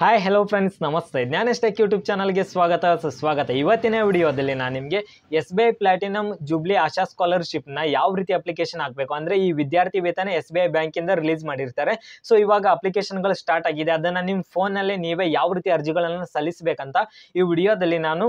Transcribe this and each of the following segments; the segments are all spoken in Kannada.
ಹಾಯ್ ಹೆಲೋ ಫ್ರೆಂಡ್ಸ್, ನಮಸ್ತೆ. ಜ್ಞಾನೇಶ್ ಟೆಕ್ ಯೂಟ್ಯೂಬ್ ಚಾನಲ್ಗೆ ಸುಸ್ವಾಗತ. ಇವತ್ತಿನ ವಿಡಿಯೋದಲ್ಲಿ ನಾನು ನಿಮಗೆ SBI ಪ್ಲಾಟಿನಮ್ ಜೂಬ್ಲಿ ಆಶಾ ಸ್ಕಾಲರ್ಶಿಪ್ನ ಯಾವ ರೀತಿ ಅಪ್ಲಿಕೇಶನ್ ಆಗಬೇಕು ಅಂದರೆ, ಈ ವಿದ್ಯಾರ್ಥಿ ವೇತನ SBI ಬ್ಯಾಂಕಿಂದ ರಿಲೀಸ್ ಮಾಡಿರ್ತಾರೆ. ಸೊ ಇವಾಗ ಅಪ್ಲಿಕೇಶನ್ಗಳು ಸ್ಟಾರ್ಟ್ ಆಗಿದೆ. ಅದನ್ನು ನಿಮ್ಮ ಫೋನಲ್ಲೇ ನೀವೇ ಯಾವ ರೀತಿ ಅರ್ಜಿಗಳನ್ನು ಸಲ್ಲಿಸಬೇಕಂತ ಈ ವಿಡಿಯೋದಲ್ಲಿ ನಾನು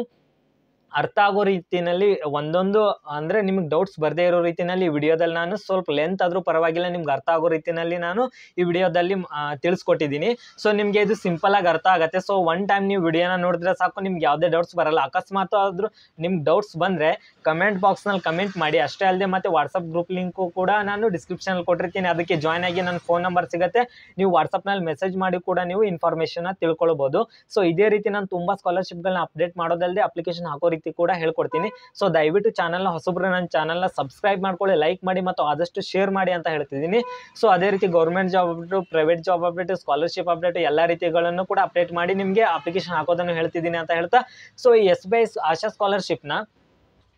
ಅರ್ಥ ಆಗೋ ರೀತಿಯಲ್ಲಿ ಒಂದೊಂದು ಅಂದರೆ ನಿಮಗೆ ಡೌಟ್ಸ್ ಬರದೇ ಇರೋ ರೀತಿಯಲ್ಲಿ ಈ ವಿಡಿಯೋದಲ್ಲಿ ನಾನು ಸ್ವಲ್ಪ ಲೆಂತ್ ಆದರೂ ಪರವಾಗಿಲ್ಲ ನಿಮ್ಗೆ ಅರ್ಥ ಆಗೋ ರೀತಿಯಲ್ಲಿ ನಾನು ಈ ವಿಡಿಯೋದಲ್ಲಿ ತಿಳಿಸ್ಕೊಟ್ಟಿದ್ದೀನಿ. ಸೊ ನಿಮಗೆ ಇದು ಸಿಂಪಲಾಗಿ ಅರ್ಥ ಆಗುತ್ತೆ. ಸೊ ಒನ್ ಟೈಮ್ ನೀವು ವಿಡಿಯೋನ ನೋಡಿದ್ರೆ ಸಾಕು, ನಿಮ್ಗೆ ಯಾವುದೇ ಡೌಟ್ಸ್ ಬರಲ್ಲ. ಅಕಸ್ಮಾತ್ ಆದರೂ ನಿಮ್ಗೆ ಡೌಟ್ಸ್ ಬಂದರೆ ಕಮೆಂಟ್ ಬಾಕ್ಸ್ನಲ್ಲಿ ಕಮೆಂಟ್ ಮಾಡಿ. ಅಷ್ಟೇ ಅಲ್ಲದೆ ಮತ್ತು ವಾಟ್ಸಪ್ ಗ್ರೂಪ್ ಲಿಂಕು ಕೂಡ ನಾನು ಡಿಸ್ಕ್ರಿಪ್ಷನಲ್ಲಿ ಕೊಟ್ಟಿರ್ತೀನಿ. ಅದಕ್ಕೆ ಜಾಯ್ನ್ ಆಗಿ ನನ್ನ ಫೋನ್ ನಂಬರ್ ಸಿಗುತ್ತೆ. ನೀವು ವಾಟ್ಸಪ್ನಲ್ಲಿ ಮೆಸೇಜ್ ಮಾಡಿ ಕೂಡ ನೀವು ಇನ್ಫಾರ್ಮೇಷನ್ನ ತಿಳ್ಕೊಳ್ಬೋದು. ಸೊ ಇದೇ ರೀತಿ ನಾನು ತುಂಬ ಸ್ಕಾಲರ್ಶಿಪ್ಗಳನ್ನ ಅಪ್ಡೇಟ್ ಮಾಡೋದಲ್ಲದೆ ಅಪ್ಲಿಕೇಶನ್ ಹಾಕೋ ರೀತಿ ಕೂಡ ಹೇಳ್ಕೊಡ್ತೀನಿ. ಸೊ ದಯವಿಟ್ಟು ಚಾನಲ್ನ ಹೊಸಬ್ರು ನನ್ನ ಚಾನಲ್ನ ಸಬ್ಸ್ಕ್ರೈಬ್ ಮಾಡ್ಕೊಳ್ಳಿ, ಲೈಕ್ ಮಾಡಿ ಮತ್ತು ಆದಷ್ಟು ಶೇರ್ ಮಾಡಿ ಅಂತ ಹೇಳ್ತಿದ್ದೀನಿ. ಸೊ ಅದೇ ರೀತಿ government job update, private job update, scholarship update ಎಲ್ಲ ರೀತಿಗಳನ್ನು ಕೂಡ ಅಪ್ಡೇಟ್ ಮಾಡಿ ನಿಮಗೆ ಅಪ್ಲಿಕೇಶನ್ ಹಾಕೋದನ್ನು ಹೇಳ್ತಿದ್ದೀನಿ ಅಂತ ಹೇಳ್ತಾ, ಸೊ ಈ SBI ಆಶಾ ಸ್ಕಾಲರ್ಶಿಪ್ನ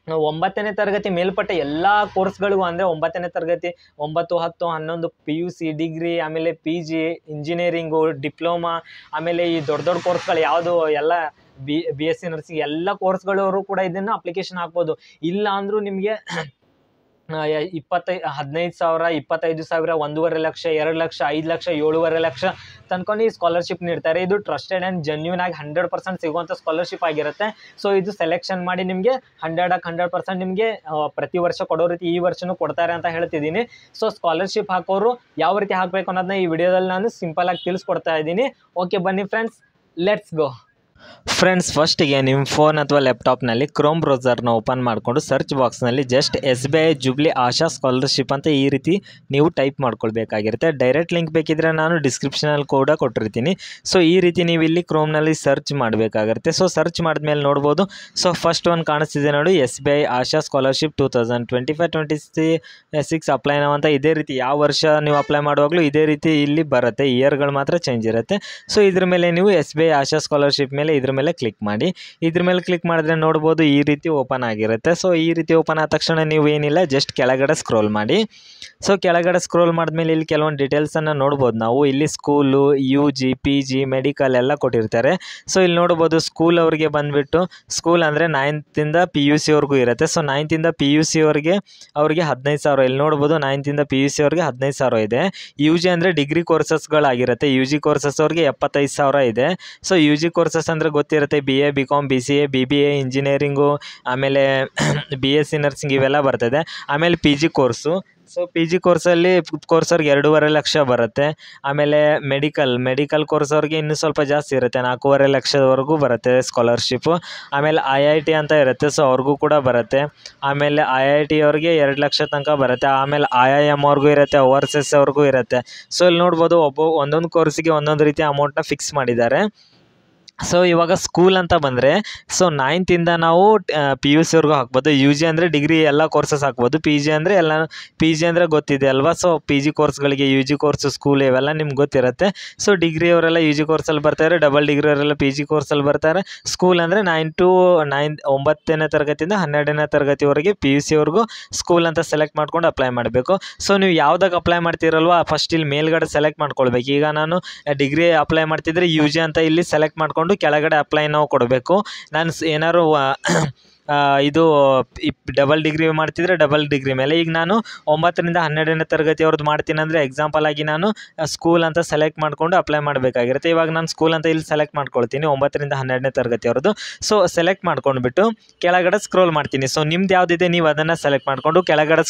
9ನೇ ತರಗತಿ ಮೇಲ್ಪಟ್ಟ ಎಲ್ಲ ಕೋರ್ಸ್ಗಳಿಗೂ ಅಂದರೆ 9ನೇ ತರಗತಿ 9, 10, 11 PUC, ಡಿಗ್ರಿ, ಆಮೇಲೆ PG, ಇಂಜಿನಿಯರಿಂಗು, ಡಿಪ್ಲೊಮಾ, ಆಮೇಲೆ ಈ ದೊಡ್ಡ ಕೋರ್ಸ್ಗಳು ಯಾವುದು ಎಲ್ಲ BSc ನರ್ಸಿಂಗ್ ಎಲ್ಲ ಕೋರ್ಸ್ಗಳವರು ಕೂಡ ಇದನ್ನು ಅಪ್ಲಿಕೇಶನ್ ಹಾಕ್ಬೋದು. ಇಲ್ಲ ಅಂದರೂ ನಿಮಗೆ 15,000, 25,000, 1.5 ಲಕ್ಷ, 2 ಲಕ್ಷ, 5 ಲಕ್ಷ, 7.5 ಲಕ್ಷ ತನ್ಕೊಂಡು ಈ ಸ್ಕಾಲರ್ಶಿಪ್ ನೀಡ್ತಾರೆ. ಇದು ಟ್ರಸ್ಟೆಡ್ ಆ್ಯಂಡ್ ಜೆನ್ಯೂನ್ ಆಗಿ 100% ಸಿಗುವಂಥ ಸ್ಕಾಲರ್ಶಿಪ್ ಆಗಿರುತ್ತೆ. ಸೊ ಇದು ಸೆಲೆಕ್ಷನ್ ಮಾಡಿ ನಿಮಗೆ 100% ನಿಮಗೆ ಪ್ರತಿ ವರ್ಷ ಕೊಡೋ ರೀತಿ ಈ ವರ್ಷನೂ ಕೊಡ್ತಾರೆ ಅಂತ ಹೇಳ್ತಿದ್ದೀನಿ. ಸೊ ಸ್ಕಾಲರ್ಶಿಪ್ ಹಾಕೋರು ಯಾವ ರೀತಿ ಹಾಕಬೇಕು ಅನ್ನೋದನ್ನ ಈ ವಿಡಿಯೋದಲ್ಲಿ ನಾನು ಸಿಂಪಲಾಗಿ ತಿಳಿಸ್ಕೊಡ್ತಾ ಇದ್ದೀನಿ. ಓಕೆ, ಬನ್ನಿ ಫ್ರೆಂಡ್ಸ್, ಲೆಟ್ಸ್ ಗೋ. ಫ್ರೆಂಡ್ಸ್, ಫಸ್ಟಿಗೆ ನಿಮ್ಮ ಫೋನ್ ಅಥವಾ ಲ್ಯಾಪ್ಟಾಪ್ನಲ್ಲಿ ಕ್ರೋಮ್ ಬ್ರೌಸರ್ನ ಓಪನ್ ಮಾಡಿಕೊಂಡು ಸರ್ಚ್ ಬಾಕ್ಸ್ನಲ್ಲಿ ಜಸ್ಟ್ SBI ಜೂಬ್ಲಿ ಆಶಾ ಸ್ಕಾಲರ್ಶಿಪ್ ಅಂತ ಈ ರೀತಿ ನೀವು ಟೈಪ್ ಮಾಡ್ಕೊಳ್ಬೇಕಾಗಿರುತ್ತೆ. ಡೈರೆಕ್ಟ್ ಲಿಂಕ್ ಬೇಕಿದ್ರೆ ನಾನು ಡಿಸ್ಕ್ರಿಪ್ಷನಲ್ಲಿ ಕೂಡ ಕೊಟ್ಟಿರ್ತೀನಿ. ಸೊ ಈ ರೀತಿ ನೀವು ಇಲ್ಲಿ ಕ್ರೋಮ್ನಲ್ಲಿ ಸರ್ಚ್ ಮಾಡಬೇಕಾಗಿರುತ್ತೆ. ಸೊ ಸರ್ಚ್ ಮಾಡಿದ್ಮೇಲೆ ನೋಡ್ಬೋದು. ಸೊ ಫಸ್ಟ್ ಒಂದು ಕಾಣಿಸ್ತಿದೆ ನೋಡಿ, SBI ಆಶಾ ಸ್ಕಾಲರ್ಶಿಪ್ 2025-26 ಅಪ್ಲೈ ನಾವು ಅಂತ. ಇದೇ ರೀತಿ ಯಾವ ವರ್ಷ ನೀವು ಅಪ್ಲೈ ಮಾಡುವಾಗಲೂ ಇದೇ ರೀತಿ ಇಲ್ಲಿ ಬರುತ್ತೆ, ಇಯರ್ಗಳು ಮಾತ್ರ ಚೇಂಜ್ ಇರುತ್ತೆ. ಸೊ ಇದ್ರ ಮೇಲೆ ನೀವು SBI ಆಶಾ ಸ್ಕಾಲರ್ಶಿಪ್ ಮೇಲೆ ಇದ್ರ ಮೇಲೆ ಕ್ಲಿಕ್ ಮಾಡಿ. ಇದ್ರ ಮೇಲೆ ಕ್ಲಿಕ್ ಮಾಡಿದ್ರೆ ನೋಡ್ಬೋದು ಈ ರೀತಿ ಓಪನ್ ಆಗಿರುತ್ತೆ. ಸೊ ಈ ರೀತಿ ಓಪನ್ ಆದ ತಕ್ಷಣ ನೀವು ಏನಿಲ್ಲ, ಜಸ್ಟ್ ಕೆಳಗಡೆ ಸ್ಕ್ರೋಲ್ ಮಾಡಿ. ಸೊ ಕೆಳಗಡೆ ಸ್ಕ್ರೋಲ್ ಮಾಡಿದ್ಮೇಲೆ ಇಲ್ಲಿ ಕೆಲವೊಂದು ಡೀಟೇಲ್ಸನ್ನು ನೋಡ್ಬೋದು ನಾವು. ಇಲ್ಲಿ ಸ್ಕೂಲು, UG, PG, ಮೆಡಿಕಲ್ ಎಲ್ಲ ಕೊಟ್ಟಿರ್ತಾರೆ. ಸೊ ಇಲ್ಲಿ ನೋಡ್ಬೋದು ಸ್ಕೂಲ್ ಅವ್ರಿಗೆ ಬಂದುಬಿಟ್ಟು, ಸ್ಕೂಲ್ ಅಂದರೆ 9th PUC ಅವ್ರಿಗೂ ಇರುತ್ತೆ. ಸೊ 9th PUC ಅವ್ರಿಗೆ 15,000. ಇಲ್ಲಿ ನೋಡ್ಬೋದು 9th PUC ಅವ್ರಿಗೆ 15,000 ಇದೆ. UG ಅಂದರೆ ಡಿಗ್ರಿ ಕೋರ್ಸಸ್ಗಳಾಗಿರುತ್ತೆ. UG ಕೋರ್ಸಸ್ ಅವ್ರಿಗೆ 75,000 ಇದೆ. ಸೊ UG ಕೋರ್ಸಸ್ ಅಂದರೆ ಗೊತ್ತಿರುತ್ತೆ, BA, BCom, BCA, BBA, engineering, ಆಮೇಲೆ BSc ನರ್ಸಿಂಗ್ ಇವೆಲ್ಲ ಬರ್ತದೆ. ಆಮೇಲೆ PG course. So PG ಕೋರ್ಸಲ್ಲಿ ಕೋರ್ಸವ್ರಿಗೆ 2.5 lakh ಬರುತ್ತೆ. ಆಮೇಲೆ ಮೆಡಿಕಲ್ ಕೋರ್ಸವ್ರಿಗೆ ಇನ್ನೂ ಸ್ವಲ್ಪ ಜಾಸ್ತಿ ಇರುತ್ತೆ, 4.5 ಲಕ್ಷದವರೆಗೂ ಬರುತ್ತೆ ಸ್ಕಾಲರ್ಶಿಪ್ಪು. ಆಮೇಲೆ IIT ಅಂತ ಇರುತ್ತೆ, ಸೊ ಅವ್ರಿಗೂ ಕೂಡ ಬರುತ್ತೆ. ಆಮೇಲೆ IIT ಅವ್ರಿಗೆ 2 ಲಕ್ಷ ತನಕ ಬರುತ್ತೆ. ಆಮೇಲೆ IIM ಅವ್ರಿಗೂ ಇರುತ್ತೆ, ಓವರ್ಸೀಸ್ ಅವ್ರಿಗೂ ಇರುತ್ತೆ. ಸೊ ಇಲ್ಲಿ ನೋಡ್ಬೋದು ಒಂದೊಂದು ಕೋರ್ಸಿಗೆ ಒಂದೊಂದು ರೀತಿ ಅಮೌಂಟ್ನ ಫಿಕ್ಸ್ ಮಾಡಿದ್ದಾರೆ. ಸೊ ಇವಾಗ ಸ್ಕೂಲ್ ಅಂತ ಬಂದರೆ, ಸೊ 9th ನಾವು PUC ಅವ್ರಿಗೂ ಹಾಕ್ಬೋದು. UG ಅಂದರೆ ಡಿಗ್ರಿ ಎಲ್ಲ ಕೋರ್ಸಸ್ ಹಾಕ್ಬೋದು. PG ಅಂದರೆ ಗೊತ್ತಿದೆ ಅಲ್ವಾ. ಸೊ PG ಕೋರ್ಸ್ಗಳಿಗೆ UG ಕೋರ್ಸು, ಸ್ಕೂಲ್ ಇವೆಲ್ಲ ನಿಮ್ಗೆ ಗೊತ್ತಿರುತ್ತೆ. ಸೊ ಡಿಗ್ರಿ ಅವರೆಲ್ಲ UG ಕೋರ್ಸಲ್ಲಿ ಬರ್ತಾರೆ, ಡಬಲ್ ಡಿಗ್ರಿ ಅವರೆಲ್ಲ PG ಕೋರ್ಸಲ್ಲಿ ಬರ್ತಾರೆ. ಸ್ಕೂಲ್ ಅಂದರೆ 9ನೇ ತರಗತಿಯಿಂದ 12ನೇ ತರಗತಿವರೆಗೆ PUC ಅವ್ರಿಗೂ ಸ್ಕೂಲ್ ಅಂತ ಸೆಲೆಕ್ಟ್ ಮಾಡ್ಕೊಂಡು ಅಪ್ಲೈ ಮಾಡಬೇಕು. ಸೊ ನೀವು ಯಾವುದಾಗ ಅಪ್ಲೈ ಮಾಡ್ತೀರಲ್ವ, ಫಸ್ಟ್ ಇಲ್ಲಿ ಮೇಲ್ಗಡೆ ಸೆಲೆಕ್ಟ್ ಮಾಡ್ಕೊಳ್ಬೇಕು. ಈಗ ನಾನು ಡಿಗ್ರಿ ಅಪ್ಲೈ ಮಾಡ್ತಿದ್ರೆ UG ಅಂತ ಇಲ್ಲಿ ಸೆಲೆಕ್ಟ್ ಮಾಡ್ಕೊಂಡು ಕೆಳಗಡೆ ಅಪ್ಲೈ ನಾವು ಕೊಡಬೇಕು. ನಾನು ಏನಾದ್ರು ಇದು ಡಬಲ್ ಡಿಗ್ರಿ ಮಾಡ್ತಿದ್ರೆ ಡಬಲ್ ಡಿಗ್ರಿ ಮೇಲೆ, ಈಗ ನಾನು 9ರಿಂದ 12ನೇ ತರಗತಿ ಅವ್ರದ್ದು ಮಾಡ್ತೀನಿ ಅಂದರೆ ಎಕ್ಸಾಂಪಲ್ ಆಗಿ ನಾನು ಸ್ಕೂಲ್ ಅಂತ ಸೆಲೆಕ್ಟ್ ಮಾಡಿಕೊಂಡು ಅಪ್ಲೈ ಮಾಡಬೇಕಾಗಿರುತ್ತೆ. ಇವಾಗ ನಾನು ಸ್ಕೂಲ್ ಅಂತ ಇಲ್ಲಿ ಸೆಲೆಕ್ಟ್ ಮಾಡ್ಕೊಳ್ತೀನಿ, 9ರಿಂದ 12ನೇ ತರಗತಿ ಅವ್ರದ್ದು. ಸೊ ಸೆಲೆಕ್ಟ್ ಮಾಡ್ಕೊಂಡ್ಬಿಟ್ಟು ಕೆಳಗಡೆ ಸ್ಕ್ರೋಲ್ ಮಾಡ್ತೀನಿ. ಸೊ ನಿಮ್ದು ಯಾವುದಿದೆ ನೀವು ಅದನ್ನು ಸೆಲೆಕ್ಟ್ ಮಾಡಿಕೊಂಡು ಕೆಳಗಡೆ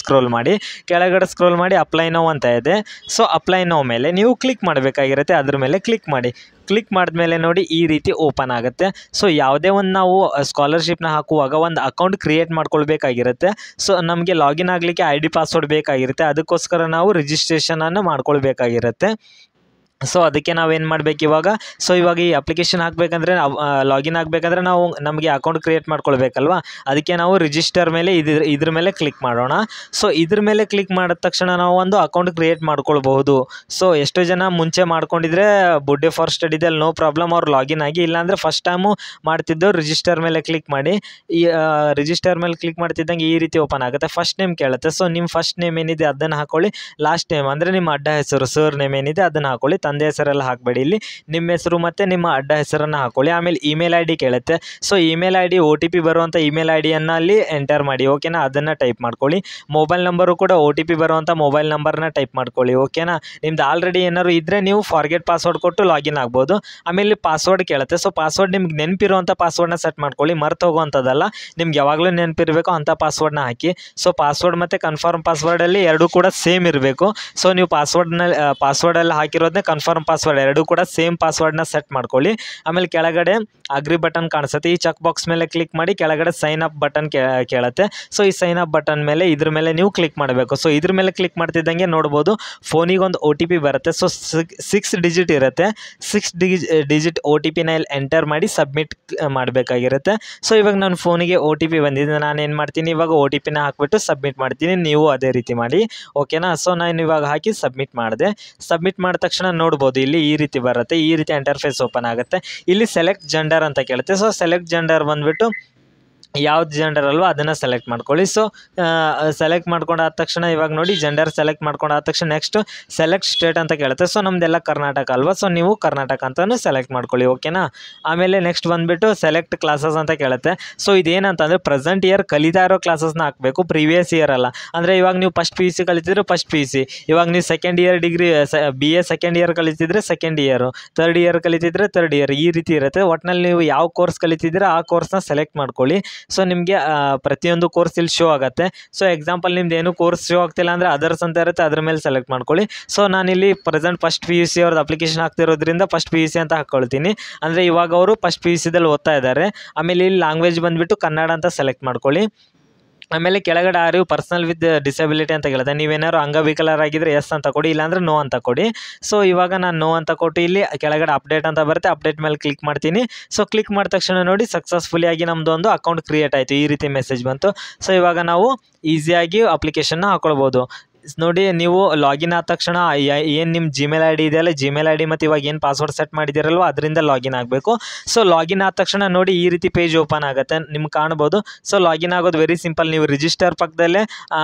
ಸ್ಕ್ರೋಲ್ ಮಾಡಿ ಅಪ್ಲೈ ನೌ ಅಂತ ಇದೆ. ಸೊ ಅಪ್ಲೈ ನೌ ಮೇಲೆ ನೀವು ಕ್ಲಿಕ್ ಮಾಡಬೇಕಾಗಿರುತ್ತೆ. ಅದ್ರ ಮೇಲೆ ಕ್ಲಿಕ್ ಮಾಡಿ. ಕ್ಲಿಕ್ ಮಾಡಿದ್ಮೇಲೆ ನೋಡಿ ಈ ರೀತಿ ಓಪನ್ ಆಗುತ್ತೆ. ಸೊ ಯಾವುದೇ ಒಂದು ನಾವು ಸ್ಕಾಲರ್ಶಿಪ್ನ ಹಾಕುವಾಗ ಒಂದು ಅಕೌಂಟ್ ಕ್ರಿಯೇಟ್ ಮಾಡ್ಕೊಳ್ಬೇಕಾಗಿರುತ್ತೆ. ಸೊ ನಮಗೆ ಲಾಗಿನ್ ಆಗಲಿಕ್ಕೆ ID ಪಾಸ್ವರ್ಡ್ ಬೇಕಾಗಿರುತ್ತೆ. ಅದಕ್ಕೋಸ್ಕರ ನಾವು ರಿಜಿಸ್ಟ್ರೇಷನನ್ನು ಮಾಡ್ಕೊಳ್ಬೇಕಾಗಿರುತ್ತೆ. ಸೊ ಅದಕ್ಕೆ ನಾವೇನು ಮಾಡಬೇಕು ಇವಾಗ, ಸೊ ಇವಾಗ ಈ ಅಪ್ಲಿಕೇಶನ್ ಹಾಕಬೇಕಂದ್ರೆ ಲಾಗಿನ್ ಆಗಬೇಕಂದ್ರೆ ನಮಗೆ ಅಕೌಂಟ್ ಕ್ರಿಯೇಟ್ ಮಾಡ್ಕೊಳ್ಬೇಕಲ್ವ. ಅದಕ್ಕೆ ನಾವು ರಿಜಿಸ್ಟರ್ ಮೇಲೆ ಇದ್ರ ಮೇಲೆ ಕ್ಲಿಕ್ ಮಾಡೋಣ. ಸೊ ಇದ್ರ ಮೇಲೆ ಕ್ಲಿಕ್ ಮಾಡಿದ ತಕ್ಷಣ ನಾವು ಒಂದು ಅಕೌಂಟ್ ಕ್ರಿಯೇಟ್ ಮಾಡ್ಕೊಳ್ಬಹುದು. ಸೊ ಎಷ್ಟೋ ಜನ ಮುಂಚೆ ಮಾಡ್ಕೊಂಡಿದ್ರೆ ಬುಡ್ಡೆ ಫಾರ್ ಸ್ಟಡಿದಲ್ಲಿ ನೋ ಪ್ರಾಬ್ಲಮ್, ಅವ್ರು ಲಾಗಿನ್ ಆಗಿ. ಇಲ್ಲಾಂದರೆ ಫಸ್ಟ್ ಟೈಮು ಮಾಡ್ತಿದ್ದು ರಿಜಿಸ್ಟರ್ ಮೇಲೆ ಕ್ಲಿಕ್ ಮಾಡಿ. ಈ ರಿಜಿಸ್ಟರ್ ಮೇಲೆ ಕ್ಲಿಕ್ ಮಾಡ್ತಿದ್ದಂಗೆ ಈ ರೀತಿ ಓಪನ್ ಆಗುತ್ತೆ. ಫಸ್ಟ್ ನೇಮ್ ಕೇಳುತ್ತೆ. ಸೊ ನಿಮ್ಮ ಫಸ್ಟ್ ನೇಮ್ ಏನಿದೆ ಅದನ್ನು ಹಾಕೊಳ್ಳಿ. ಲಾಸ್ಟ್ ನೇಮ್ ಅಂದರೆ ನಿಮ್ಮ ಅಡ್ಡ ಹೆಸರು, ಸರ್ ನೇಮ್ ಏನಿದೆ ಅದನ್ನು ಹಾಕೊಳ್ಳಿ. ತಂದೆ ಹೆಸರೆಲ್ಲ ಹಾಕಬೇಡಿ. ಇಲ್ಲಿ ನಿಮ್ಮ ಹೆಸರು ಮತ್ತು ನಿಮ್ಮ ಅಡ್ಡ ಹೆಸರನ್ನು ಹಾಕ್ಕೊಳ್ಳಿ. ಆಮೇಲೆ ಇಮೇಲ್ ಐ ಡಿ ಕೇಳುತ್ತೆ. So email I D OTP ಬರುವಂಥ ಇಮೇಲ್ ಐ ಡಿಯನ್ನು ಅಲ್ಲಿ ಎಂಟರ್ ಮಾಡಿ, ಓಕೆನಾ. ಅದನ್ನು ಟೈಪ್ ಮಾಡ್ಕೊಳ್ಳಿ. ಮೊಬೈಲ್ ನಂಬರು ಕೂಡ OTP ಬರುವಂಥ ಮೊಬೈಲ್ ನಂಬರ್ನ ಟೈಪ್ ಮಾಡ್ಕೊಳ್ಳಿ, ಓಕೆನಾ. ನಿಮ್ದು ಆಲ್ರೆಡಿ ಏನಾದ್ರು ಇದ್ದರೆ ನೀವು ಫಾರ್ಗೆಟ್ ಪಾಸ್ವರ್ಡ್ ಕೊಟ್ಟು ಲಾಗಿನ್ ಆಗ್ಬೋದು. ಆಮೇಲೆ ಪಾಸ್ವರ್ಡ್ ಕೇಳುತ್ತೆ. ಸೊ ಪಾಸ್ವರ್ಡ್ ನಿಮ್ಗೆ ನೆನಪಿರುವಂಥ ಪಾಸ್ವರ್ಡ್ನ ಸೆಟ್ ಮಾಡ್ಕೊಳ್ಳಿ, ಮರ್ತು ಹೋಗುವಂಥದ್ದಲ್ಲ. ನಿಮ್ಗೆ ಯಾವಾಗಲೂ ನೆನಪಿರಬೇಕು ಅಂಥ ಪಾಸ್ವರ್ಡ್ನ ಹಾಕಿ. ಸೊ ಪಾಸ್ವರ್ಡ್ ಮತ್ತು ಕನ್ಫರ್ಮ್ ಪಾಸ್ವರ್ಡಲ್ಲಿ ಎರಡೂ ಕೂಡ ಸೇಮ್ ಇರಬೇಕು. ಸೊ ನೀವು ಪಾಸ್ವರ್ಡಲ್ಲಿ ಹಾಕಿರೋದನ್ನೇ ಕನ್ಫರ್ಮ್ ಪಾಸ್ವರ್ಡ್ ಎರಡೂ ಕೂಡ ಸೇಮ್ ಪಾಸ್ವರ್ಡ್ನ ಸೆಟ್ ಮಾಡ್ಕೊಳ್ಳಿ. ಆಮೇಲೆ ಕೆಳಗಡೆ ಅಗ್ರಿ ಬಟನ್ ಕಾಣಿಸುತ್ತೆ. ಈ ಚೆಕ್ ಬಾಕ್ಸ್ ಮೇಲೆ ಕ್ಲಿಕ್ ಮಾಡಿ ಕೆಳಗಡೆ ಸೈನ್ ಅಪ್ ಬಟನ್ ಕೇಳುತ್ತೆ. ಸೊ ಈ ಸೈನ್ ಅಪ್ ಬಟನ್ ಮೇಲೆ ಇದ್ರ ಮೇಲೆ ನೀವು ಕ್ಲಿಕ್ ಮಾಡಬೇಕು. ಸೊ ಇದ್ರ ಮೇಲೆ ಕ್ಲಿಕ್ ಮಾಡ್ತಿದ್ದಂಗೆ ನೋಡ್ಬೋದು ಫೋನಿಗೆ ಒಂದು OTP ಬರುತ್ತೆ. ಸೊ 6 ಡಿಜಿಟ್ ಇರುತ್ತೆ. 6 ಡಿಜಿಟ್ OTPನ ಇಲ್ಲಿ ಎಂಟರ್ ಮಾಡಿ ಸಬ್ಮಿಟ್ ಮಾಡಬೇಕಾಗಿರುತ್ತೆ. ಸೊ ಇವಾಗ ನನ್ನ ಫೋನಿಗೆ OTP ಬಂದಿದೆ. ನಾನು ಏನು ಮಾಡ್ತೀನಿ, ಇವಾಗ OTPನ ಹಾಕ್ಬಿಟ್ಟು ಸಬ್ಮಿಟ್ ಮಾಡ್ತೀನಿ. ನೀವು ಅದೇ ರೀತಿ ಮಾಡಿ, ಓಕೆನಾ. ಸೊ ನಾನು ಇವಾಗ ಹಾಕಿ ಸಬ್ಮಿಟ್ ಮಾಡಿದೆ. ಸಬ್ಮಿಟ್ ಮಾಡಿದ ತಕ್ಷಣ ನೋಡ್ಬೋದು ಇಲ್ಲಿ ಈ ರೀತಿ ಬರುತ್ತೆ. ಈ ರೀತಿ ಇಂಟರ್ಫೇಸ್ ಓಪನ್ ಆಗುತ್ತೆ. ಇಲ್ಲಿ ಸೆಲೆಕ್ಟ್ ಜೆಂಡರ್ ಅಂತ ಕೇಳುತ್ತೆ. ಸೊ ಸೆಲೆಕ್ಟ್ ಜೆಂಡರ್ ಬಂದುಬಿಟ್ಟು ಯಾವ್ದು ಜೆಂಡರ್ ಅಲ್ವೋ ಅದನ್ನು ಸೆಲೆಕ್ಟ್ ಮಾಡ್ಕೊಳ್ಳಿ. ಸೊ ಸೆಲೆಕ್ಟ್ ಮಾಡ್ಕೊಂಡಾದ ತಕ್ಷಣ ಇವಾಗ ನೋಡಿ ಜೆಂಡರ್ ಸೆಲೆಕ್ಟ್ ಮಾಡ್ಕೊಂಡಾದ ತಕ್ಷಣ ನೆಕ್ಸ್ಟ್ ಸೆಲೆಕ್ಟ್ ಸ್ಟೇಟ್ ಅಂತ ಕೇಳುತ್ತೆ. ಸೊ ನಮ್ಮದೆಲ್ಲ ಕರ್ನಾಟಕ ಅಲ್ವಾ, ಸೊ ನೀವು ಕರ್ನಾಟಕ ಅಂತಲೂ ಸೆಲೆಕ್ಟ್ ಮಾಡ್ಕೊಳ್ಳಿ, ಓಕೆನಾ. ಆಮೇಲೆ ನೆಕ್ಸ್ಟ್ ಬಂದುಬಿಟ್ಟು ಸೆಲೆಕ್ಟ್ ಕ್ಲಾಸಸ್ ಅಂತ ಕೇಳುತ್ತೆ. ಸೊ ಇದೇನಂತಂದರೆ ಪ್ರೆಸೆಂಟ್ ಇಯರ್ ಕಲಿತಾ ಇರೋ ಕ್ಲಾಸಸ್ನ ಹಾಕಬೇಕು, ಪ್ರೀವಿಯಸ್ ಇಯರ್ ಅಲ್ಲ. ಅಂದರೆ ಇವಾಗ ನೀವು ಫಸ್ಟ್ PUC ಕಲಿತಿದ್ರೆ ಫಸ್ಟ್ PUC, ಇವಾಗ ನೀವು second year degree BA second year ಕಲಿತಿದ್ರೆ ಸೆಕೆಂಡ್ ಇಯರು, ಥರ್ಡ್ ಇಯರ್ ಕಲಿತಿದ್ರೆ ಥರ್ಡ್ ಇಯರ್, ಈ ರೀತಿ ಇರುತ್ತೆ. ಒಟ್ಟಿನಲ್ಲಿ ನೀವು ಯಾವ ಕೋರ್ಸ್ ಕಲಿತಿದ್ರೆ ಆ ಕೋರ್ಸ್ನ ಸೆಲೆಕ್ಟ್ ಮಾಡ್ಕೊಳ್ಳಿ. ಸೊ ನಿಮಗೆ ಪ್ರತಿಯೊಂದು ಕೋರ್ಸ್ ಇಲ್ಲಿ ಶೋ ಆಗುತ್ತೆ. ಸೊ ಎಕ್ಸಾಂಪಲ್ ನಿಮ್ದು ಏನು ಕೋರ್ಸ್ ಶೋ ಆಗ್ತಿಲ್ಲ ಅಂದರೆ ಅದರ್ಸ್ ಅಂತ ಇರುತ್ತೆ, ಅದ್ರ ಮೇಲೆ ಸೆಲೆಕ್ಟ್ ಮಾಡ್ಕೊಳ್ಳಿ. ಸೊ ನಾನಿಲ್ಲಿ ಪ್ರೆಸೆಂಟ್ ಫಸ್ಟ್ PUC ಅವ್ರದ್ದು ಅಪ್ಲಿಕೇಶನ್ ಹಾಕ್ತಿರೋದ್ರಿಂದ ಫಸ್ಟ್ PUC ಅಂತ ಹಾಕ್ಕೊಳ್ತೀನಿ. ಅಂದರೆ ಇವಾಗ ಅವರು ಫಸ್ಟ್ PUCದಲ್ಲಿ ಓದ್ತಾ ಇದ್ದಾರೆ. ಆಮೇಲೆ ಇಲ್ಲಿ ಲ್ಯಾಂಗ್ವೇಜ್ ಬಂದುಬಿಟ್ಟು ಕನ್ನಡ ಅಂತ ಸೆಲೆಕ್ಟ್ ಮಾಡ್ಕೊಳ್ಳಿ. ಆಮೇಲೆ ಕೆಳಗಡೆ are you personal with disability ಅಂತ ಕೇಳುತ್ತೆ. ನೀವೇನಾದ್ರು ಅಂಗವಿಕಲರಾಗಿದ್ದರೆ ಎಸ್ ಅಂತ ಕೊಡಿ, ಇಲ್ಲಾಂದರೆ ನೋ ಅಂತ ಕೊಡಿ. ಸೊ ಇವಾಗ ನಾನು ನೋ ಅಂತ ಕೊಟ್ಟು ಇಲ್ಲಿ ಕೆಳಗಡೆ ಅಪ್ಡೇಟ್ ಅಂತ ಬರುತ್ತೆ, ಅಪ್ಡೇಟ್ ಮೇಲೆ ಕ್ಲಿಕ್ ಮಾಡ್ತೀನಿ. ಸೊ ಕ್ಲಿಕ್ ಮಾಡಿದ ತಕ್ಷಣ ನೋಡಿ ಸಕ್ಸಸ್ಫುಲಿ ಆಗಿ ನಮ್ಮದು ಒಂದು ಅಕೌಂಟ್ ಕ್ರಿಯೇಟ್ ಆಯಿತು, ಈ ರೀತಿ ಮೆಸೇಜ್ ಬಂತು. ಸೊ ಇವಾಗ ನಾವು ಈಸಿಯಾಗಿ ಅಪ್ಲಿಕೇಶನ್ನ ಹಾಕ್ಕೊಳ್ಬೋದು. ನೋಡಿ ನೀವು ಲಾಗಿನ್ ಆದ ತಕ್ಷಣ ಏನು ನಿಮ್ಮ ಜಿಮೇಲ್ ಐ ಡಿ ಇದೆಯಲ್ಲ, ಜಿಮೇಲ್ ಐ ಡಿ ಮತ್ತು ಇವಾಗ ಏನು ಪಾಸ್ವರ್ಡ್ ಸೆಟ್ ಮಾಡಿದ್ದೀರಲ್ವ ಅದರಿಂದ ಲಾಗಿನ್ ಆಗಬೇಕು. ಸೊ ಲಾಗಿನ್ ಆದ ತಕ್ಷಣ ನೋಡಿ ಈ ರೀತಿ ಪೇಜ್ ಓಪನ್ ಆಗುತ್ತೆ, ನಿಮ್ಗೆ ಕಾಣ್ಬೋದು. ಸೊ ಲಾಗಿನ್ ಆಗೋದು ವೆರಿ ಸಿಂಪಲ್. ನೀವು ರಿಜಿಸ್ಟರ್ ಪಕ್ಕದಲ್ಲೇ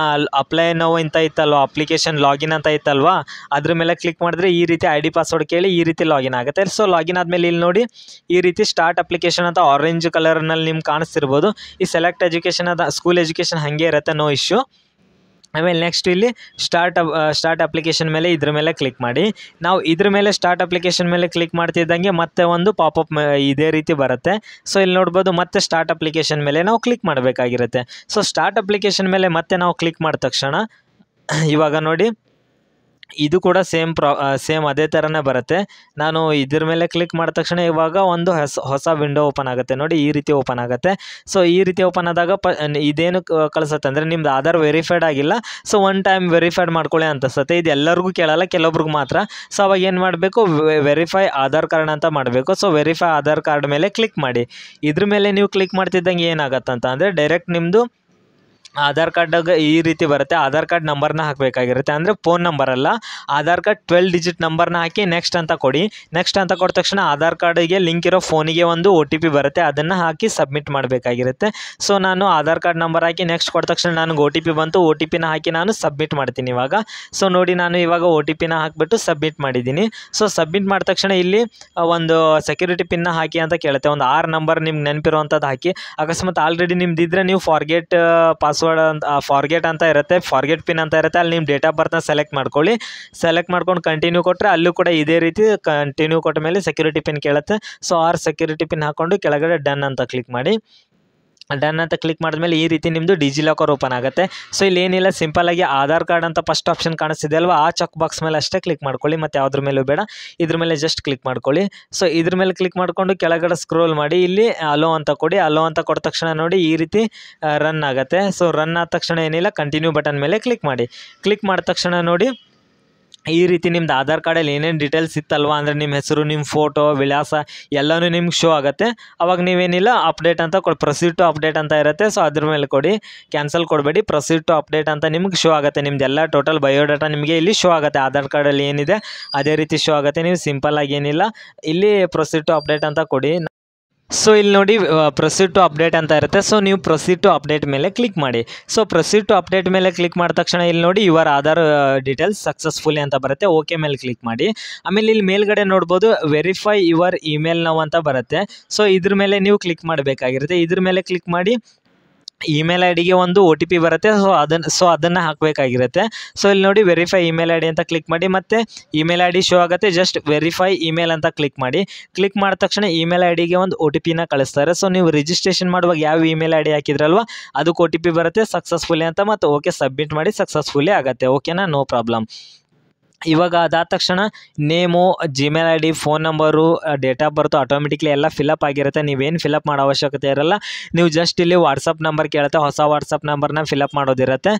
ಅಪ್ಲೈ ನೌ ಅಂತ ಇತ್ತಲ್ವ, ಅಪ್ಲಿಕೇಶನ್ ಲಾಗಿನ್ ಅಂತ ಇತ್ತಲ್ವ, ಅದ್ರ ಮೇಲೆ ಕ್ಲಿಕ್ ಮಾಡಿದ್ರೆ ಈ ರೀತಿ ID ಪಾಸ್ವರ್ಡ್ ಕೇಳಿ ಈ ರೀತಿ ಲಾಗಿನ್ ಆಗುತ್ತೆ. ಸೊ ಲಾಗಿನ್ ಆದಮೇಲೆ ಇಲ್ಲಿ ನೋಡಿ ಈ ರೀತಿ ಸ್ಟಾರ್ಟ್ ಅಪ್ಲಿಕೇಶನ್ ಅಂತ ಆರೆಂಜ್ ಕಲರ್ನಲ್ಲಿ ನಿಮ್ಗೆ ಕಾಣಿಸ್ತಿರ್ಬೋದು. ಈ ಸೆಲೆಕ್ಟ್ ಎಜುಕೇಷನ್ ಅದ ಸ್ಕೂಲ್ ಎಜುಕೇಷನ್ ಹಾಗೆ ಇರುತ್ತೆ, ನೋ ಇಶ್ಯೂ. ಆಮೇಲೆ ನೆಕ್ಸ್ಟ್ ಇಲ್ಲಿ ಸ್ಟಾರ್ಟ್ ಅಪ್ಲಿಕೇಶನ್ ಮೇಲೆ ಇದ್ರ ಮೇಲೆ ಕ್ಲಿಕ್ ಮಾಡಿ. ನಾವು ಇದ್ರ ಮೇಲೆ ಸ್ಟಾರ್ಟ್ ಅಪ್ಲಿಕೇಶನ್ ಮೇಲೆ ಕ್ಲಿಕ್ ಮಾಡ್ತಿದ್ದಂಗೆ ಮತ್ತೆ ಒಂದು ಪಾಪಪ್ ಇದೇ ರೀತಿ ಬರುತ್ತೆ. ಸೊ ಇಲ್ಲಿ ನೋಡ್ಬೋದು ಮತ್ತೆ ಸ್ಟಾರ್ಟ್ ಅಪ್ಲಿಕೇಶನ್ ಮೇಲೆ ನಾವು ಕ್ಲಿಕ್ ಮಾಡಬೇಕಾಗಿರುತ್ತೆ. ಸೊ ಸ್ಟಾರ್ಟ್ ಅಪ್ಲಿಕೇಶನ್ ಮೇಲೆ ಮತ್ತೆ ನಾವು ಕ್ಲಿಕ್ ಮಾಡಿದ ತಕ್ಷಣ ಇವಾಗ ನೋಡಿ ಇದು ಕೂಡ ಸೇಮ್ ಅದೇ ಥರನೇ ಬರುತ್ತೆ. ನಾನು ಇದ್ರ ಮೇಲೆ ಕ್ಲಿಕ್ ಮಾಡಿದ ತಕ್ಷಣ ಇವಾಗ ಒಂದು ಹೊಸ ವಿಂಡೋ ಓಪನ್ ಆಗುತ್ತೆ. ನೋಡಿ ಈ ರೀತಿ ಓಪನ್ ಆಗುತ್ತೆ. ಸೊ ಈ ರೀತಿ ಓಪನ್ ಆದಾಗ ಇದೇನು ಕಳಿಸುತ್ತೆ ಅಂದರೆ ನಿಮ್ದು ಆಧಾರ್ ವೆರಿಫೈಡ್ ಆಗಿಲ್ಲ, ಸೊ ಒನ್ ಟೈಮ್ ವೆರಿಫೈಡ್ ಮಾಡ್ಕೊಳ್ಳಿ ಅನ್ಸುತ್ತೆ. ಇದು ಎಲ್ಲರಿಗೂ ಕೇಳಲ್ಲ, ಕೆಲವೊಬ್ರಿಗೆ ಮಾತ್ರ. ಸೊ ಅವಾಗ ಏನು ಮಾಡಬೇಕು, ವೆರಿಫೈ ಆಧಾರ್ ಕಾರ್ಡ್ ಅಂತ ಮಾಡಬೇಕು. ಸೊ ವೆರಿಫೈ ಆಧಾರ್ ಕಾರ್ಡ್ ಮೇಲೆ ಕ್ಲಿಕ್ ಮಾಡಿ. ಇದ್ರ ಮೇಲೆ ನೀವು ಕ್ಲಿಕ್ ಮಾಡ್ತಿದ್ದಂಗೆ ಏನಾಗತ್ತಂತ ಅಂದರೆ ಡೈರೆಕ್ಟ್ ನಿಮ್ಮದು ಆಧಾರ್ ಕಾರ್ಡಾಗ ಈ ರೀತಿ ಬರುತ್ತೆ. ಆಧಾರ್ ಕಾರ್ಡ್ ನಂಬರ್ನ ಹಾಕಬೇಕಾಗಿರುತ್ತೆ, ಅಂದರೆ ಫೋನ್ ನಂಬರ್ ಅಲ್ಲ, ಆಧಾರ್ ಕಾರ್ಡ್ 12 ಡಿಜಿಟ್ ನಂಬರ್ನ ಹಾಕಿ ನೆಕ್ಸ್ಟ್ ಅಂತ ಕೊಡಿ. ನೆಕ್ಸ್ಟ್ ಅಂತ ಕೊಟ್ಟ ತಕ್ಷಣ ಆಧಾರ್ ಕಾರ್ಡಿಗೆ ಲಿಂಕ್ ಇರೋ ಫೋನಿಗೆ ಒಂದು OTP ಬರುತ್ತೆ, ಅದನ್ನು ಹಾಕಿ ಸಬ್ಮಿಟ್ ಮಾಡಬೇಕಾಗಿರುತ್ತೆ. ಸೊ ನಾನು ಆಧಾರ್ ಕಾರ್ಡ್ ನಂಬರ್ ಹಾಕಿ ನೆಕ್ಸ್ಟ್ ಕೊಟ್ಟ ತಕ್ಷಣ ನನಗೆ OTP ಬಂತು. OTPನ ಹಾಕಿ ನಾನು ಸಬ್ಮಿಟ್ ಮಾಡ್ತೀನಿ ಇವಾಗ. ಸೊ ನೋಡಿ ನಾನು ಇವಾಗ OTPನ ಹಾಕಿಬಿಟ್ಟು ಸಬ್ಮಿಟ್ ಮಾಡಿದ್ದೀನಿ. ಸೊ ಸಬ್ಮಿಟ್ ಮಾಡಿದ ತಕ್ಷಣ ಇಲ್ಲಿ ಒಂದು ಸೆಕ್ಯೂರಿಟಿ ಪಿನ್ನ ಹಾಕಿ ಅಂತ ಕೇಳುತ್ತೆ. ಒಂದು 6 ನಂಬರ್ ನಿಮ್ಗೆ ನೆನಪಿರುವಂಥದ್ದು ಹಾಕಿ. ಅಕಸ್ಮಾತ್ ಆಲ್ರೆಡಿ ನಿಮ್ದಿದ್ರೆ ನೀವು ಫಾರ್ಗೆಟ್ ಅಂತ ಇರುತ್ತೆ, ಫಾರ್ಗೆಟ್ ಪಿನ್ ಅಂತ ಇರುತ್ತೆ, ಅಲ್ಲಿ ನಿಮ್ಮ ಡೇಟ್ ಆಫ್ ಬರ್ತ್ನ ಸೆಲೆಕ್ಟ್ ಮಾಡ್ಕೊಳ್ಳಿ. ಸೆಲೆಕ್ಟ್ ಮಾಡ್ಕೊಂಡು ಕಂಟಿನ್ಯೂ ಕೊಟ್ಟರೆ ಅಲ್ಲೂ ಕೂಡ ಇದೇ ರೀತಿ ಕಂಟಿನ್ಯೂ ಕೊಟ್ಟ ಮೇಲೆ ಸೆಕ್ಯೂರಿಟಿ ಪಿನ್ ಕೇಳುತ್ತೆ. ಸೊ 6 ಸೆಕ್ಯೂರಿಟಿ ಪಿನ್ ಹಾಕ್ಕೊಂಡು ಕೆಳಗಡೆ ಡನ್ ಅಂತ ಕ್ಲಿಕ್ ಮಾಡಿ. ಡನ್ ಅಂತ ಕ್ಲಿಕ್ ಮಾಡಿದ್ಮೇಲೆ ಈ ರೀತಿ ನಿಮ್ಮದು ಡಿಜಿಲಾಕರ್ ಓಪನ್ ಆಗುತ್ತೆ. ಸೊ ಇಲ್ಲಿ ಏನಿಲ್ಲ, ಸಿಂಪಲ್ಲಾಗಿ ಆಧಾರ್ ಕಾರ್ಡ್ ಅಂತ ಫಸ್ಟ್ ಆಪ್ಷನ್ ಕಾಣಿಸ್ತಿದೆ ಅಲ್ವಾ, ಆ ಚೆಕ್ ಬಾಕ್ಸ್ ಮೇಲೆ ಅಷ್ಟೇ ಕ್ಲಿಕ್ ಮಾಡ್ಕೊಳ್ಳಿ, ಮತ್ತು ಯಾವುದ್ರ ಮೇಲೂ ಬೇಡ. ಇದ್ರ ಮೇಲೆ ಜಸ್ಟ್ ಕ್ಲಿಕ್ ಮಾಡ್ಕೊಳ್ಳಿ. ಸೊ ಇದ್ರ ಮೇಲೆ ಕ್ಲಿಕ್ ಮಾಡಿಕೊಂಡು ಕೆಳಗಡೆ ಸ್ಕ್ರೋಲ್ ಮಾಡಿ, ಇಲ್ಲಿ ಅಲೋ ಅಂತ ಕೊಡಿ. ಅಲೋ ಅಂತ ಕೊಟ್ಟ ತಕ್ಷಣ ನೋಡಿ ಈ ರೀತಿ ರನ್ ಆಗುತ್ತೆ. ಸೊ ರನ್ ಆದ ತಕ್ಷಣ ಏನಿಲ್ಲ, ಕಂಟಿನ್ಯೂ ಬಟನ್ ಮೇಲೆ ಕ್ಲಿಕ್ ಮಾಡಿ. ಕ್ಲಿಕ್ ಮಾಡಿದ ತಕ್ಷಣ ನೋಡಿ ಈ ರೀತಿ ನಿಮ್ದು ಆಧಾರ್ ಕಾರ್ಡಲ್ಲಿ ಏನೇನು ಡೀಟೇಲ್ಸ್ ಇತ್ತಲ್ವ, ಅಂದರೆ ನಿಮ್ಮ ಹೆಸರು, ನಿಮ್ಮ ಫೋಟೋ, ವಿಳಾಸ ಎಲ್ಲನೂ ನಿಮ್ಗೆ ಶೋ ಆಗುತ್ತೆ. ಅವಾಗ ನೀವೇನಿಲ್ಲ ಅಪ್ಡೇಟ್ ಅಂತ ಪ್ರೊಸೀಡ್ ಟು ಅಪ್ಡೇಟ್ ಅಂತ ಇರುತ್ತೆ. ಸೊ ಅದ್ರ ಮೇಲೆ ಕೊಡಿ, ಕ್ಯಾನ್ಸಲ್ ಕೊಡಬೇಡಿ, ಪ್ರೊಸೀಡ್ ಟು ಅಪ್ಡೇಟ್ ಅಂತ ನಿಮ್ಗೆ ಶೋ ಆಗುತ್ತೆ. ನಿಮ್ದೆಲ್ಲ ಟೋಟಲ್ ಬಯೋಡಾಟಾ ನಿಮಗೆ ಇಲ್ಲಿ ಶೋ ಆಗುತ್ತೆ. ಆಧಾರ್ ಕಾರ್ಡಲ್ಲಿ ಏನಿದೆ ಅದೇ ರೀತಿ ಶೋ ಆಗುತ್ತೆ. ನೀವು ಸಿಂಪಲ್ಲಾಗಿ ಏನಿಲ್ಲ ಇಲ್ಲಿ ಪ್ರೊಸೀಡ್ ಟು ಅಪ್ಡೇಟ್ ಅಂತ ಕೊಡಿ. ಸೊ ಇಲ್ಲಿ ನೋಡಿ ಪ್ರೊಸೀಡ್ ಟು ಅಪ್ಡೇಟ್ ಅಂತ ಇರುತ್ತೆ. ಸೊ ನೀವು ಪ್ರೊಸೀಡ್ ಟು ಅಪ್ಡೇಟ್ ಮೇಲೆ ಕ್ಲಿಕ್ ಮಾಡಿ. ಸೊ ಪ್ರೊಸೀಡ್ ಟು ಅಪ್ಡೇಟ್ ಮೇಲೆ ಕ್ಲಿಕ್ ಮಾಡಿದ ತಕ್ಷಣ ಇಲ್ಲಿ ನೋಡಿ ಯುವರ್ ಆಧಾರ್ ಡೀಟೇಲ್ಸ್ ಸಕ್ಸಸ್ಫುಲಿ ಅಂತ ಬರುತ್ತೆ. ಓಕೆ ಮೇಲೆ ಕ್ಲಿಕ್ ಮಾಡಿ. ಆಮೇಲೆ ಇಲ್ಲಿ ಮೇಲ್ಗಡೆ ನೋಡ್ಬೋದು ವೆರಿಫೈ ಯುವರ್ ಇಮೇಲ್ ನೌ ಅಂತ ಬರುತ್ತೆ. ಸೊ ಇದ್ರ ಮೇಲೆ ನೀವು ಕ್ಲಿಕ್ ಮಾಡಬೇಕಾಗಿರುತ್ತೆ. ಇದ್ರ ಮೇಲೆ ಕ್ಲಿಕ್ ಮಾಡಿ ಇಮೇಲ್ ಐ ಡಿಗೆ ಒಂದು OTP ಬರುತ್ತೆ. ಸೊ ಅದನ್ನು ಹಾಕಬೇಕಾಗಿರುತ್ತೆ. ಸೊ ಇಲ್ಲಿ ನೋಡಿ ವೆರಿಫೈ ಇಮೇಲ್ ಐ ಡಿ ಅಂತ ಕ್ಲಿಕ್ ಮಾಡಿ. ಮತ್ತು ಇಮೇಲ್ ಐ ಡಿ ಶೋ ಆಗುತ್ತೆ. ಜಸ್ಟ್ ವೆರಿಫೈ ಇಮೇಲ್ ಅಂತ ಕ್ಲಿಕ್ ಮಾಡಿ. ಕ್ಲಿಕ್ ಮಾಡಿದ ತಕ್ಷಣ ಇಮೇಲ್ ಐ ಡಿಗೆ ಒಂದು OTPನ ಕಳಿಸ್ತಾರೆ. ಸೊ ನೀವು ರಿಜಿಸ್ಟ್ರೇಷನ್ ಮಾಡುವಾಗ ಯಾವ ಇಮೇಲ್ ಐ ಡಿ ಹಾಕಿದ್ರಲ್ವ ಅದಕ್ಕೆ OTP ಬರುತ್ತೆ ಸಕ್ಸಸ್ಫುಲಿ ಅಂತ. ಮತ್ತು ಓಕೆ ಸಬ್ಮಿಟ್ ಮಾಡಿ ಸಕ್ಸಸ್ಫುಲಿ ಆಗುತ್ತೆ. ಓಕೆನಾ, ನೋ ಪ್ರಾಬ್ಲಮ್. ಇವಾಗ ಅದಾದ ತಕ್ಷಣ name, Gmail I D, phone number, date of birth automatically ಎಲ್ಲ ಫಿಲಪ್ ಆಗಿರುತ್ತೆ. ನೀವೇನು ಫಿಲಪ್ ಮಾಡೋ ಅವಶ್ಯಕತೆ ಇರಲ್ಲ. ನೀವು ಜಸ್ಟ್ ಇಲ್ಲಿ ವಾಟ್ಸಪ್ ನಂಬರ್ ಕೇಳುತ್ತೆ, ಹೊಸ ವಾಟ್ಸಪ್ ನಂಬರ್ನ ಫಿಲಪ್ ಮಾಡೋದಿರುತ್ತೆ.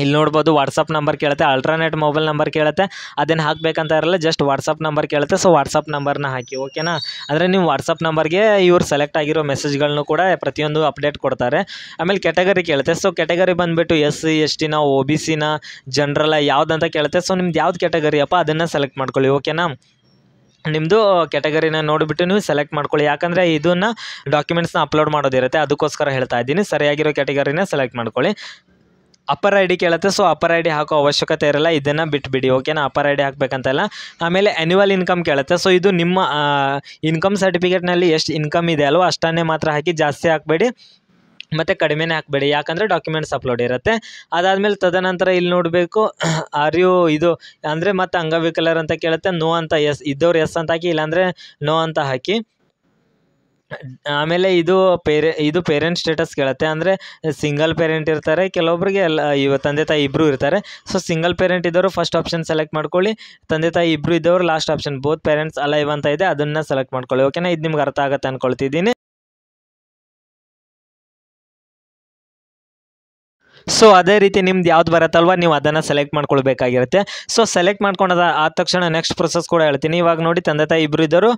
ಇಲ್ಲಿ ನೋಡ್ಬೋದು ವಾಟ್ಸಪ್ ನಂಬರ್ ಕೇಳುತ್ತೆ, ಅಲ್ಟ್ರಾನೆಟ್ ಮೊಬೈಲ್ ನಂಬರ್ ಕೇಳುತ್ತೆ. ಅದನ್ನು ಹಾಕಬೇಕಂತ ಇರಲ್ಲ, ಜಸ್ಟ್ ವಾಟ್ಸಪ್ ನಂಬರ್ ಕೇಳುತ್ತೆ. ಸೊ ವಾಟ್ಸಪ್ ನಂಬರ್ನ ಹಾಕಿ. ಓಕೆನಾ, ಅಂದರೆ ನೀವು ವಾಟ್ಸಪ್ ನಂಬರ್ಗೆ ಇವ್ರು ಸೆಲೆಕ್ಟ್ ಆಗಿರೋ ಮೆಸೇಜ್ಗಳನ್ನು ಕೂಡ ಪ್ರತಿಯೊಂದು ಅಪ್ಡೇಟ್ ಕೊಡ್ತಾರೆ. ಆಮೇಲೆ ಕ್ಯಾಟಗರಿ ಕೇಳುತ್ತೆ. ಸೊ ಕ್ಯಾಟಗರಿ ಬಂದುಬಿಟ್ಟು SC ST OBCನ ಜನರಲ್ ಯಾವುದಂತ ಕೇಳುತ್ತೆ. ಸೊ ನಿಮ್ದು ಯಾವ್ದು ಕ್ಯಾಟಗರಿ ಅಪ್ಪ ಅದನ್ನು ಸೆಲೆಕ್ಟ್ ಮಾಡ್ಕೊಳ್ಳಿ. ಓಕೆನಾ, ನಿಮ್ಮದು ಕ್ಯಾಟಗರಿನ ನೋಡಿಬಿಟ್ಟು ನೀವು ಸೆಲೆಕ್ಟ್ ಮಾಡ್ಕೊಳ್ಳಿ. ಯಾಕಂದರೆ ಇದನ್ನು ಡಾಕ್ಯುಮೆಂಟ್ಸ್ನ ಅಪ್ಲೋಡ್ ಮಾಡೋದಿರುತ್ತೆ, ಅದಕ್ಕೋಸ್ಕರ ಹೇಳ್ತಾ ಇದ್ದೀನಿ. ಸರಿಯಾಗಿರೋ ಕ್ಯಾಟಗರಿನ ಸೆಲೆಕ್ಟ್ ಮಾಡ್ಕೊಳ್ಳಿ. ಅಪ್ಪರ್ ಐ ಡಿ ಕೇಳುತ್ತೆ. ಸೊ ಅಪ್ಪರ್ ಐ ಡಿ ಹಾಕೋ ಅವಶ್ಯಕತೆ ಇರಲ್ಲ, ಇದನ್ನು ಬಿಟ್ಬಿಡಿ. ಓಕೆನಾ, ಅಪ್ಪರ್ ಐ ಡಿ ಹಾಕಬೇಕಂತಲ್ಲ. ಆಮೇಲೆ ಆ್ಯನ್ಯುವಲ್ ಇನ್ಕಮ್ ಕೇಳುತ್ತೆ. ಸೊ ಇದು ನಿಮ್ಮ ಇನ್ಕಮ್ ಸರ್ಟಿಫಿಕೇಟ್ನಲ್ಲಿ ಎಷ್ಟು ಇನ್ಕಮ್ ಇದೆ ಅಲ್ವ ಅಷ್ಟನ್ನೇ ಮಾತ್ರ ಹಾಕಿ, ಜಾಸ್ತಿ ಹಾಕಬೇಡಿ ಮತ್ತು ಕಡಿಮೆನೇ ಹಾಕಬೇಡಿ. ಯಾಕಂದರೆ ಡಾಕ್ಯುಮೆಂಟ್ಸ್ ಅಪ್ಲೋಡ್ ಇರುತ್ತೆ. ಅದಾದಮೇಲೆ ತದನಂತರ ಇಲ್ಲಿ ನೋಡಬೇಕು ಇದು ಅಂದರೆ ಮತ್ತು ಅಂಗವಿಕಲರ್ ಅಂತ ಕೇಳುತ್ತೆ. ನೋ ಅಂತ ಇದ್ದವ್ರು ಎಸ್ ಅಂತ ಹಾಕಿ, ಇಲ್ಲಾಂದರೆ ನೋ ಅಂತ ಹಾಕಿ. ಆಮೇಲೆ ಇದು ಪೇರೆಂಟ್ ಸ್ಟೇಟಸ್ ಕೇಳುತ್ತೆ. ಅಂದರೆ ಸಿಂಗಲ್ ಪೇರೆಂಟ್ ಇರ್ತಾರೆ, ಕೆಲವೊಬ್ಬರಿಗೆ ತಂದೆ ತಾಯಿ ಇಬ್ಬರು ಇರ್ತಾರೆ. ಸೊ ಸಿಂಗಲ್ ಪೇರೆಂಟ್ ಇದ್ದವರು ಫಸ್ಟ್ ಆಪ್ಷನ್ ಸೆಲೆಕ್ಟ್ ಮಾಡ್ಕೊಳ್ಳಿ. ತಂದೆ ತಾಯಿ ಇಬ್ಬರು ಇದ್ದವರು last option. Both parents alive ಅಂತ ಇದೆ, ಅದನ್ನು ಸೆಲೆಕ್ಟ್ ಮಾಡ್ಕೊಳ್ಳಿ. ಓಕೆನಾ, ಇದು ನಿಮ್ಗೆ ಅರ್ಥ ಆಗುತ್ತೆ ಅಂದ್ಕೊಳ್ತಿದ್ದೀನಿ. ಸೊ ಅದೇ ರೀತಿ ನಿಮ್ದು ಯಾವ್ದು ಬರುತ್ತಲ್ವ ನೀವು ಅದನ್ನು ಸೆಲೆಕ್ಟ್ ಮಾಡ್ಕೊಳ್ಬೇಕಾಗಿರುತ್ತೆ. ಸೊ ಸೆಲೆಕ್ಟ್ ಮಾಡ್ಕೊಂಡಾದ ಆದ ತಕ್ಷಣ ನೆಕ್ಸ್ಟ್ ಪ್ರೊಸೆಸ್ ಕೂಡ ಹೇಳ್ತೀನಿ. ಇವಾಗ ನೋಡಿ ತಂದೆ ತಾಯಿ ಇಬ್ಬರು ಇದ್ದರು,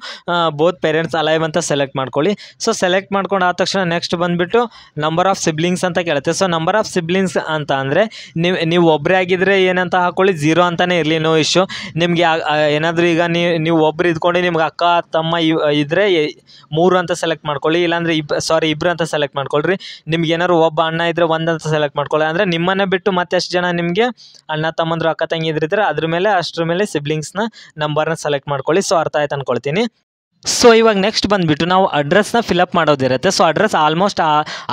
ಬೋತ್ ಪೇರೆಂಟ್ಸ್ ಅಲೈವ್ ಅಂತ ಸೆಲೆಕ್ಟ್ ಮಾಡ್ಕೊಳ್ಳಿ. ಸೊ ಸೆಲೆಕ್ಟ್ ಮಾಡ್ಕೊಂಡು ಆದ ತಕ್ಷಣ ನೆಕ್ಸ್ಟ್ ಬಂದುಬಿಟ್ಟು ನಂಬರ್ ಆಫ್ ಸಿಬ್ಲಿಂಗ್ಸ್ ಅಂತ ಕೇಳುತ್ತೆ. ಸೊ ನಂಬರ್ ಆಫ್ ಸಿಬ್ಲಿಂಗ್ಸ್ ಅಂತ ಅಂದರೆ ನೀವು ಒಬ್ಬರೇ ಆಗಿದ್ದರೆ ಏನಂತ ಹಾಕ್ಕೊಳ್ಳಿ, 0 ಅಂತಲೇ ಇರಲಿ, ನೋ ಇಶ್ಯೂ. ನಿಮಗೆ ಏನಾದರೂ ಈಗ ನೀವು ಒಬ್ಬರು ಇದ್ಕೊಂಡು ನಿಮ್ಗೆ ಅಕ್ಕ ತಮ್ಮ ಇದ್ದರೆ 3 ಅಂತ ಸೆಲೆಕ್ಟ್ ಮಾಡ್ಕೊಳ್ಳಿ. ಇಲ್ಲಾಂದರೆ ಇಬ್ಬರು ಅಂತ ಸೆಲೆಕ್ಟ್ ಮಾಡ್ಕೊಳ್ರಿ. ನಿಮ್ಗೆ ಏನಾದ್ರು ಒಬ್ಬ ಅಣ್ಣ ಇದ್ದರೆ 1 ಅಂತ ಸೆಲೆಕ್ಟ್ ಮಾಡ್ಕೊಳ್ಳಿ. ಅಂದರೆ ನಿಮ್ಮನ್ನೇ ಬಿಟ್ಟು ಮತ್ತೆ ಎಷ್ಟು ಜನ ನಿಮಗೆ ಅಣ್ಣ ತಮ್ಮಂದ್ರು ಅಕ್ಕ ತಂಗಿದ್ರಿದ್ರೆ ಅಷ್ಟರ ಮೇಲೆ ಸಿಬ್ಲಿಂಗ್ಸ್ನ ನಂಬರ್ನ ಸೆಲೆಕ್ಟ್ ಮಾಡ್ಕೊಳ್ಳಿ. ಸೊ ಅರ್ಥ ಆಯ್ತು ಅಂದ್ಕೊಳ್ತೀನಿ. ಸೊ ಇವಾಗ ನೆಕ್ಸ್ಟ್ ಬಂದುಬಿಟ್ಟು ನಾವು ಅಡ್ರೆಸ್ನ ಫಿಲಪ್ ಮಾಡೋದಿರುತ್ತೆ. ಸೊ ಅಡ್ರೆಸ್ ಆಲ್ಮೋಸ್ಟ್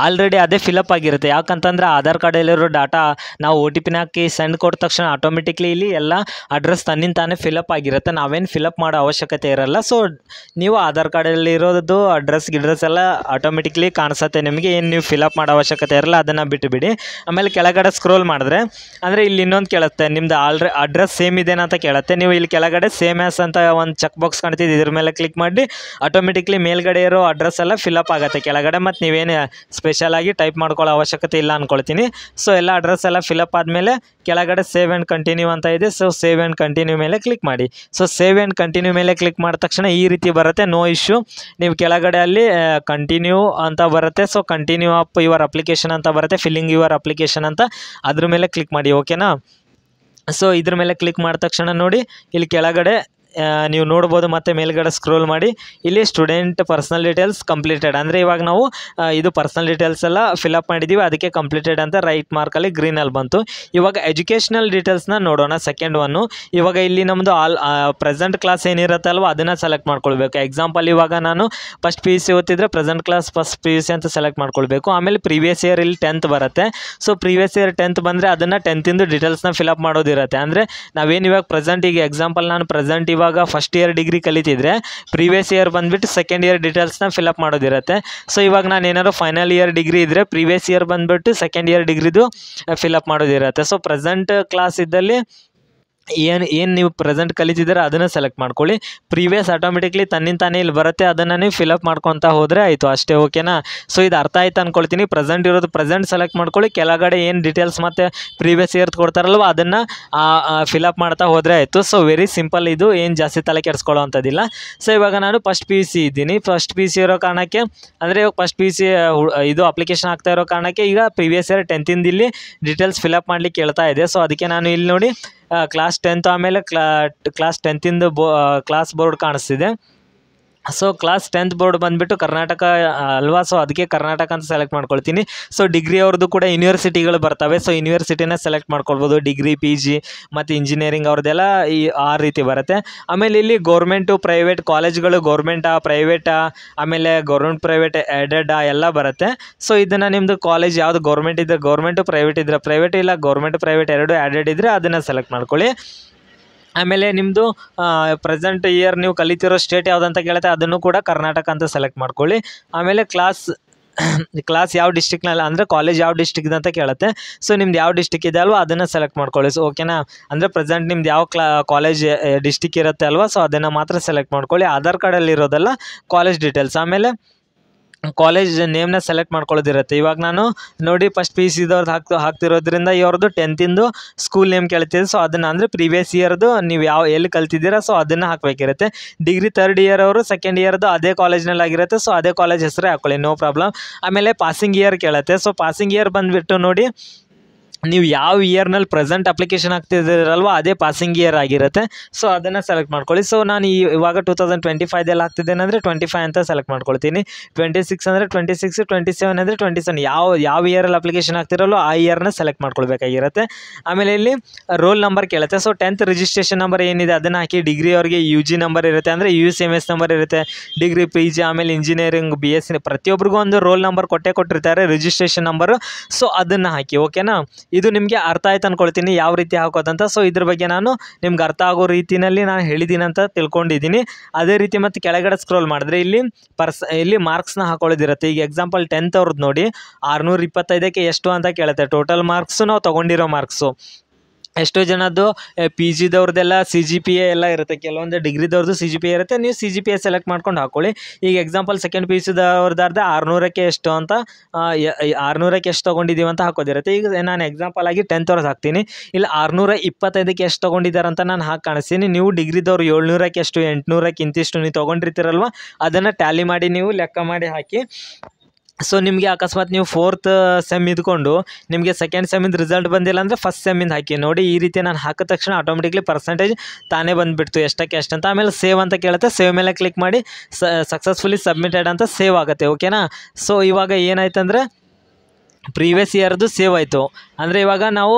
ಆಲ್ರೆಡಿ ಅದೇ ಫಿಲಪ್ ಆಗಿರುತ್ತೆ. ಯಾಕಂತಂದರೆ ಆಧಾರ್ ಕಾರ್ಡಲ್ಲಿರೋ ಡಾಟಾ ನಾವು OTPನ ಹಾಕಿ ಸೆಂಡ್ ಕೊಟ್ಟ ತಕ್ಷಣ ಆಟೋಮೆಟಿಕ್ಲಿ ಇಲ್ಲಿ ಎಲ್ಲ ಅಡ್ರೆಸ್ ತನ್ನಿಂದ ತಾನೇ ಫಿಲಪ್ ಆಗಿರುತ್ತೆ. ನಾವೇನು ಫಿಲಪ್ ಮಾಡೋ ಅವಶ್ಯಕತೆ ಇರಲ್ಲ. ಸೊ ನೀವು ಆಧಾರ್ ಕಾರ್ಡಲ್ಲಿರೋದು ಅಡ್ರೆಸ್ ಎಲ್ಲ ಆಟೋಮೆಟಿಕ್ಲಿ ಕಾಣಿಸುತ್ತೆ ನಿಮಗೆ. ಏನು ನೀವು ಫಿಲಪ್ ಮಾಡೋ ಅವಶ್ಯಕತೆ ಇರಲ್ಲ, ಅದನ್ನು ಬಿಟ್ಟುಬಿಡಿ. ಆಮೇಲೆ ಕೆಳಗಡೆ ಸ್ಕ್ರೋಲ್ ಮಾಡಿದ್ರೆ ಅಂದರೆ ಇಲ್ಲಿ ಇನ್ನೊಂದು ಕೇಳುತ್ತೆ, ನಿಮ್ಮದು ಅಡ್ರೆಸ್ ಸೇಮ್ ಇದೇನಾ ಅಂತ ಕೇಳುತ್ತೆ. ನೀವು ಇಲ್ಲಿ ಕೆಳಗಡೆ ಸೇಮ್ ಆ್ಯಸ್ ಅಂತ ಒಂದು ಚೆಕ್ ಬಾಕ್ಸ್ ಕಾಣ್ತಿದ್ದು, ಇದ್ರ ಮೇಲೆ ಕ್ಲಿಕ್ ಮಾಡಿ ಆಟೋಮೆಟಿಕ್ಲಿ ಮೇಲ್ಗಡೆ ಇರೋ ಅಡ್ರೆಸ್ ಎಲ್ಲ ಫಿಲಪ್ ಆಗುತ್ತೆ ಕೆಳಗಡೆ. ಮತ್ತು ನೀವೇನು ಸ್ಪೆಷಲ್ ಆಗಿ ಟೈಪ್ ಮಾಡ್ಕೊಳ್ಳೋ ಅವಶ್ಯಕತೆ ಇಲ್ಲ ಅಂದ್ಕೊಳ್ತೀನಿ. ಸೊ ಎಲ್ಲ ಅಡ್ರೆಸ್ ಎಲ್ಲ ಫಿಲಪ್ ಆದಮೇಲೆ ಕೆಳಗಡೆ ಸೇವ್ ಆ್ಯಂಡ್ ಕಂಟಿನ್ಯೂ ಅಂತ ಇದೆ. ಸೊ ಸೇವ್ ಆ್ಯಂಡ್ ಕಂಟಿನ್ಯೂ ಮೇಲೆ ಕ್ಲಿಕ್ ಮಾಡಿ. ಸೊ ಸೇವ್ ಆ್ಯಂಡ್ ಕಂಟಿನ್ಯೂ ಮೇಲೆ ಕ್ಲಿಕ್ ಮಾಡಿದ ತಕ್ಷಣ ಈ ರೀತಿ ಬರುತ್ತೆ, ನೋ ಇಶ್ಯೂ. ನೀವು ಕೆಳಗಡೆ ಅಲ್ಲಿ ಕಂಟಿನ್ಯೂ ಅಂತ ಬರುತ್ತೆ. So continue up your application ಅಂತ ಬರುತ್ತೆ, ಫಿಲ್ಲಿಂಗ್ ಯುವರ್ ಅಪ್ಲಿಕೇಶನ್ ಅಂತ, ಅದ್ರ ಮೇಲೆ ಕ್ಲಿಕ್ ಮಾಡಿ. ಓಕೆನಾ, ಸೊ ಇದ್ರ ಮೇಲೆ ಕ್ಲಿಕ್ ಮಾಡಿದ ತಕ್ಷಣ ನೋಡಿ ಇಲ್ಲಿ ಕೆಳಗಡೆ ನೀವು ನೋಡ್ಬೋದು. ಮತ್ತು ಮೇಲ್ಗಡೆ ಸ್ಕ್ರೋಲ್ ಮಾಡಿ, ಇಲ್ಲಿ ಸ್ಟೂಡೆಂಟ್ ಪರ್ಸನಲ್ ಡೀಟೇಲ್ಸ್ ಕಂಪ್ಲೀಟೆಡ್ ಅಂದರೆ ಇವಾಗ ನಾವು ಇದು ಪರ್ಸನಲ್ ಡೀಟೇಲ್ಸ್ ಎಲ್ಲ ಫಿಲಪ್ ಮಾಡಿದ್ದೀವಿ, ಅದಕ್ಕೆ ಕಂಪ್ಲೀಟೆಡ್ ಅಂತ ರೈಟ್ ಮಾರ್ಕಲ್ಲಿ ಗ್ರೀನಲ್ಲಿ ಬಂತು. ಇವಾಗ ಎಜುಕೇಷನಲ್ ಡೀಟೇಲ್ಸ್ನ ನೋಡೋಣ, ಸೆಕೆಂಡ್ ಒನ್ನು. ಇವಾಗ ಇಲ್ಲಿ ನಮ್ಮದು ಪ್ರೆಸೆಂಟ್ ಕ್ಲಾಸ್ ಏನಿರುತ್ತಲ್ವ ಅದನ್ನು ಸೆಲೆಕ್ಟ್ ಮಾಡ್ಕೊಳ್ಬೇಕು. ಎಕ್ಸಾಂಪಲ್ ಇವಾಗ ನಾನು ಫಸ್ಟ್ PUC ಓದ್ತಿದ್ರೆ ಪ್ರೆಸೆಂಟ್ ಕ್ಲಾಸ್ ಫಸ್ಟ್ PUC ಅಂತ ಸೆಲೆಕ್ಟ್ ಮಾಡ್ಕೊಳ್ಬೇಕು. ಆಮೇಲೆ ಪ್ರೀವಿಯಸ್ ಇಯರ್ ಇಲ್ಲಿ 10th ಬರುತ್ತೆ. ಸೊ ಪ್ರೀವಿಯಸ್ ಇಯರ್ 10th ಬಂದರೆ ಅದನ್ನು 10th ಡೀಟೇಲ್ಸ್ನ ಫಿಲಪ್ ಮಾಡೋದಿರುತ್ತೆ. ಅಂದರೆ ನಾವೇನು ಇವಾಗ ಪ್ರೆಸೆಂಟ್, ಈಗ ಎಕ್ಸಾಂಪಲ್ ನಾನು ಪ್ರೆಸೆಂಟ್ ಇವಾಗ ಫಸ್ಟ್ ಇಯರ್ ಡಿಗ್ರಿ ಕಲಿತಿದ್ರೆ ಪ್ರೀವಿಯಸ್ ಇಯರ್ ಬಂದುಬಿಟ್ಟು ಸೆಕೆಂಡ್ ಇಯರ್ ಡೀಟೇಲ್ಸ್ನ ಫಿಲಪ್ ಮಾಡೋದಿರುತ್ತೆ. ಸೊ ಇವಾಗ ನಾನು ಏನಾದ್ರು ಫೈನಲ್ ಇಯರ್ ಡಿಗ್ರಿ ಇದ್ದರೆ ಪ್ರೀವಿಯಸ್ ಇಯರ್ ಬಂದುಬಿಟ್ಟು ಸೆಕೆಂಡ್ ಇಯರ್ ಡಿಗ್ರಿದು ಫಿಲಪ್ ಮಾಡೋದಿರುತ್ತೆ. ಸೊ ಪ್ರೆಸೆಂಟ್ ಕ್ಲಾಸ್ ಇದ್ದಲ್ಲಿ ಏನು ನೀವು ಪ್ರೆಸೆಂಟ್ ಕಲಿತಿದ್ದೀರ ಅದನ್ನು ಸೆಲೆಕ್ಟ್ ಮಾಡ್ಕೊಳ್ಳಿ. ಪ್ರೀವಿಯಸ್ ಆಟೋಮೆಟಿಕ್ಲಿ ತನ್ನಿಂದ ತಾನೇ ಇಲ್ಲಿ ಬರುತ್ತೆ, ಅದನ್ನು ನೀವು ಫಿಲಪ್ ಮಾಡ್ಕೊತಾ ಹೋದರೆ ಆಯಿತು ಅಷ್ಟೇ. ಓಕೆನಾ, ಸೊ ಇದು ಅರ್ಥ ಆಯ್ತು ಅಂದ್ಕೊಳ್ತೀನಿ. ಪ್ರೆಸೆಂಟ್ ಇರೋದು ಪ್ರೆಸೆಂಟ್ ಸೆಲೆಕ್ಟ್ ಮಾಡ್ಕೊಳ್ಳಿ, ಕೆಳಗಡೆ ಏನು ಡೀಟೇಲ್ಸ್ ಮತ್ತು ಪ್ರೀವಿಯಸ್ ಇಯರ್ ಕೊಡ್ತಾರಲ್ವ ಅದನ್ನು ಫಿಲಪ್ ಮಾಡ್ತಾ ಹೋದರೆ ಆಯಿತು. ಸೊ ವೆರಿ ಸಿಂಪಲ್, ಇದು ಏನು ಜಾಸ್ತಿ ತಲೆ ಕೆಡಿಸ್ಕೊಳ್ಳೋ ಅಂಥದ್ದಿಲ್ಲ. ಸೊ ಇವಾಗ ನಾನು ಫಸ್ಟ್ PUC ಇದ್ದೀನಿ. ಫಸ್ಟ್ PUC ಇರೋ ಕಾರಣಕ್ಕೆ ಅಂದರೆ ಇವಾಗ ಫಸ್ಟ್ PUC ಇದು ಅಪ್ಲಿಕೇಶನ್ ಆಗ್ತಾ ಇರೋ ಕಾರಣಕ್ಕೆ ಈಗ ಪ್ರೀವಿಯಸ್ ಇಯರ್ 10th ಇಲ್ಲಿ ಡೀಟೇಲ್ಸ್ ಫಿಲಪ್ ಮಾಡಲಿಕ್ಕೆ ಕೇಳ್ತಾ ಇದೆ. ಸೊ ಅದಕ್ಕೆ ನಾನು ಇಲ್ಲಿ ನೋಡಿ ಕ್ಲಾಸ್ 10th ಆಮೇಲೆ ಕ್ಲಾಸ್ 10th ಕ್ಲಾಸ್ ಬೋರ್ಡ್ ಕಾಣಿಸ್ತಿದೆ. ಸೊ ಕ್ಲಾಸ್ 10th ಬೋರ್ಡ್ ಬಂದುಬಿಟ್ಟು ಕರ್ನಾಟಕ ಅಲ್ವಾ, ಸೊ ಅದಕ್ಕೆ ಕರ್ನಾಟಕ ಅಂತ ಸೆಲೆಕ್ಟ್ ಮಾಡ್ಕೊಳ್ತೀನಿ. ಸೊ ಡಿಗ್ರಿ ಅವ್ರದ್ದು ಕೂಡ ಯೂನಿವರ್ಸಿಟಿಗಳು ಬರ್ತವೆ, ಸೊ ಯೂನಿವರ್ಸಿಟಿನ ಸೆಲೆಕ್ಟ್ ಮಾಡ್ಕೊಳ್ಬೋದು. ಡಿಗ್ರಿ, PG ಮತ್ತು ಇಂಜಿನಿಯರಿಂಗ್ ಅವ್ರದ್ದೆಲ್ಲ ಆ ರೀತಿ ಬರುತ್ತೆ. ಆಮೇಲೆ ಇಲ್ಲಿ ಗೌರ್ಮೆಂಟು, ಪ್ರೈವೇಟ್ ಕಾಲೇಜ್ಗಳು, ಗೌರ್ಮೆಂಟಾ, ಪ್ರೈವೇಟಾ, ಆಮೇಲೆ ಗೌರ್ಮೆಂಟ್, ಪ್ರೈವೇಟ್, ಎಡೆಡಾ ಎಲ್ಲ ಬರುತ್ತೆ. ಸೊ ಇದನ್ನು ನಿಮ್ಮದು ಕಾಲೇಜ್ ಯಾವುದು ಗೌರ್ಮೆಂಟ್ ಇದ್ದರೆ ಗೌರ್ಮೆಂಟು, ಪ್ರೈವೇಟ್ ಇದ್ದರೆ ಪ್ರೈವೇಟ್, ಇಲ್ಲ ಗೌರ್ಮೆಂಟ್, ಪ್ರೈವೇಟ್ ಎರಡು ಆ್ಯಡೆಡ್ ಇದ್ದರೆ ಅದನ್ನು ಸೆಲೆಕ್ಟ್ ಮಾಡ್ಕೊಳ್ಳಿ. ಆಮೇಲೆ ನಿಮ್ಮದು ಪ್ರೆಸೆಂಟ್ ಇಯರ್ ನೀವು ಕಲಿತಿರೋ ಸ್ಟೇಟ್ ಯಾವುದಂತ ಕೇಳುತ್ತೆ, ಅದನ್ನು ಕೂಡ ಕರ್ನಾಟಕ ಅಂತ ಸೆಲೆಕ್ಟ್ ಮಾಡ್ಕೊಳ್ಳಿ. ಆಮೇಲೆ ಕ್ಲಾಸ್ ಯಾವ ಡಿಸ್ಟಿಕ್ನಲ್ಲಿ ಅಂದರೆ ಕಾಲೇಜ್ ಯಾವ ಡಿಸ್ಟಿಕ್ದು ಅಂತ ಕೇಳುತ್ತೆ. ಸೊ ನಿಮ್ದು ಯಾವ ಡಿಸ್ಟಿಕ್ ಇದೆ ಅಲ್ವಾ ಅದನ್ನು ಸೆಲೆಕ್ಟ್ ಮಾಡ್ಕೊಳ್ಳಿ. ಸೊ ಓಕೆನಾ, ಅಂದರೆ ಪ್ರೆಸೆಂಟ್ ನಿಮ್ದು ಯಾವ ಕಾಲೇಜ್ ಡಿಸ್ಟಿಕ್ ಇರುತ್ತೆ ಅಲ್ವಾ, ಸೊ ಅದನ್ನು ಮಾತ್ರ ಸೆಲೆಕ್ಟ್ ಮಾಡ್ಕೊಳ್ಳಿ. ಆಧಾರ್ ಕಾರ್ಡಲ್ಲಿ ಇರೋದಲ್ಲ ಕಾಲೇಜ್ ಡೀಟೇಲ್ಸ್. ಆಮೇಲೆ ಕಾಲೇಜ್ ನೇಮ್ನ ಸೆಲೆಕ್ಟ್ ಮಾಡ್ಕೊಳ್ಳೋದಿರುತ್ತೆ. ಇವಾಗ ನಾನು ನೋಡಿ ಫಸ್ಟ್ PUC ಇದ್ದವ್ರದ್ದು ಹಾಕ್ತಿರೋದ್ರಿಂದ ಇವ್ರದ್ದು 10th ಸ್ಕೂಲ್ ನೇಮ್ ಕೇಳ್ತಿದೆ. ಸೊ ಅದನ್ನು ಅಂದರೆ ಪ್ರೀವಿಯಸ್ ಇಯರ್ದು ನೀವು ಎಲ್ಲಿ ಕಲ್ತಿದ್ದೀರಾ ಸೊ ಅದನ್ನು ಹಾಕಬೇಕಿರುತ್ತೆ. ಡಿಗ್ರಿ 3rd ಇಯರ್ ಅವರು 2nd ಇಯರ್ದು ಅದೇ ಕಾಲೇಜ್ನಲ್ಲಿ ಆಗಿರುತ್ತೆ, ಸೊ ಅದೇ ಕಾಲೇಜ್ ಹೆಸರೇ ಹಾಕ್ಕೊಳ್ಳಿ, ನೋ ಪ್ರಾಬ್ಲಮ್. ಆಮೇಲೆ ಪಾಸಿಂಗ್ ಇಯರ್ ಕೇಳುತ್ತೆ. ಸೊ ಪಾಸಿಂಗ್ ಇಯರ್ ಬಂದುಬಿಟ್ಟು ನೋಡಿ ನೀವು ಯಾವ ಇಯರ್ನಲ್ಲಿ ಪ್ರೆಸೆಂಟ್ ಅಪ್ಲಿಕೇಶನ್ ಆಗ್ತಿದ್ದೀರಲ್ವ ಅದೇ ಪಾಸಿಂಗ್ ಇಯರ್ ಆಗಿರುತ್ತೆ. ಸೊ ಅದನ್ನು ಸೆಲೆಕ್ಟ್ ಮಾಡ್ಕೊಳ್ಳಿ. ಸೊ ನಾನು ಇವಾಗ 2025 ಆಗ್ತಿದ್ದೇನೆ ಅಂದರೆ 25 ಅಂತ ಸೆಲೆಕ್ಟ್ ಮಾಡ್ಕೊಳ್ತೀನಿ. 26 ಅಂದರೆ 26, 27 ಅಂದರೆ 27, ಯಾವ ಇಯರಲ್ಲಿ ಅಪ್ಲಿಕೇಶನ್ ಆಗ್ತಿರಲ್ಲೋ ಆ ಇಯರ್ನ ಸೆಲೆಕ್ಟ್ ಮಾಡ್ಕೊಳ್ಬೇಕಾಗಿರುತ್ತೆ. ಆಮೇಲೆ ಇಲ್ಲಿ ರೋಲ್ ನಂಬರ್ ಕೇಳುತ್ತೆ. ಸೊ 10th ರಿಜಿಸ್ಟ್ರೇಷನ್ ನಂಬರ್ ಏನಿದೆ ಅದನ್ನು ಹಾಕಿ. ಡಿಗ್ರಿ ಅವ್ರಿಗೆ UG ನಂಬರ್ ಇರುತ್ತೆ, ಅಂದರೆ UCMS ನಂಬರ್ ಇರುತ್ತೆ. ಡಿಗ್ರಿ, PG, ಆಮೇಲೆ ಇಂಜಿನಿಯರಿಂಗ್, BSc ಪ್ರತಿಯೊಬ್ಬರಿಗೂ ಒಂದು ರೋಲ್ ನಂಬರ್ ಕೊಟ್ಟಿರ್ತಾರೆ, ರಿಜಿಸ್ಟ್ರೇಷನ್ ನಂಬರು. ಸೊ ಅದನ್ನು ಹಾಕಿ, ಓಕೆನಾ. ಇದು ನಿಮಗೆ ಅರ್ಥ ಆಯ್ತು ಅಂದ್ಕೊಳ್ತೀನಿ ಯಾವ ರೀತಿ ಹಾಕೋದಂತ. ಸೊ ಇದ್ರ ಬಗ್ಗೆ ನಾನು ನಿಮ್ಗೆ ಅರ್ಥ ಆಗೋ ರೀತಿಯಲ್ಲಿ ನಾನು ಹೇಳಿದ್ದೀನಿ ಅಂತ ತಿಳ್ಕೊಂಡಿದ್ದೀನಿ. ಅದೇ ರೀತಿ ಮತ್ತು ಕೆಳಗಡೆ ಸ್ಕ್ರೋಲ್ ಮಾಡಿದ್ರೆ ಇಲ್ಲಿ ಮಾರ್ಕ್ಸ್ನ ಹಾಕೊಳ್ಳೋದಿರುತ್ತೆ. ಈಗ ಎಕ್ಸಾಂಪಲ್ 10th ಅವ್ರದ್ದು ನೋಡಿ 625ಕ್ಕೆ ಎಷ್ಟು ಅಂತ ಕೇಳುತ್ತೆ. ಟೋಟಲ್ ಮಾರ್ಕ್ಸು ನಾವು ತೊಗೊಂಡಿರೋ ಮಾರ್ಕ್ಸು ಎಷ್ಟೋ ಜನದ್ದು PGದವ್ರದ್ದೆಲ್ಲ CGPA ಎಲ್ಲ ಇರುತ್ತೆ, ಕೆಲವೊಂದು ಡಿಗ್ರಿದವ್ರದ್ದು CGPA ಇರುತ್ತೆ. ನೀವು CGPA ಸೆಲೆಕ್ಟ್ ಮಾಡ್ಕೊಂಡು ಹಾಕ್ಕೊಳ್ಳಿ. ಈಗ ಎಕ್ಸಾಂಪಲ್ 2nd PUCದವ್ರದ್ದಾರ್ದೆ 600ಕ್ಕೆ ಎಷ್ಟು ಅಂತ 600ಕ್ಕೆ ಎಷ್ಟು ತೊಗೊಂಡಿದ್ದೀವಿ ಅಂತ ಹಾಕೋದಿರುತ್ತೆ. ಈಗ ನಾನು ಎಕ್ಸಾಂಪಲ್ ಆಗಿ 10th ಅವ್ರದ್ದು ಹಾಕ್ತೀನಿ. ಇಲ್ಲಿ 625ಕ್ಕೆ ಎಷ್ಟು ತೊಗೊಂಡಿದ್ದಾರೆ ಅಂತ ನಾನು ಹಾಕಿ ಕಾಣಿಸ್ತೀನಿ. ನೀವು ಡಿಗ್ರಿದವ್ರು 700ಕ್ಕೆ ಎಷ್ಟು, 800ಕ್ಕೆ ಇಂತಿಷ್ಟು ನೀವು ತೊಗೊಂಡಿರ್ತೀರಲ್ವ ಅದನ್ನು ಟ್ಯಾಲಿ ಮಾಡಿ ನೀವು ಲೆಕ್ಕ ಮಾಡಿ ಹಾಕಿ. ಸೊ ನಿಮಗೆ ಅಕಸ್ಮಾತ್ ನೀವು 4th ಸೆಮ್ ಇದ್ಕೊಂಡು ನಿಮಗೆ 2nd ಸೆಮ್ಮಿಂದ ರಿಸಲ್ಟ್ ಬಂದಿಲ್ಲ ಅಂದರೆ 1st ಸೆಮ್ಮಿಂದ ಹಾಕಿ. ನೋಡಿ ಈ ರೀತಿ ನಾನು ಹಾಕಿದ ತಕ್ಷಣ ಆಟೋಮೆಟಿಕ್ಲಿ ಪರ್ಸೆಂಟೇಜ್ ತಾನೇ ಬಂದುಬಿಡ್ತು ಎಷ್ಟಕ್ಕೆ ಎಷ್ಟು ಅಂತ. ಆಮೇಲೆ ಸೇವ್ ಅಂತ ಕೇಳುತ್ತೆ, ಸೇವ್ ಮೇಲೆ ಕ್ಲಿಕ್ ಮಾಡಿ ಸಕ್ಸಸ್ಫುಲಿ ಸಬ್ಮಿಟೆಡ್ ಅಂತ ಸೇವ್ ಆಗುತ್ತೆ, ಓಕೆನಾ. ಸೊ ಇವಾಗ ಏನಾಯ್ತಂದರೆ ಪ್ರೀವಿಯಸ್ ಇಯರ್ದು ಸೇವ್ ಆಯಿತು. ಅಂದರೆ ಇವಾಗ ನಾವು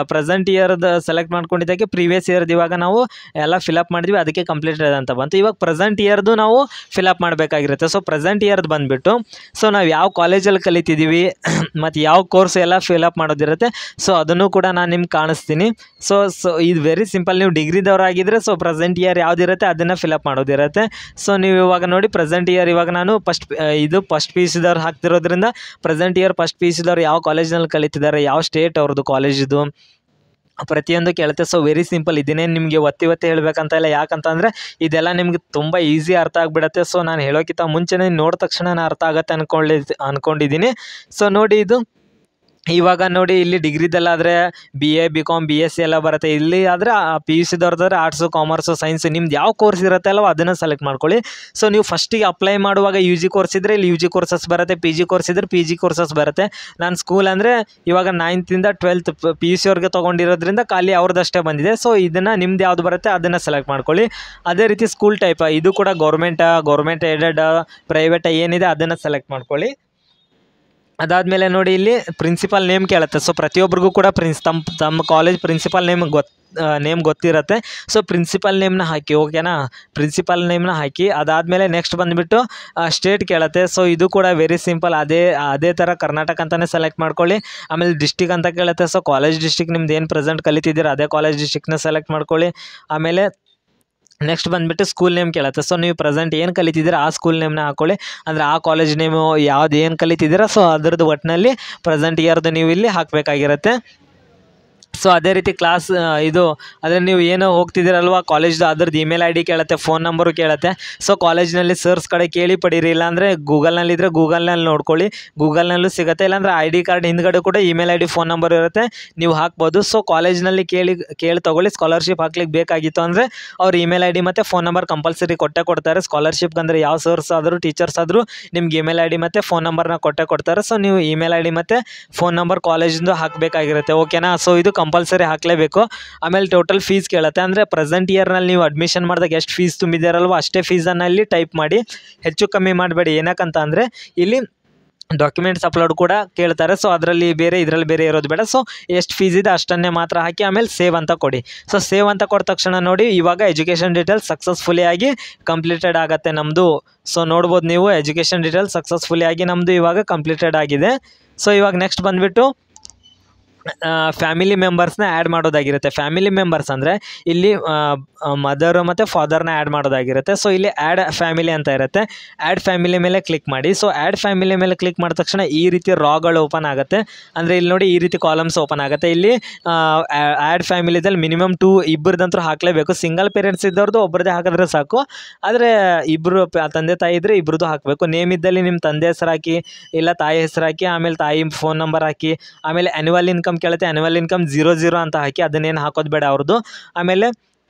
ಪ್ರೆಸೆಂಟ್ ಇಯರ್ದು ಸೆಲೆಕ್ಟ್ ಮಾಡ್ಕೊಂಡಿದ್ದಕ್ಕೆ ಪ್ರೀವಿಯಸ್ ಇಯರ್ದು ಇವಾಗ ನಾವು ಎಲ್ಲ ಫಿಲಪ್ ಮಾಡಿದ್ವಿ, ಅದಕ್ಕೆ ಕಂಪ್ಲೀಟೆಡ್ ಅಂತ ಬಂತು. ಇವಾಗ ಪ್ರೆಸೆಂಟ್ ಇಯರ್ದು ನಾವು ಫಿಲಪ್ ಮಾಡಬೇಕಾಗಿರುತ್ತೆ. ಸೊ ಪ್ರೆಸೆಂಟ್ ಇಯರ್ದು ಬಂದುಬಿಟ್ಟು ಸೊ ನಾವು ಯಾವ ಕಾಲೇಜಲ್ಲಿ ಕಲಿತಿದ್ದೀವಿ ಮತ್ತು ಯಾವ ಕೋರ್ಸ್ ಎಲ್ಲ ಫಿಲಪ್ ಮಾಡೋದಿರುತ್ತೆ. ಸೊ ಅದನ್ನು ಕೂಡ ನಾನು ನಿಮ್ಗೆ ಕಾಣಿಸ್ತೀನಿ. ಸೊ ಇದು ವೆರಿ ಸಿಂಪಲ್. ನೀವು ಡಿಗ್ರಿದವರಾಗಿದ್ದರೆ ಸೊ ಪ್ರೆಸೆಂಟ್ ಇಯರ್ ಯಾವುದಿರುತ್ತೆ ಅದನ್ನು ಫಿಲಪ್ ಮಾಡೋದಿರುತ್ತೆ. ಸೊ ನೀವು ಇವಾಗ ನೋಡಿ ಪ್ರೆಸೆಂಟ್ ಇಯರ್ ಇವಾಗ ನಾನು ಫಸ್ಟ್ PUCದವ್ರು ಹಾಕ್ತಿರೋದ್ರಿಂದ ಪ್ರೆಸೆಂಟ್ ಇಯರ್ ಫಸ್ಟ್ PUCದವ್ರು ಯಾವ ಕಾಲೇಜ್ನಲ್ಲಿ ಕಲಿತಿದ್ದಾರೆ, ಯಾವ ಸ್ಟೇಟ್ ಅವ್ರದ್ದು ಕಾಲೇಜಿದು ಪ್ರತಿಯೊಂದು ಕೇಳುತ್ತೆ. So very simple. ಇದನ್ನೇ ನಿಮಗೆ ಒತ್ತಿ ಹೇಳಬೇಕಂತ ಇಲ್ಲ, ಯಾಕಂತಂದರೆ ಇದೆಲ್ಲ ನಿಮ್ಗೆ ತುಂಬ ಈಸಿ ಅರ್ಥ ಆಗಿಬಿಡುತ್ತೆ. ಸೊ ನಾನು ಹೇಳೋಕ್ಕಿಂತ ಮುಂಚೆನೇ ನೋಡಿದ ತಕ್ಷಣ ನಾನು ಅರ್ಥ ಆಗುತ್ತೆ ಅಂದ್ಕೊಂಡಿದ್ದೀನಿ. ಸೊ ನೋಡಿ ಇದು ಇವಾಗ ನೋಡಿ ಇಲ್ಲಿ ಡಿಗ್ರಿದಲ್ಲಾದರೆ BA, BCom, BSc ಎಲ್ಲ ಬರುತ್ತೆ. ಇಲ್ಲಿ ಆದರೆ PUCದವ್ರದ್ದಾದ್ರೆ ಆರ್ಟ್ಸು, ಕಾಮರ್ಸು, ಸೈನ್ಸು ನಿಮ್ದು ಯಾವ ಕೋರ್ಸ್ ಇರುತ್ತೆ ಅಲ್ವ ಅದನ್ನು ಸೆಲೆಕ್ಟ್ ಮಾಡ್ಕೊಳ್ಳಿ. ಸೊ ನೀವು ಫಸ್ಟಿಗೆ ಅಪ್ಲೈ ಮಾಡುವಾಗ UG ಕೋರ್ಸ್ ಇದ್ದರೆ ಇಲ್ಲಿ UG ಕೋರ್ಸಸ್ ಬರುತ್ತೆ, PG ಕೋರ್ಸ್ ಇದ್ದರೆ PG ಕೋರ್ಸಸ್ ಬರುತ್ತೆ. ನಾನು ಸ್ಕೂಲ್ ಅಂದರೆ ಇವಾಗ 9th ಇಂದ 12th PUC ಅವ್ರಿಗೆ ತೊಗೊಂಡಿರೋದ್ರಿಂದ ಖಾಲಿ ಅವ್ರದ್ದಷ್ಟೇ ಬಂದಿದೆ. ಸೊ ಇದನ್ನು ನಿಮ್ದು ಯಾವುದು ಬರುತ್ತೆ ಅದನ್ನು ಸೆಲೆಕ್ಟ್ ಮಾಡ್ಕೊಳ್ಳಿ. ಅದೇ ರೀತಿ ಸ್ಕೂಲ್ ಟೈಪ್ ಇದು ಕೂಡ ಗೌರ್ಮೆಂಟ್ ಎಡೆಡ್, ಪ್ರೈವೇಟ್ ಏನಿದೆ ಅದನ್ನು ಸೆಲೆಕ್ಟ್ ಮಾಡ್ಕೊಳ್ಳಿ. ಅದಾದಮೇಲೆ ನೋಡಿ ಇಲ್ಲಿ ಪ್ರಿನ್ಸಿಪಲ್ ನೇಮ್ ಕೇಳುತ್ತೆ. ಸೊ ಪ್ರತಿಯೊಬ್ಬರಿಗೂ ಕೂಡ ತಮ್ಮ ಕಾಲೇಜ್ ಪ್ರಿನ್ಸಿಪಲ್ ನೇಮ್ ಗೊತ್ತಿರುತ್ತೆ. ಸೊ ಪ್ರಿನ್ಸಿಪಲ್ ನೇಮ್ನ ಹಾಕಿ, ಓಕೆನಾ. ಪ್ರಿನ್ಸಿಪಲ್ ನೇಮ್ನ ಹಾಕಿ ಅದಾದಮೇಲೆ ನೆಕ್ಸ್ಟ್ ಬಂದುಬಿಟ್ಟು ಸ್ಟೇಟ್ ಕೇಳುತ್ತೆ. ಸೊ ಇದು ಕೂಡ ವೆರಿ ಸಿಂಪಲ್. ಅದೇ ಥರ ಕರ್ನಾಟಕ ಅಂತಲೇ ಸೆಲೆಕ್ಟ್ ಮಾಡ್ಕೊಳ್ಳಿ. ಆಮೇಲೆ ಡಿಸ್ಟಿಕ್ ಅಂತ ಕೇಳುತ್ತೆ. ಸೊ ಕಾಲೇಜ್ ಡಿಸ್ಟಿಕ್ ನಿಮ್ದು ಏನು ಪ್ರೆಸೆಂಟ್ ಕಲಿತಿದ್ದೀರ ಅದೇ ಕಾಲೇಜ್ ಡಿಸ್ಟಿಕ್ನ ಸೆಲೆಕ್ಟ್ ಮಾಡ್ಕೊಳ್ಳಿ. ಆಮೇಲೆ ನೆಕ್ಸ್ಟ್ ಬಂದುಬಿಟ್ಟು ಸ್ಕೂಲ್ ನೇಮ್ ಕೇಳುತ್ತೆ. ಸೊ ನೀವು ಪ್ರೆಸೆಂಟ್ ಏನು ಕಲಿತಿದ್ದೀರ ಆ ಸ್ಕೂಲ್ ನೇಮ್ನ ಹಾಕ್ಕೊಳ್ಳಿ. ಅಂದರೆ ಆ ಕಾಲೇಜ್ ನೇಮು ಯಾವ್ದು ಏನು ಕಲಿತಿದ್ದೀರ ಸೊ ಅದ್ರದ್ದು ಒಟ್ಟಿನಲ್ಲಿ ಪ್ರೆಸೆಂಟ್ ಇಯರ್ದು ನೀವು ಇಲ್ಲಿ ಹಾಕಬೇಕಾಗಿರುತ್ತೆ. ಸೊ ಅದೇ ರೀತಿ ಕ್ಲಾಸ್ ಅದೇ ನೀವು ಏನೋ ಹೋಗ್ತಿದ್ದೀರಲ್ವ ಕಾಲೇಜ್ದು ಅದ್ರದ್ದು ಇಮೇಲ್ ID ಕೇಳುತ್ತೆ, ಫೋನ್ ನಂಬರು ಕೇಳುತ್ತೆ. ಸೊ ಕಾಲೇಜ್ನಲ್ಲಿ ಸರ್ಸ್ ಕಡೆ ಕೇಳಿ ಪಡೀರಿ, ಇಲ್ಲಾಂದರೆ ಗೂಗಲ್ನಲ್ಲಿದ್ದರೆ ಗೂಗಲ್ನಲ್ಲಿ ನೋಡ್ಕೊಳ್ಳಿ, ಗೂಗಲ್ನಲ್ಲೂ ಸಿಗುತ್ತೆ. ಇಲ್ಲಾಂದರೆ ID ಕಾರ್ಡ್ ಹಿಂದ್ಗಡೆ ಕೂಡ ಇಮೇಲ್ ID, ಫೋನ್ ನಂಬರ್ ಇರುತ್ತೆ, ನೀವು ಹಾಕ್ಬೋದು. ಸೊ ಕಾಲೇಜ್ನಲ್ಲಿ ಕೇಳಿ ತೊಗೊಳ್ಳಿ. ಸ್ಕಾಲರ್ಶಿಪ್ ಹಾಕ್ಲಿಕ್ಕೆ ಬೇಕಾಗಿತ್ತು ಅಂದರೆ ಅವ್ರು ಇಮೇಲ್ ID ಮತ್ತು ಫೋನ್ ನಂಬರ್ ಕಂಪಲ್ಸರಿ ಕೊಡ್ತಾರೆ. ಸ್ಕಾಲರ್ಶಿಪ್ಗೆ ಅಂದರೆ ಯಾವ ಸರ್ಸ್ ಆದರೂ ಟೀಚರ್ಸ್ ಆದರೂ ನಿಮ್ಗೆ ಇಮೇಲ್ ID ಮತ್ತು ಫೋನ್ ನಂಬರ್ನ ಕೊಡ್ತಾರೆ. ಸೊ ನೀವು ಇಮೇಲ್ ID ಮತ್ತು ಫೋನ್ ನಂಬರ್ ಕಾಲೇಜಿಂದು ಹಾಕಬೇಕಾಗಿರುತ್ತೆ, ಓಕೆನಾ. ಸೊ ಇದು ಕಂಪಲ್ಸರಿ ಹಾಕಲೇಬೇಕು. ಆಮೇಲೆ ಟೋಟಲ್ ಫೀಸ್ ಕೇಳುತ್ತೆ, ಅಂದರೆ ಪ್ರೆಸೆಂಟ್ ಇಯರ್ನಲ್ಲಿ ನೀವು ಅಡ್ಮಿಷನ್ ಮಾಡಿದಾಗ ಎಷ್ಟು ಫೀಸ್ ತುಂಬಿದ್ದೀರಲ್ವ ಅಷ್ಟೇ ಫೀಸನ್ನು ಇಲ್ಲಿ ಟೈಪ್ ಮಾಡಿ, ಹೆಚ್ಚು ಕಮ್ಮಿ ಮಾಡಬೇಡಿ. ಏನಕ್ಕಂತ ಅಂದರೆ ಇಲ್ಲಿ ಡಾಕ್ಯುಮೆಂಟ್ಸ್ ಅಪ್ಲೋಡ್ ಕೂಡ ಕೇಳ್ತಾರೆ. ಸೊ ಅದರಲ್ಲಿ ಬೇರೆ ಇದರಲ್ಲಿ ಬೇರೆ ಇರೋದು ಬೇಡ. ಸೊ ಎಷ್ಟು ಫೀಸ್ ಇದೆ ಅಷ್ಟನ್ನೇ ಮಾತ್ರ ಹಾಕಿ ಆಮೇಲೆ ಸೇವ್ ಅಂತ ಕೊಡಿ. ಸೊ ಸೇವ್ ಅಂತ ಕೊಟ್ಟ ತಕ್ಷಣ ನೋಡಿ ಇವಾಗ ಎಜುಕೇಷನ್ ಡೀಟೇಲ್ಸ್ ಸಕ್ಸಸ್ಫುಲಿ ಆಗಿ ಕಂಪ್ಲೀಟೆಡ್ ಆಗುತ್ತೆ ನಮ್ಮದು. ಸೊ ನೋಡ್ಬೋದು ನೀವು ಎಜುಕೇಷನ್ ಡೀಟೇಲ್ಸ್ ಸಕ್ಸಸ್ಫುಲಿ ಆಗಿ ನಮ್ಮದು ಇವಾಗ ಕಂಪ್ಲೀಟೆಡ್ ಆಗಿದೆ. ಸೊ ಇವಾಗ ನೆಕ್ಸ್ಟ್ ಬಂದುಬಿಟ್ಟು ಫ್ಯಾಮಿಲಿ ಮೆಂಬರ್ಸ್ನ ಆ್ಯಡ್ ಮಾಡೋದಾಗಿರುತ್ತೆ. ಫ್ಯಾಮಿಲಿ ಮೆಂಬರ್ಸ್ ಅಂದರೆ ಇಲ್ಲಿ ಮದರು ಮತ್ತು ಫಾದರ್ನ ಆ್ಯಡ್ ಮಾಡೋದಾಗಿರುತ್ತೆ. ಸೊ ಇಲ್ಲಿ ಆ್ಯಡ್ ಫ್ಯಾಮಿಲಿ ಅಂತ ಇರುತ್ತೆ. ಆ್ಯಡ್ ಫ್ಯಾಮಿಲಿ ಮೇಲೆ ಕ್ಲಿಕ್ ಮಾಡಿ. ಸೊ ಆ್ಯಡ್ ಫ್ಯಾಮಿಲಿ ಮೇಲೆ ಕ್ಲಿಕ್ ಮಾಡಿದ ತಕ್ಷಣ ಈ ರೀತಿ ರಾಗಳು ಓಪನ್ ಆಗುತ್ತೆ. ಅಂದರೆ ಇಲ್ಲಿ ನೋಡಿ ಈ ರೀತಿ ಕಾಲಮ್ಸ್ ಓಪನ್ ಆಗುತ್ತೆ. ಇಲ್ಲಿ ಆ್ಯಡ್ ಫ್ಯಾಮಿಲಿದಲ್ಲಿ ಮಿನಿಮಮ್ 2 ಇಬ್ಬರದಂತೂ ಹಾಕಲೇಬೇಕು. ಸಿಂಗಲ್ ಪೇರೆಂಟ್ಸ್ ಇದ್ದವ್ರದ್ದು ಒಬ್ಬರದೇ ಹಾಕಿದ್ರೆ ಸಾಕು. ಆದರೆ ಇಬ್ಬರು ತಂದೆ ತಾಯಿ ಇದ್ದರೆ ಇಬ್ಬರದ್ದು ಹಾಕಬೇಕು. ನೇಮ್ ಇದ್ದಲ್ಲಿ ನಿಮ್ಮ ತಂದೆ ಹೆಸರು ಹಾಕಿ, ಇಲ್ಲ ತಾಯಿ ಹೆಸರು ಹಾಕಿ, ಆಮೇಲೆ ತಾಯಿ ಫೋನ್ ನಂಬರ್ ಹಾಕಿ, ಆಮೇಲೆ ಆ್ಯನ್ಯುವಲ್ ಇನ್ಕಮ್ ಕೇಳುತ್ತೆ, ಆ್ಯನ್ಯುವಲ್ ಇನ್ಕಮ್ 00 ಅಂತ ಹಾಕಿ, ಅದನ್ನೇನು ಹಾಕೋದು ಬೇಡ ಅವ್ರದ್ದು. ಆಮೇಲೆ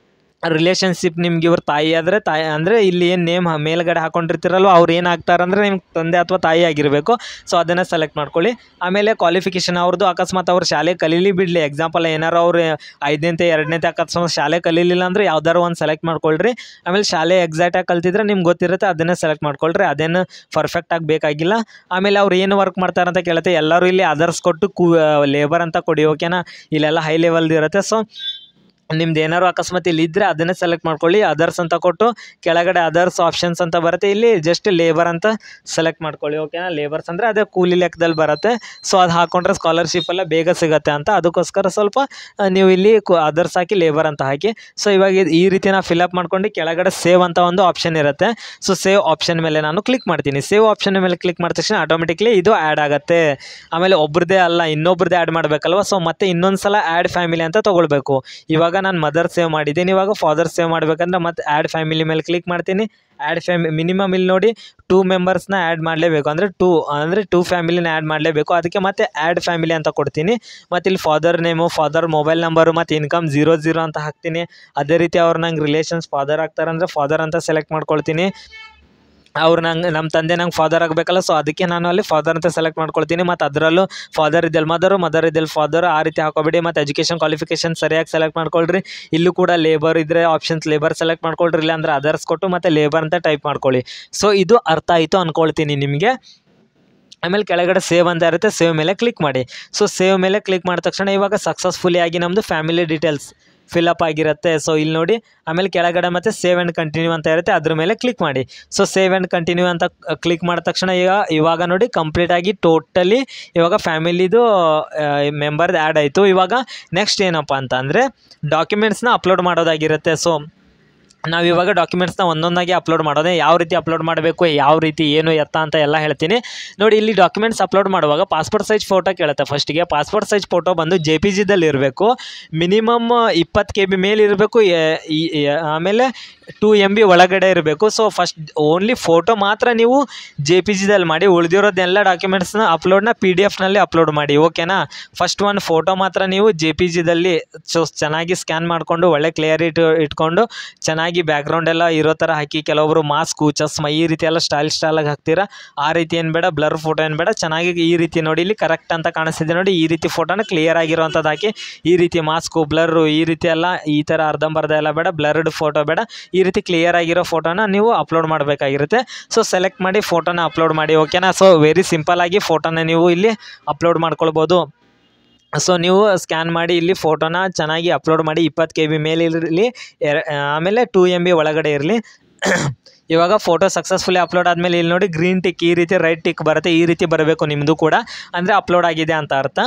ರಿಲೇಷನ್ಶಿಪ್ ನಿಮ್ಗೆ ಇವ್ರ ತಾಯಿ ಆದರೆ ತಾಯಿ ಅಂದರೆ ಇಲ್ಲಿ ಏನು ನೇಮ್ ಮೇಲ್ಗಡೆ ಹಾಕೊಂಡಿರ್ತೀರಲ್ವ ಅವ್ರು ಏನು ಆಗ್ತಾರೆ ಅಂದರೆ ನಿಮ್ಮ ತಂದೆ ಅಥವಾ ತಾಯಿ ಆಗಿರಬೇಕು. ಸೊ ಅದನ್ನು ಸೆಲೆಕ್ಟ್ ಮಾಡ್ಕೊಳ್ಳಿ. ಆಮೇಲೆ ಕ್ವಾಲಿಫಿಕೇಷನ್ ಅವ್ರದ್ದು ಅಕಸ್ಮಾತ್ ಅವ್ರು ಶಾಲೆ ಕಲೀಲಿ ಬಿಡಲಿ, ಎಕ್ಸಾಂಪಲ್ ಏನಾರು ಅವ್ರು 5ನೇತೆ 2ನೇತೆ ಅಕಸ್ಮಾತ್ ಶಾಲೆ ಕಲೀಲಿಲ್ಲ ಅಂದರೆ ಯಾವ್ದಾರು ಒಂದು ಸೆಲೆಕ್ಟ್ ಮಾಡ್ಕೊಳ್ರಿ. ಆಮೇಲೆ ಶಾಲೆ ಎಕ್ಸಾಕ್ಟಾಗಿ ಕಲ್ತಿದ್ರೆ ನಿಮ್ಗೆ ಗೊತ್ತಿರುತ್ತೆ, ಅದನ್ನೇ ಸೆಲೆಕ್ಟ್ ಮಾಡ್ಕೊಳ್ರಿ. ಅದೇನು ಪರ್ಫೆಕ್ಟಾಗಿ ಬೇಕಾಗಿಲ್ಲ. ಆಮೇಲೆ ಅವ್ರು ಏನು ವರ್ಕ್ ಮಾಡ್ತಾರಂತ ಕೇಳುತ್ತೆ. ಎಲ್ಲರೂ ಇಲ್ಲಿ ಅದರ್ಸ್ ಕೊಟ್ಟು ಲೇಬರ್ ಅಂತ ಕೊಡಿ, ಓಕೆನಾ. ಇಲ್ಲೆಲ್ಲ ಹೈ ಲೆವೆಲ್ದು ಇರುತ್ತೆ. ಸೊ ನಿಮ್ದು ಏನಾರು ಅಕಸ್ಮಾತ್ ಇಲ್ಲಿ ಇದ್ದರೆ ಅದನ್ನೇ ಸೆಲೆಕ್ಟ್ ಮಾಡ್ಕೊಳ್ಳಿ. ಅದರ್ಸ್ ಅಂತ ಕೊಟ್ಟು ಕೆಳಗಡೆ ಅದರ್ಸ್ ಆಪ್ಷನ್ಸ್ ಅಂತ ಬರುತ್ತೆ, ಇಲ್ಲಿ ಜಸ್ಟ್ ಲೇಬರ್ ಅಂತ ಸೆಲೆಕ್ಟ್ ಮಾಡ್ಕೊಳ್ಳಿ, ಓಕೆನಾ. ಲೇಬರ್ಸ್ ಅಂದರೆ ಅದೇ ಕೂಲಿ ಲೆಕ್ಕದಲ್ಲಿ ಬರುತ್ತೆ. ಸೊ ಅದು ಹಾಕ್ಕೊಂಡ್ರೆ ಸ್ಕಾಲರ್ಶಿಪ್ ಎಲ್ಲ ಬೇಗ ಸಿಗುತ್ತೆ ಅಂತ, ಅದಕ್ಕೋಸ್ಕರ ಸ್ವಲ್ಪ ನೀವು ಇಲ್ಲಿ ಅದರ್ಸ್ ಹಾಕಿ ಲೇಬರ್ ಅಂತ ಹಾಕಿ. ಸೊ ಇವಾಗ ಈ ರೀತಿ ನಾವು ಫಿಲಪ್ ಮಾಡ್ಕೊಂಡು ಕೆಳಗಡೆ ಸೇವ್ ಅಂತ ಒಂದು ಆಪ್ಷನ್ ಇರುತ್ತೆ. ಸೊ ಸೇವ್ ಆಪ್ಷನ್ ಮೇಲೆ ನಾನು ಕ್ಲಿಕ್ ಮಾಡ್ತೀನಿ. ಸೇವ್ ಆಪ್ಷನ್ ಮೇಲೆ ಕ್ಲಿಕ್ ಮಾಡಿದ ತಕ್ಷಣ ಆಟೋಮೆಟಿಕ್ಲಿ ಇದು ಆ್ಯಡ್ ಆಗುತ್ತೆ. ಆಮೇಲೆ ಒಬ್ರದ್ದೇ ಅಲ್ಲ ಇನ್ನೊಬ್ರದ್ದೇ ಆ್ಯಡ್ ಮಾಡಬೇಕಲ್ವ. ಸೊ ಮತ್ತೆ ಇನ್ನೊಂದು ಸಲ ಆ್ಯಡ್ ಫ್ಯಾಮಿಲಿ ಅಂತ ತೊಗೊಳ್ಬೇಕು. ಇವಾಗ ನಾನು ಮದರ್ ಸೇವ್ ಮಾಡಿದ್ದೀನಿ, ಇವಾಗ ಫಾದರ್ ಸೇವ್ ಮಾಡಬೇಕಂದ್ರೆ ಮತ್ತೆ ಆ್ಯಡ್ ಫ್ಯಾಮಿಲಿ ಮೇಲೆ ಕ್ಲಿಕ್ ಮಾಡ್ತೀನಿ. ಆ್ಯಡ್ ಮಿನಿಮಮ್ ಇಲ್ಲಿ ನೋಡಿ 2 ಮೆಂಬರ್ಸ್ನ ಆ್ಯಡ್ ಮಾಡಲೇಬೇಕು, ಅಂದರೆ 2 ಫ್ಯಾಮಿಲಿನ ಆ್ಯಡ್ ಮಾಡಲೇಬೇಕು. ಅದಕ್ಕೆ ಮತ್ತೆ ಆ್ಯಡ್ ಫ್ಯಾಮಿಲಿ ಅಂತ ಕೊಡ್ತೀನಿ. ಮತ್ತು ಇಲ್ಲಿ father name, father mobile number ಮತ್ತು ಇನ್ಕಮ್ 00 ಅಂತ ಹಾಕ್ತೀನಿ. ಅದೇ ರೀತಿ ಅವ್ರು ನಂಗೆ ರಿಲೇಷನ್ಸ್ ಫಾದರ್ ಆಗ್ತಾರಂದರೆ ಫಾದರ್ ಅಂತ ಸೆಲೆಕ್ಟ್ ಮಾಡ್ಕೊಳ್ತೀನಿ. ಅವ್ರು ನಮ್ಮ ತಂದೆ ನಂಗೆ ಫಾದರ್ ಆಗಬೇಕಲ್ಲ. ಸೊ ಅದಕ್ಕೆ ನಾನು ಅಲ್ಲಿ ಫಾದರ್ ಅಂತ ಸೆಲೆಕ್ಟ್ ಮಾಡ್ಕೊಳ್ತೀನಿ. ಮತ್ತು ಅದರಲ್ಲೂ ಫಾದರ್ ಇದ್ದಲ್ಲಿ ಮದರ್ ಇದ್ದಲ್ಲಿ ಫಾದರ್, ಆ ರೀತಿ ಹಾಕೋಬೇಡಿ. ಮತ್ತು ಎಜುಕೇಷನ್ ಕ್ವಾಲಿಫಿಕೇಷನ್ ಸರಿಯಾಗಿ ಸೆಲೆಕ್ಟ್ ಮಾಡ್ಕೊಳ್ರಿ. ಇಲ್ಲೂ ಕೂಡ ಲೇಬರ್ ಇದ್ದರೆ ಆಪ್ಷನ್ಸ್ ಲೇಬರ್ ಸೆಲೆಕ್ಟ್ ಮಾಡ್ಕೊಳ್ರಿ, ಇಲ್ಲ ಅಂದರೆ ಅದರ್ಸ್ ಕೊಟ್ಟು ಮತ್ತು ಲೇಬರ್ ಅಂತ ಟೈಪ್ ಮಾಡ್ಕೊಳ್ಳಿ. ಸೊ ಇದು ಅರ್ಥ ಆಯಿತು ಅಂದ್ಕೊಳ್ತೀನಿ ನಿಮಗೆ. ಆಮೇಲೆ ಕೆಳಗಡೆ ಸೇವ್ ಅಂತ ಇರುತ್ತೆ, ಸೇವ್ ಮೇಲೆ ಕ್ಲಿಕ್ ಮಾಡಿ. ಸೊ ಸೇವ್ ಮೇಲೆ ಕ್ಲಿಕ್ ಮಾಡಿದ ತಕ್ಷಣ ಇವಾಗ ಸಕ್ಸಸ್ಫುಲಿ ಆಗಿ ನಮ್ಮದು ಫ್ಯಾಮಿಲಿ ಡೀಟೇಲ್ಸ್ ಫಿಲಪ್ ಆಗಿರುತ್ತೆ. ಸೊ ಇಲ್ಲಿ ನೋಡಿ ಆಮೇಲೆ ಕೆಳಗಡೆ ಮತ್ತು ಸೇವ್ ಆ್ಯಂಡ್ ಕಂಟಿನ್ಯೂ ಅಂತ ಇರುತ್ತೆ, ಅದ್ರ ಮೇಲೆ ಕ್ಲಿಕ್ ಮಾಡಿ. ಸೊ ಸೇವ್ ಆ್ಯಂಡ್ ಕಂಟಿನ್ಯೂ ಅಂತ ಕ್ಲಿಕ್ ಮಾಡಿದ ತಕ್ಷಣ ಇವಾಗ ನೋಡಿ ಕಂಪ್ಲೀಟಾಗಿ ಟೋಟಲಿ ಇವಾಗ ಫ್ಯಾಮಿಲಿದು ಮೆಂಬರ್ದು ಆ್ಯಡ್ ಆಯಿತು. ಇವಾಗ ನೆಕ್ಸ್ಟ್ ಏನಪ್ಪ ಅಂತ ಅಂದರೆ ಡಾಕ್ಯುಮೆಂಟ್ಸ್ನ ಅಪ್ಲೋಡ್ ಮಾಡೋದಾಗಿರುತ್ತೆ. ಸೊ ನಾವಿವಾಗ ಡಾಕ್ಯುಮೆಂಟ್ಸ್ನ ಒಂದೊಂದಾಗಿ ಅಪ್ಲೋಡ್ ಮಾಡೋದೇ, ಯಾವ ರೀತಿ ಅಪ್ಲೋಡ್ ಮಾಡಬೇಕು, ಯಾವ ರೀತಿ ಏನು ಎತ್ತ ಅಂತ ಎಲ್ಲ ಹೇಳ್ತೀನಿ ನೋಡಿ. ಇಲ್ಲಿ ಡಾಕ್ಯುಮೆಂಟ್ಸ್ ಅಪ್ಲೋಡ್ ಮಾಡುವಾಗ ಪಾಸ್ಪೋರ್ಟ್ ಸೈಜ್ ಫೋಟೋ ಕೇಳುತ್ತೆ. ಫಸ್ಟಿಗೆ ಪಾಸ್ಪೋರ್ಟ್ ಸೈಜ್ ಫೋಟೋ ಬಂದು JPGದಲ್ಲಿ ಇರಬೇಕು. ಮಿನಿಮಮ್ 20 KB ಮೇಲೆ ಇರಬೇಕು. ಆಮೇಲೆ 2 MB ಒಳಗಡೆ ಇರಬೇಕು. ಸೊ ಫಸ್ಟ್ ಓನ್ಲಿ ಫೋಟೋ ಮಾತ್ರ ನೀವು JPGದಲ್ಲಿ ಮಾಡಿ, ಉಳಿದಿರೋದೆಲ್ಲ ಡಾಕ್ಯುಮೆಂಟ್ಸ್ನ ಅಪ್ಲೋಡ್ನ PDF ನಲ್ಲಿ ಅಪ್ಲೋಡ್ ಮಾಡಿ, ಓಕೆನಾ. ಫಸ್ಟ್ ಒಂದು ಫೋಟೋ ಮಾತ್ರ ನೀವು JPGದಲ್ಲಿ ಚೆನ್ನಾಗಿ ಸ್ಕ್ಯಾನ್ ಮಾಡಿಕೊಂಡು ಒಳ್ಳೆ ಕ್ಲಿಯರಿಟಿ ಇಟ್ಕೊಂಡು ಚೆನ್ನಾಗಿ ಬ್ಯಾಕ್ಗ್ರೌಂಡ್ ಎಲ್ಲ ಇರೋ ಥರ ಹಾಕಿ. ಕೆಲವೊಬ್ಬರು ಮಾಸ್ಕು ಚಸ್ಮ ಈ ರೀತಿ ಎಲ್ಲ ಸ್ಟೈಲಾಗಿ ಹಾಕ್ತೀರಾ, ಆ ರೀತಿ ಏನು ಬೇಡ. ಬ್ಲರ್ ಫೋಟೋ ಏನು ಬೇಡ. ಚೆನ್ನಾಗಿ ಈ ರೀತಿ ನೋಡಿ ಇಲ್ಲಿ ಕರೆಕ್ಟ್ ಅಂತ ಕಾಣಿಸ್ತಿದೆ ನೋಡಿ, ಈ ರೀತಿ ಫೋಟೋನ ಕ್ಲಿಯರ್ ಆಗಿರೋವಂಥದ್ದು ಹಾಕಿ. ಈ ರೀತಿ ಮಾಸ್ಕು ಬ್ಲರ್ರು ಈ ರೀತಿ ಎಲ್ಲ ಈ ಥರ ಅರ್ಧಂಬರ್ಧ ಎಲ್ಲ ಬೇಡ, ಬ್ಲರ್ಡ್ ಫೋಟೋ ಬೇಡ. ಈ ರೀತಿ ಕ್ಲಿಯರ್ ಆಗಿರೋ ಫೋಟೋನ ನೀವು ಅಪ್ಲೋಡ್ ಮಾಡಬೇಕಾಗಿರುತ್ತೆ. ಸೊ ಸೆಲೆಕ್ಟ್ ಮಾಡಿ ಫೋಟೋನ ಅಪ್ಲೋಡ್ ಮಾಡಿ, ಓಕೆನಾ. ಸೊ ವೆರಿ ಸಿಂಪಲ್ ಆಗಿ ಫೋಟೋನ ನೀವು ಇಲ್ಲಿ ಅಪ್ಲೋಡ್ ಮಾಡ್ಕೊಳ್ಬೋದು. ಸೊ ನೀವು ಸ್ಕ್ಯಾನ್ ಮಾಡಿ ಇಲ್ಲಿ ಫೋಟೋನ ಚೆನ್ನಾಗಿ ಅಪ್ಲೋಡ್ ಮಾಡಿ. 20 KB ಮೇಲೆ ಇರಲಿ, ಆಮೇಲೆ 2 MB ಒಳಗಡೆ ಇರಲಿ. ಇವಾಗ ಫೋಟೋ ಸಕ್ಸಸ್ಫುಲಿ ಅಪ್ಲೋಡ್ ಆದಮೇಲೆ ಇಲ್ಲಿ ನೋಡಿ ಗ್ರೀನ್ ಟಿಕ್, ಈ ರೀತಿ ರೈಟ್ ಟಿಕ್ ಬರುತ್ತೆ. ಈ ರೀತಿ ಬರಬೇಕು ನಿಮ್ಮದು ಕೂಡ, ಅಂದರೆ ಅಪ್ಲೋಡ್ ಆಗಿದೆ ಅಂತ ಅರ್ಥ.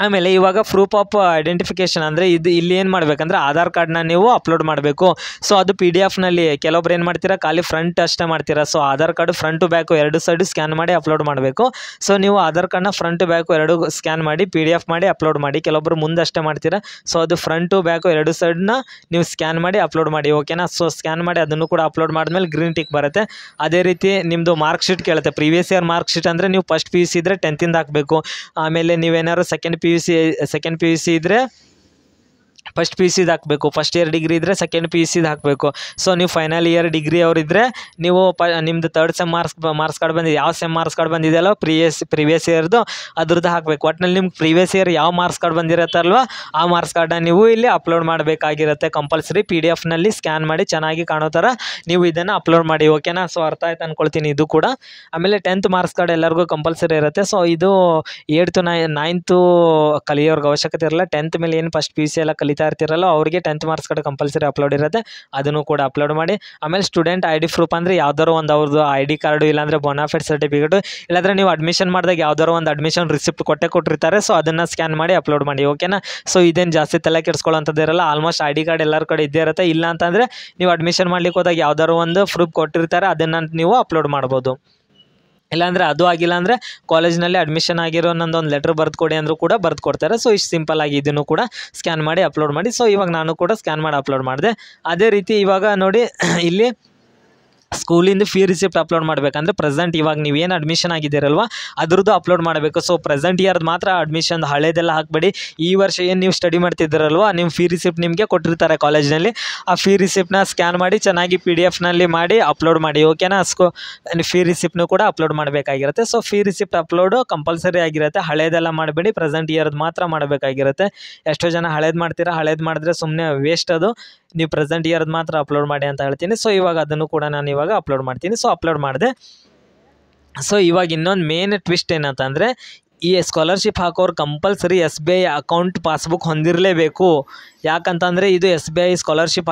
ಆಮೇಲೆ ಇವಾಗ ಪ್ರೂಫ್ ಆಫ್ ಐಡೆಂಟಿಫಿಕೇಷನ್ ಅಂದರೆ ಇಲ್ಲಿ ಏನು ಮಾಡಬೇಕಂದ್ರೆ ಆಧಾರ್ ಕಾರ್ಡ್ನ ನೀವು ಅಪ್ಲೋಡ್ ಮಾಡಬೇಕು. ಸೊ ಅದು PDF ನಲ್ಲಿ ಕೆಲವೊಬ್ರು ಏನು ಮಾಡ್ತೀರಾ, ಖಾಲಿ ಫ್ರಂಟ್ ಅಷ್ಟೇ ಮಾಡ್ತೀರಾ. So Aadhaar card front back 2 side scan ಮಾಡಿ ಅಪ್ಲೋಡ್ ಮಾಡಬೇಕು. ಸೊ ನೀವು ಆಧಾರ್ ಕಾರ್ಡ್ನ ಫ್ರಂಟ್ ಬ್ಯಾಕು 2 ಸ್ಕ್ಯಾನ್ ಮಾಡಿ PDF ಮಾಡಿ ಅಪ್ಲೋಡ್ ಮಾಡಿ. ಕೆಲವೊಬ್ರು ಮುಂದೆ ಅಷ್ಟೇ ಮಾಡ್ತೀರಾ. ಸೊ ಅದು ಫ್ರಂಟು ಬ್ಯಾಕು 2 ಸೈಡ್ನ ನೀವು ಸ್ಕ್ಯಾನ್ ಮಾಡಿ ಅಪ್ಲೋಡ್ ಮಾಡಿ, ಓಕೆನಾ. ಸೊ ಸ್ಕ್ಯಾನ್ ಮಾಡಿ ಅದನ್ನು ಕೂಡ ಅಪ್ಲೋಡ್ ಮಾಡಿದ್ಮೇಲೆ ಗ್ರೀನ್ ಟಿಕ್ ಬರುತ್ತೆ. ಅದೇ ರೀತಿ ನಿಮ್ಮದು ಮಾರ್ಕ್ ಶೀಟ್ ಕೇಳುತ್ತೆ. ಪ್ರೀವಿಯಸ್ ಇಯರ್ ಮಾರ್ಕ್ ಶೀಟ್ ಅಂದರೆ ನೀವು ಫಸ್ಟ್ PUC ಇದ್ದರೆ 10th ಹಾಕಬೇಕು. ಆಮೇಲೆ ನೀವೇನಾದ್ರು ಸೆಕೆಂಡ್ PUC ಇದ್ದರೆ ಫಸ್ಟ್ ಪಿ ಯು ಸಿದು ಹಾಕಬೇಕು. ಫಸ್ಟ್ ಇಯರ್ ಡಿಗ್ರಿ ಇದ್ದರೆ ಸೆಕೆಂಡ್ ಪಿ ಯು ಸಿದು ಹಾಕಬೇಕು. ಸೊ ನೀವು ಫೈನಲ್ ಇಯರ್ ಡಿಗ್ರಿ ಅವರಿದ್ದರೆ ನೀವು ನಿಮ್ಮದು ತರ್ಡ್ ಸೆಮ್ ಮಾರ್ಕ್ಸ್ ಕಾರ್ಡ್ ಬಂದಿದೆ, ಯಾವ ಸೆಮ್ ಮಾರ್ಕ್ಸ್ ಕಾರ್ಡ್ ಬಂದಿದೆಯಲ್ಲ ಪ್ರೀವಿಯಸ್ ಇಯರ್ದು ಅದ್ರದ್ದು ಹಾಕಬೇಕು. ಒಟ್ಟಿನಲ್ಲಿ ನಿಮ್ಗೆ ಪ್ರೀವಿಯಸ್ ಇಯರ್ ಯಾವ ಮಾರ್ಕ್ಸ್ ಕಾರ್ಡ್ ಬಂದಿರುತ್ತಲ್ವ ಆ ಮಾರ್ಕ್ಸ್ ಕಾರ್ಡನ್ನ ನೀವು ಇಲ್ಲಿ ಅಪ್ಲೋಡ್ ಮಾಡಬೇಕಾಗಿರುತ್ತೆ. ಕಂಪಲ್ಸರಿ PDF ಸ್ಕ್ಯಾನ್ ಮಾಡಿ ಚೆನ್ನಾಗಿ ಕಾಣೋ ಥರ ನೀವು ಇದನ್ನು ಅಪ್ಲೋಡ್ ಮಾಡಿ. ಓಕೆನಾ? ಸೊ ಅರ್ಥ ಆಯ್ತು ಅಂದ್ಕೊಳ್ತೀನಿ ಇದು ಕೂಡ. ಆಮೇಲೆ 10th ಮಾರ್ಕ್ಸ್ ಕಾರ್ಡ್ ಎಲ್ಲರಿಗೂ ಕಂಪಲ್ಸರಿ ಇರುತ್ತೆ. ಸೊ ಇದು 8th 9th ಕಲಿಯೋರ್ಗೆ ಅವಶ್ಯಕತೆ ಇರಲ್ಲ. 10th ಮೇಲೆ ಏನು ಫಸ್ಟ್ ಪಿ ಯು ಸಿ ಎಲ್ಲ ಕಲಿತಾ ಇರ್ತಿರಲ್ಲ ಅವರಿಗೆ 10th marks card compulsory upload ಇರುತ್ತೆ, ಅದನ್ನು ಕೂಡ ಅಪ್ಲೋಡ್ ಮಾಡಿ. ಆಮೇಲೆ ಸ್ಟೂಡೆಂಟ್ ID ಪ್ರೂಫ್ ಅಂದರೆ ಯಾವ್ದಾರು ಒಂದು ಅವ್ರದ್ದು ID ಕಾರ್ಡು, ಇಲ್ಲಾಂದರೆ ಬೋನಾಫೈಡ್ ಸರ್ಟಿಫಿಕೇಟು, ಇಲ್ಲಾಂದರೆ ನೀವು ಅಡ್ಮಿಷನ್ ಮಾಡಿದಾಗ ಯಾವ್ದಾರು ಒಂದು ಅಡ್ಮಿಷನ್ ರಿಸಿಪ್ಟ್ ಕೊಟ್ಟಿರ್ತಾರೆ. ಸೊ ಅದನ್ನು ಸ್ಕ್ಯಾನ್ ಮಾಡಿ ಅಪ್ಲೋಡ್ ಮಾಡಿ. ಓಕೆನಾ? ಸೊ ಇದೇನು ಜಾಸ್ತಿ ತಲೆ ಕೆಡಿಸ್ಕೊಳ್ಳೋಂಥದ್ದು ಇರಲ್ಲ. ಆಲ್ಮೋಸ್ಟ್ ID ಕಾರ್ಡ್ ಎಲ್ಲರ ಕಡೆ ಇದ್ದೇ ಇರುತ್ತೆ. ಇಲ್ಲ ಅಂತಂದರೆ ನೀವು ಅಡ್ಮಿಷನ್ ಮಾಡ್ಲಿಕ್ಕೆ ಹೋದಾಗ ಯಾವ್ದಾರು ಒಂದು ಪ್ರೂಫ್ ಕೊಟ್ಟಿರ್ತಾರೆ, ಅದನ್ನು ನೀವು ಅಪ್ಲೋಡ್ ಮಾಡ್ಬೋದು. ಇಲ್ಲಾಂದರೆ ಅದು ಆಗಿಲ್ಲ ಅಂದರೆ ಕಾಲೇಜ್ನಲ್ಲಿ ಅಡ್ಮಿಷನ್ ಆಗಿರೋ ನನ್ನದೊಂದು ಲೆಟ್ರ್ ಬರೆದು ಕೊಡಿ ಅಂದರೂ ಕೂಡ ಬರೆದು ಕೊಡ್ತಾರೆ. ಸೊ ಇಷ್ಟು ಸಿಂಪಲ್ ಆಗಿ ಇದನ್ನು ಕೂಡ ಸ್ಕ್ಯಾನ್ ಮಾಡಿ ಅಪ್ಲೋಡ್ ಮಾಡಿ. ಸೊ ಇವಾಗ ನಾನು ಕೂಡ ಸ್ಕ್ಯಾನ್ ಮಾಡಿ ಅಪ್ಲೋಡ್ ಮಾಡಿದೆ. ಅದೇ ರೀತಿ ಇವಾಗ ನೋಡಿ ಇಲ್ಲಿ ಸ್ಕೂಲಿಂದ ಫೀ ರಿಸಿಪ್ಟ್ ಅಪ್ಲೋಡ್ ಮಾಡಬೇಕಂದ್ರೆ ಪ್ರೆಸೆಂಟ್ ಇವಾಗ ನೀವೇನು ಅಡ್ಮಿಷನ್ ಆಗಿದ್ದೀರಲ್ವ ಅದ್ರದ್ದು ಅಪ್ಲೋಡ್ ಮಾಡಬೇಕು. ಸೊ ಪ್ರೆಸೆಂಟ್ ಇಯರ್ದು ಮಾತ್ರ ಅಡ್ಮಿಷನ್, ಹಳೇದೆಲ್ಲ ಹಾಕಬೇಡಿ. ಈ ವರ್ಷ ಏನು ನೀವು ಸ್ಟಡಿ ಮಾಡ್ತಿದ್ದೀರಲ್ವ ನಿಮ್ಮ ಫೀ ರಿಸಿಪ್ಟ್ ನಿಮಗೆ ಕೊಟ್ಟಿರ್ತಾರೆ ಕಾಲೇಜ್ನಲ್ಲಿ, ಆ ಫೀ ರಿಸಿಪ್ಟನ್ನ ಸ್ಕ್ಯಾನ್ ಮಾಡಿ ಚೆನ್ನಾಗಿ PDF ಮಾಡಿ ಅಪ್ಲೋಡ್ ಮಾಡಿ. ಓಕೆನಾ? ಫೀ ರಿಸಿಪ್ಟ್ನು ಕೂಡ ಅಪ್ಲೋಡ್ ಮಾಡಬೇಕಾಗಿರುತ್ತೆ. So fee receipt upload compulsory ಆಗಿರುತ್ತೆ. ಹಳೇದೆಲ್ಲ ಮಾಡಬೇಡಿ, ಪ್ರೆಸೆಂಟ್ ಇಯರ್ದು ಮಾತ್ರ ಮಾಡಬೇಕಾಗಿರುತ್ತೆ. ಎಷ್ಟೋ ಜನ ಹಳೇದು ಮಾಡ್ತೀರಾ, ಹಳೇದು ಮಾಡಿದ್ರೆ ಸುಮ್ಮನೆ ವೇಸ್ಟ್ ಅದು. ನೀವು ಪ್ರೆಸೆಂಟ್ ಇಯರ್ದು ಮಾತ್ರ ಅಪ್ಲೋಡ್ ಮಾಡಿ ಅಂತ ಹೇಳ್ತೀನಿ. ಸೊ ಇವಾಗ ಅದನ್ನು ಕೂಡ ನಾನು ಇವಾಗ ಅಪ್ಲೋಡ್ ಮಾಡ್ತೀನಿ. ಸೊ ಅಪ್ಲೋಡ್ ಮಾಡಿದೆ. ಸೊ ಇವಾಗ ಇನ್ನೊಂದು ಮೇನ್ ಟ್ವಿಸ್ಟ್ ಏನಂತಂದರೆ ಈ ಸ್ಕಾಲರ್ಶಿಪ್ ಹಾಕೋರು ಕಂಪಲ್ಸರಿ SBI ಅಕೌಂಟ್ ಪಾಸ್ಬುಕ್ ಹೊಂದಿರಲೇಬೇಕು. ಯಾಕಂತಂದರೆ ಇದು SBI ಸ್ಕಾಲರ್ಶಿಪ್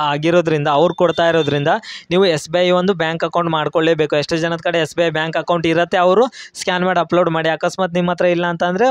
ಆಗಿರೋದ್ರಿಂದ ಅವ್ರು ಕೊಡ್ತಾ ಇರೋದ್ರಿಂದ ನೀವು SBI ಒಂದು ಬ್ಯಾಂಕ್ ಅಕೌಂಟ್ ಮಾಡ್ಕೊಳ್ಳೇಬೇಕು. ಎಷ್ಟೋ ಜನದ ಕಡೆ SBI ಬ್ಯಾಂಕ್ ಅಕೌಂಟ್ ಇರುತ್ತೆ, ಅವರು ಸ್ಕ್ಯಾನ್ ಮಾಡಿ ಅಪ್ಲೋಡ್ ಮಾಡಿ. ಅಕಸ್ಮಾತ್ ನಿಮ್ಮ ಹತ್ರ ಇಲ್ಲ ಅಂತಂದರೆ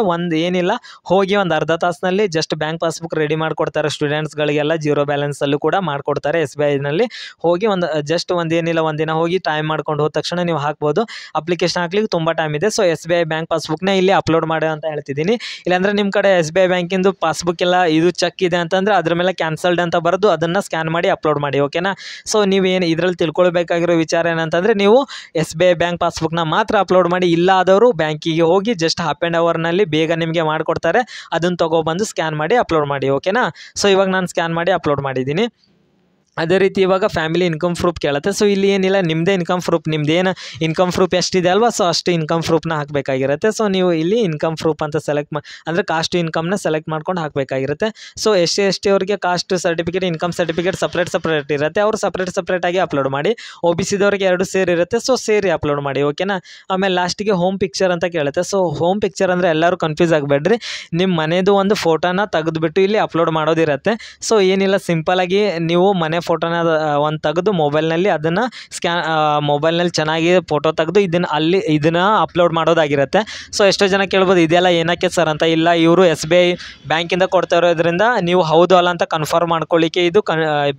ಏನಿಲ್ಲ, ಹೋಗಿ ಒಂದು ಅರ್ಧ ತಾಸಿನಲ್ಲಿ ಜಸ್ಟ್ ಬ್ಯಾಂಕ್ ಪಾಸ್ಬುಕ್ ರೆಡಿ ಮಾಡಿಕೊಡ್ತಾರೆ. ಸ್ಟೂಡೆಂಟ್ಸ್ಗಳಿಗೆಲ್ಲ 0 ಬ್ಯಾಲೆನ್ಸಲ್ಲೂ ಕೂಡ ಮಾಡಿಕೊಡ್ತಾರೆ. SBIನಲ್ಲಿ ಹೋಗಿ ಜಸ್ಟ್ ಒಂದಿನ ಹೋಗಿ ಟೈಮ್ ಮಾಡ್ಕೊಂಡು ಹೋದ ತಕ್ಷಣ ನೀವು ಹಾಕ್ಬೋದು. ಅಪ್ಲಿಕೇಶನ್ ಹಾಕ್ಲಿಕ್ಕೆ ತುಂಬ ಟೈಮ್ ಇದೆ. ಸೊ SBI ಬ್ಯಾಂಕ್ ಪಾಸ್ಬುಕ್ನ ಇಲ್ಲಿ ಅಪ್ಲೋಡ್ ಮಾಡಿ ಅಂತ ಹೇಳ್ತಿದ್ದೀನಿ. ಇಲ್ಲಾಂದರೆ ನಿಮ್ಮ ಕಡೆ SBI ಬ್ಯಾಂಕಿಂದು ಪಾಸ್ಬುಕ್ ಎಲ್ಲ ಇದು ಚೆಕ್ ಇದೆ ಅಂತಂದರೆ ಅದ್ರ ಮೇಲೆ ಕ್ಯಾನ್ಸಲ್ಡ್ ಅಂತ ಬರೆದು ಅದನ್ನು ಸ್ಕ್ಯಾನ್ ಮಾಡಿ ಅಪ್ಲೋಡ್ ಮಾಡಿ. ಓಕೆನಾ? ಸೊ ನೀವೇನು ಇದರಲ್ಲಿ ತಿಳ್ಕೊಳ್ಬೇಕಾಗಿರೋ ವಿಚಾರ ಏನಂತಂದರೆ ನೀವು SBI ಬ್ಯಾಂಕ್ ಪಾಸ್ಬುಕ್ನ ಮಾತ್ರ ಅಪ್ಲೋಡ್ ಮಾಡಿ. ಇಲ್ಲ ಆದವರು ಬ್ಯಾಂಕಿಗೆ ಹೋಗಿ ಜಸ್ಟ್ ಹಾಫ್ ಆ್ಯಂಡ್ ಅವರ್ನಲ್ಲಿ ಬೇಗ ನಿಮಗೆ ಮಾಡಿಕೊಡ್ತಾರೆ, ಅದನ್ನು ತೊಗೊಬಂದು ಸ್ಕ್ಯಾನ್ ಮಾಡಿ ಅಪ್ಲೋಡ್ ಮಾಡಿ. ಓಕೆನಾ? ಸೊ ಇವಾಗ ನಾನು ಸ್ಕ್ಯಾನ್ ಮಾಡಿ ಅಪ್ಲೋಡ್ ಮಾಡಿದ್ದೀನಿ. ಅದೇ ರೀತಿ ಇವಾಗ ಫ್ಯಾಮಿಲಿ ಇನ್ಕಮ್ ಪ್ರೂಫ್ ಕೇಳುತ್ತೆ. ಸೊ ಇಲ್ಲಿ ಏನಿಲ್ಲ, ನಿಮ್ಮದೇ ಇನ್ಕಮ್ ಪ್ರೂಫ್, ನಿಮ್ಮದೇನು ಇನ್ಕಮ್ ಪ್ರೂಫ್ ಎಷ್ಟಿದೆ ಅಲ್ವಾ, ಸೊ ಅಷ್ಟು ಇನ್ಕಮ್ ಪ್ರೂಫ್ನ ಹಾಕಬೇಕಾಗಿರುತ್ತೆ. ಸೊ ನೀವು ಇಲ್ಲಿ ಇನ್ಕಮ್ ಪ್ರೂಫ್ ಅಂತ ಅಂದರೆ ಕಾಸ್ಟ್ ಇನ್ಕಮ್ನ ಸೆಲೆಕ್ಟ್ ಮಾಡ್ಕೊಂಡು ಹಾಕಬೇಕಾಗಿರುತ್ತೆ. ಸೊ SC/ST ಅವರಿಗೆ caste certificate, income certificate separate ಇರುತ್ತೆ, ಅವರು ಸಪ್ರೇಟಾಗಿ ಅಪ್ಲೋಡ್ ಮಾಡಿ. OBCದವ್ರಿಗೆ 2 ಸೇರಿ ಇರುತ್ತೆ, ಸೊ ಸೇರಿ ಅಪ್ಲೋಡ್ ಮಾಡಿ. ಓಕೆನಾ? ಆಮೇಲೆ ಲಾಸ್ಟಿಗೆ ಹೋಮ್ ಪಿಕ್ಚರ್ ಅಂತ ಕೇಳುತ್ತೆ. ಸೊ ಹೋಮ್ ಪಿಕ್ಚರ್ ಅಂದರೆ ಎಲ್ಲರೂ ಕನ್ಫ್ಯೂಸ್ ಆಗಬೇಡ್ರಿ, ನಿಮ್ಮ ಮನೆದು ಒಂದು ಫೋಟೋನ ತೆಗೆದುಬಿಟ್ಟು ಇಲ್ಲಿ ಅಪ್ಲೋಡ್ ಮಾಡೋದಿರುತ್ತೆ. ಸೊ ಏನಿಲ್ಲ, ಸಿಂಪಲಾಗಿ ನೀವು ಮನೆ ಫೋಟೋನ ಒಂದು ತೆಗೆದು ಮೊಬೈಲ್ನಲ್ಲಿ ಅದನ್ನು ಮೊಬೈಲ್ನಲ್ಲಿ ಚೆನ್ನಾಗಿ ಫೋಟೋ ತೆಗೆದು ಇದನ್ನು ಅಪ್ಲೋಡ್ ಮಾಡೋದಾಗಿರುತ್ತೆ. ಸೊ ಎಷ್ಟೋ ಜನ ಕೇಳ್ಬೋದು ಇದೆಲ್ಲ ಏನಕ್ಕೆ ಸರ್ ಅಂತ. ಇಲ್ಲ, ಇವರು SBI ಬ್ಯಾಂಕಿಂದ ಕೊಡ್ತಾ ಇರೋದ್ರಿಂದ ನೀವು ಹೌದು ಅಲ್ಲ ಅಂತ ಕನ್ಫರ್ಮ್ ಮಾಡ್ಕೊಳ್ಳಿಕ್ಕೆ ಇದು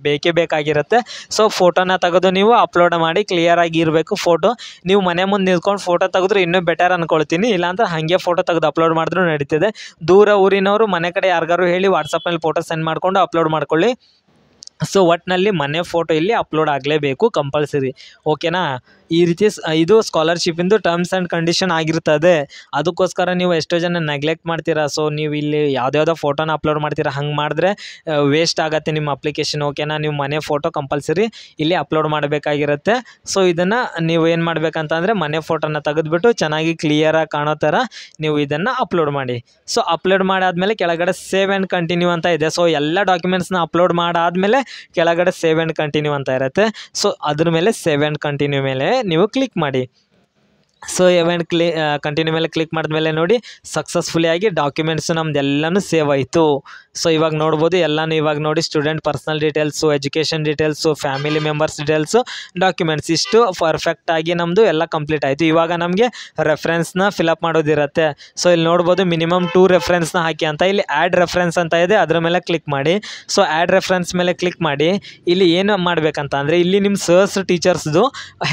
ಬೇಕೇ ಬೇಕಾಗಿರುತ್ತೆ. ಸೊ ಫೋಟೋನ ತೆಗೆದು ನೀವು ಅಪ್ಲೋಡ್ ಮಾಡಿ, ಕ್ಲಿಯರಾಗಿ ಇರಬೇಕು ಫೋಟೋ. ನೀವು ಮನೆ ಮುಂದೆ ನಿಂತ್ಕೊಂಡು ಫೋಟೋ ತೆಗೆದ್ರೆ ಇನ್ನೂ ಬೆಟರ್ ಅಂದ್ಕೊಳ್ತೀನಿ. ಇಲ್ಲಾಂದ್ರೆ ಹಾಗೆ ಫೋಟೋ ತೆಗೆದು ಅಪ್ಲೋಡ್ ಮಾಡಿದ್ರೂ ನಡೀತಿದೆ. ದೂರ ಊರಿನವರು ಮನೆ ಕಡೆ ಯಾರಿಗಾರು ಹೇಳಿ ವಾಟ್ಸಪ್ನಲ್ಲಿ ಫೋಟೋ ಸೆಂಡ್ ಮಾಡಿಕೊಂಡು ಅಪ್ಲೋಡ್ ಮಾಡ್ಕೊಳ್ಳಿ. ಸೊ ಒಟ್ಟಿನಲ್ಲಿ ಮನೆ ಫೋಟೋ ಇಲ್ಲಿ ಅಪ್ಲೋಡ್ ಆಗಲೇಬೇಕು ಕಂಪಲ್ಸರಿ. ಓಕೆನಾ? ಈ ರೀತಿ ಇದು ಸ್ಕಾಲರ್ಶಿಪ್ಪಿಂದು ಟರ್ಮ್ಸ್ ಆ್ಯಂಡ್ ಕಂಡೀಷನ್ ಆಗಿರ್ತದೆ. ಅದಕ್ಕೋಸ್ಕರ ನೀವು ಎಷ್ಟೋ ಜನ ನೆಗ್ಲೆಕ್ಟ್ ಮಾಡ್ತೀರಾ. ಸೊ ನೀವು ಇಲ್ಲಿ ಯಾವುದ್ಯಾವುದೋ ಫೋಟೋನ ಅಪ್ಲೋಡ್ ಮಾಡ್ತೀರಾ, ಹಂಗೆ ಮಾಡಿದ್ರೆ ವೇಸ್ಟ್ ಆಗುತ್ತೆ ನಿಮ್ಮ ಅಪ್ಲಿಕೇಶನ್. ಓಕೆನಾ? ನೀವು ಮನೆ ಫೋಟೋ ಕಂಪಲ್ಸರಿ ಇಲ್ಲಿ ಅಪ್ಲೋಡ್ ಮಾಡಬೇಕಾಗಿರುತ್ತೆ. ಸೊ ಇದನ್ನು ನೀವು ಏನು ಮಾಡಬೇಕಂತಂದರೆ ಮನೆ ಫೋಟೋನ ತೆಗೆದುಬಿಟ್ಟು ಚೆನ್ನಾಗಿ ಕ್ಲಿಯರಾಗಿ ಕಾಣೋ ಥರ ನೀವು ಇದನ್ನು ಅಪ್ಲೋಡ್ ಮಾಡಿ. ಸೊ ಅಪ್ಲೋಡ್ ಮಾಡಾದಮೇಲೆ ಕೆಳಗಡೆ ಸೇವ್ ಆ್ಯಂಡ್ ಕಂಟಿನ್ಯೂ ಅಂತ ಇದೆ. ಸೊ ಎಲ್ಲ ಡಾಕ್ಯುಮೆಂಟ್ಸ್ನ ಅಪ್ಲೋಡ್ ಮಾಡಾದಮೇಲೆ ಕೆಳಗಡೆ ಸೇವ್ ಆ್ಯಂಡ್ ಕಂಟಿನ್ಯೂ ಅಂತ ಇರುತ್ತೆ. ಸೊ ಅದ್ರ ಮೇಲೆ ಸೇವ್ ಆ್ಯಂಡ್ ಕಂಟಿನ್ಯೂ ಮೇಲೆ ನೀವು ಕ್ಲಿಕ್ ಮಾಡಿ. ಸೊ ಕಂಟಿನ್ಯೂ ಮೇಲೆ ಕ್ಲಿಕ್ ಮಾಡಿದ್ಮೇಲೆ ನೋಡಿ ಸಕ್ಸಸ್ಫುಲಿ ಆಗಿ ಡಾಕ್ಯುಮೆಂಟ್ಸು ನಮ್ದೆಲ್ಲನೂ ಸೇವ್ ಆಯಿತು. ಸೊ ಇವಾಗ ನೋಡ್ಬೋದು ಎಲ್ಲನೂ. ಇವಾಗ ನೋಡಿ student personal details, education details, family members details, documents ಇಷ್ಟು ಪರ್ಫೆಕ್ಟಾಗಿ ನಮ್ಮದು ಎಲ್ಲ ಕಂಪ್ಲೀಟ್ ಆಯಿತು. ಇವಾಗ ನಮಗೆ ರೆಫರೆನ್ಸ್ನ ಫಿಲಪ್ ಮಾಡೋದಿರುತ್ತೆ. ಸೊ ಇಲ್ಲಿ ನೋಡ್ಬೋದು ಮಿನಿಮಮ್ 2 ರೆಫರೆನ್ಸ್ನ ಹಾಕಿ ಅಂತ. ಇಲ್ಲಿ ಆ್ಯಡ್ ರೆಫರೆನ್ಸ್ ಅಂತ ಇದೆ, ಅದರ ಮೇಲೆ ಕ್ಲಿಕ್ ಮಾಡಿ. ಸೊ ಆ್ಯಡ್ ರೆಫರೆನ್ಸ್ ಮೇಲೆ ಕ್ಲಿಕ್ ಮಾಡಿ. ಇಲ್ಲಿ ಏನು ಮಾಡಬೇಕಂತ ಅಂದರೆ ಇಲ್ಲಿ ನಿಮ್ಮ ಸರ್ಸ್ ಟೀಚರ್ಸ್ದು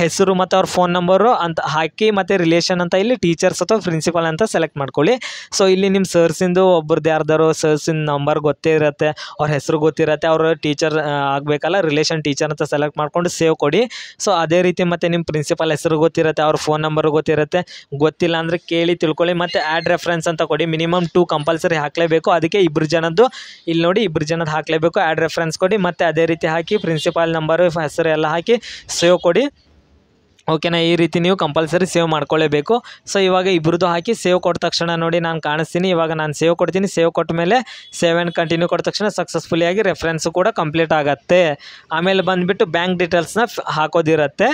ಹೆಸರು ಮತ್ತು ಅವ್ರ ಫೋನ್ ನಂಬರು ಅಂತ ಹಾಕಿ ಮತ್ತು ರಿಲೇಷನ್ ಅಂತ ಇಲ್ಲಿ ಟೀಚರ್ಸ್ ಅಥವಾ ಪ್ರಿನ್ಸಿಪಾಲ್ ಅಂತ ಸೆಲೆಕ್ಟ್ ಮಾಡ್ಕೊಳ್ಳಿ. ಸೊ ಇಲ್ಲಿ ನಿಮ್ಮ ಸರ್ಸಿಂದು ಒಬ್ಬರದ್ದು ಯಾರ್ದಾರು ಸರ್ಸಿನ ನಂಬರ್ ಗೊತ್ತೇ ಇರುತ್ತೆ, ಅವ್ರ ಹೆಸರು ಗೊತ್ತಿರುತ್ತೆ, ಅವರು ಟೀಚರ್ ಆಗಬೇಕಲ್ಲ, ರಿಲೇಷನ್ ಟೀಚರ್ ಅಂತ ಸೆಲೆಕ್ಟ್ ಮಾಡ್ಕೊಂಡು ಸೇವ್ ಕೊಡಿ. ಸೊ ಅದೇ ರೀತಿ ಮತ್ತು ನಿಮ್ಮ ಪ್ರಿನ್ಸಿಪಾಲ್ ಹೆಸರು ಗೊತ್ತಿರುತ್ತೆ, ಅವ್ರ ಫೋನ್ ನಂಬರು ಗೊತ್ತಿರುತ್ತೆ, ಗೊತ್ತಿಲ್ಲ ಅಂದರೆ ಕೇಳಿ ತಿಳ್ಕೊಳ್ಳಿ. ಮತ್ತು ಆ್ಯಡ್ ರೆಫರೆನ್ಸ್ ಅಂತ ಕೊಡಿ, ಮಿನಿಮಮ್ 2 ಕಂಪಲ್ಸರಿ ಹಾಕಲೇಬೇಕು. ಅದಕ್ಕೆ ಇಬ್ಬರು ಜನದ್ದು ಇಲ್ಲಿ ನೋಡಿ, ಇಬ್ಬರು ಜನದ್ದು ಹಾಕಲೇಬೇಕು. ಆ್ಯಡ್ ರೆಫರೆನ್ಸ್ ಕೊಡಿ ಮತ್ತು ಅದೇ ರೀತಿ ಹಾಕಿ ಪ್ರಿನ್ಸಿಪಾಲ್ ನಂಬರು ಹೆಸರು ಎಲ್ಲ ಹಾಕಿ ಸೇವ್ ಕೊಡಿ. ಓಕೆನಾ, ಈ ರೀತಿ ನೀವು ಕಂಪಲ್ಸರಿ ಸೇವ್ ಮಾಡ್ಕೊಳ್ಳೇಬೇಕು. ಸೊ ಇವಾಗ ಇಬ್ಬರದ್ದು ಹಾಕಿ ಸೇವ್ ಕೊಟ್ಟ ತಕ್ಷಣ ನೋಡಿ ನಾನು ಕಾಣಿಸ್ತೀನಿ. ಇವಾಗ ನಾನು ಸೇವ್ ಕೊಡ್ತೀನಿ. ಸೇವ್ ಕೊಟ್ಟ ಮೇಲೆ ಸೇವ್ ಆ್ಯಂಡ್ ಕಂಟಿನ್ಯೂ ಕೊಟ್ಟ ತಕ್ಷಣ ಸಕ್ಸಸ್ಫುಲಿಯಾಗಿ ರೆಫರೆನ್ಸು ಕೂಡ ಕಂಪ್ಲೀಟ್ ಆಗುತ್ತೆ. ಆಮೇಲೆ ಬಂದುಬಿಟ್ಟು ಬ್ಯಾಂಕ್ ಡೀಟೇಲ್ಸ್ನ ಹಾಕೋದಿರುತ್ತೆ.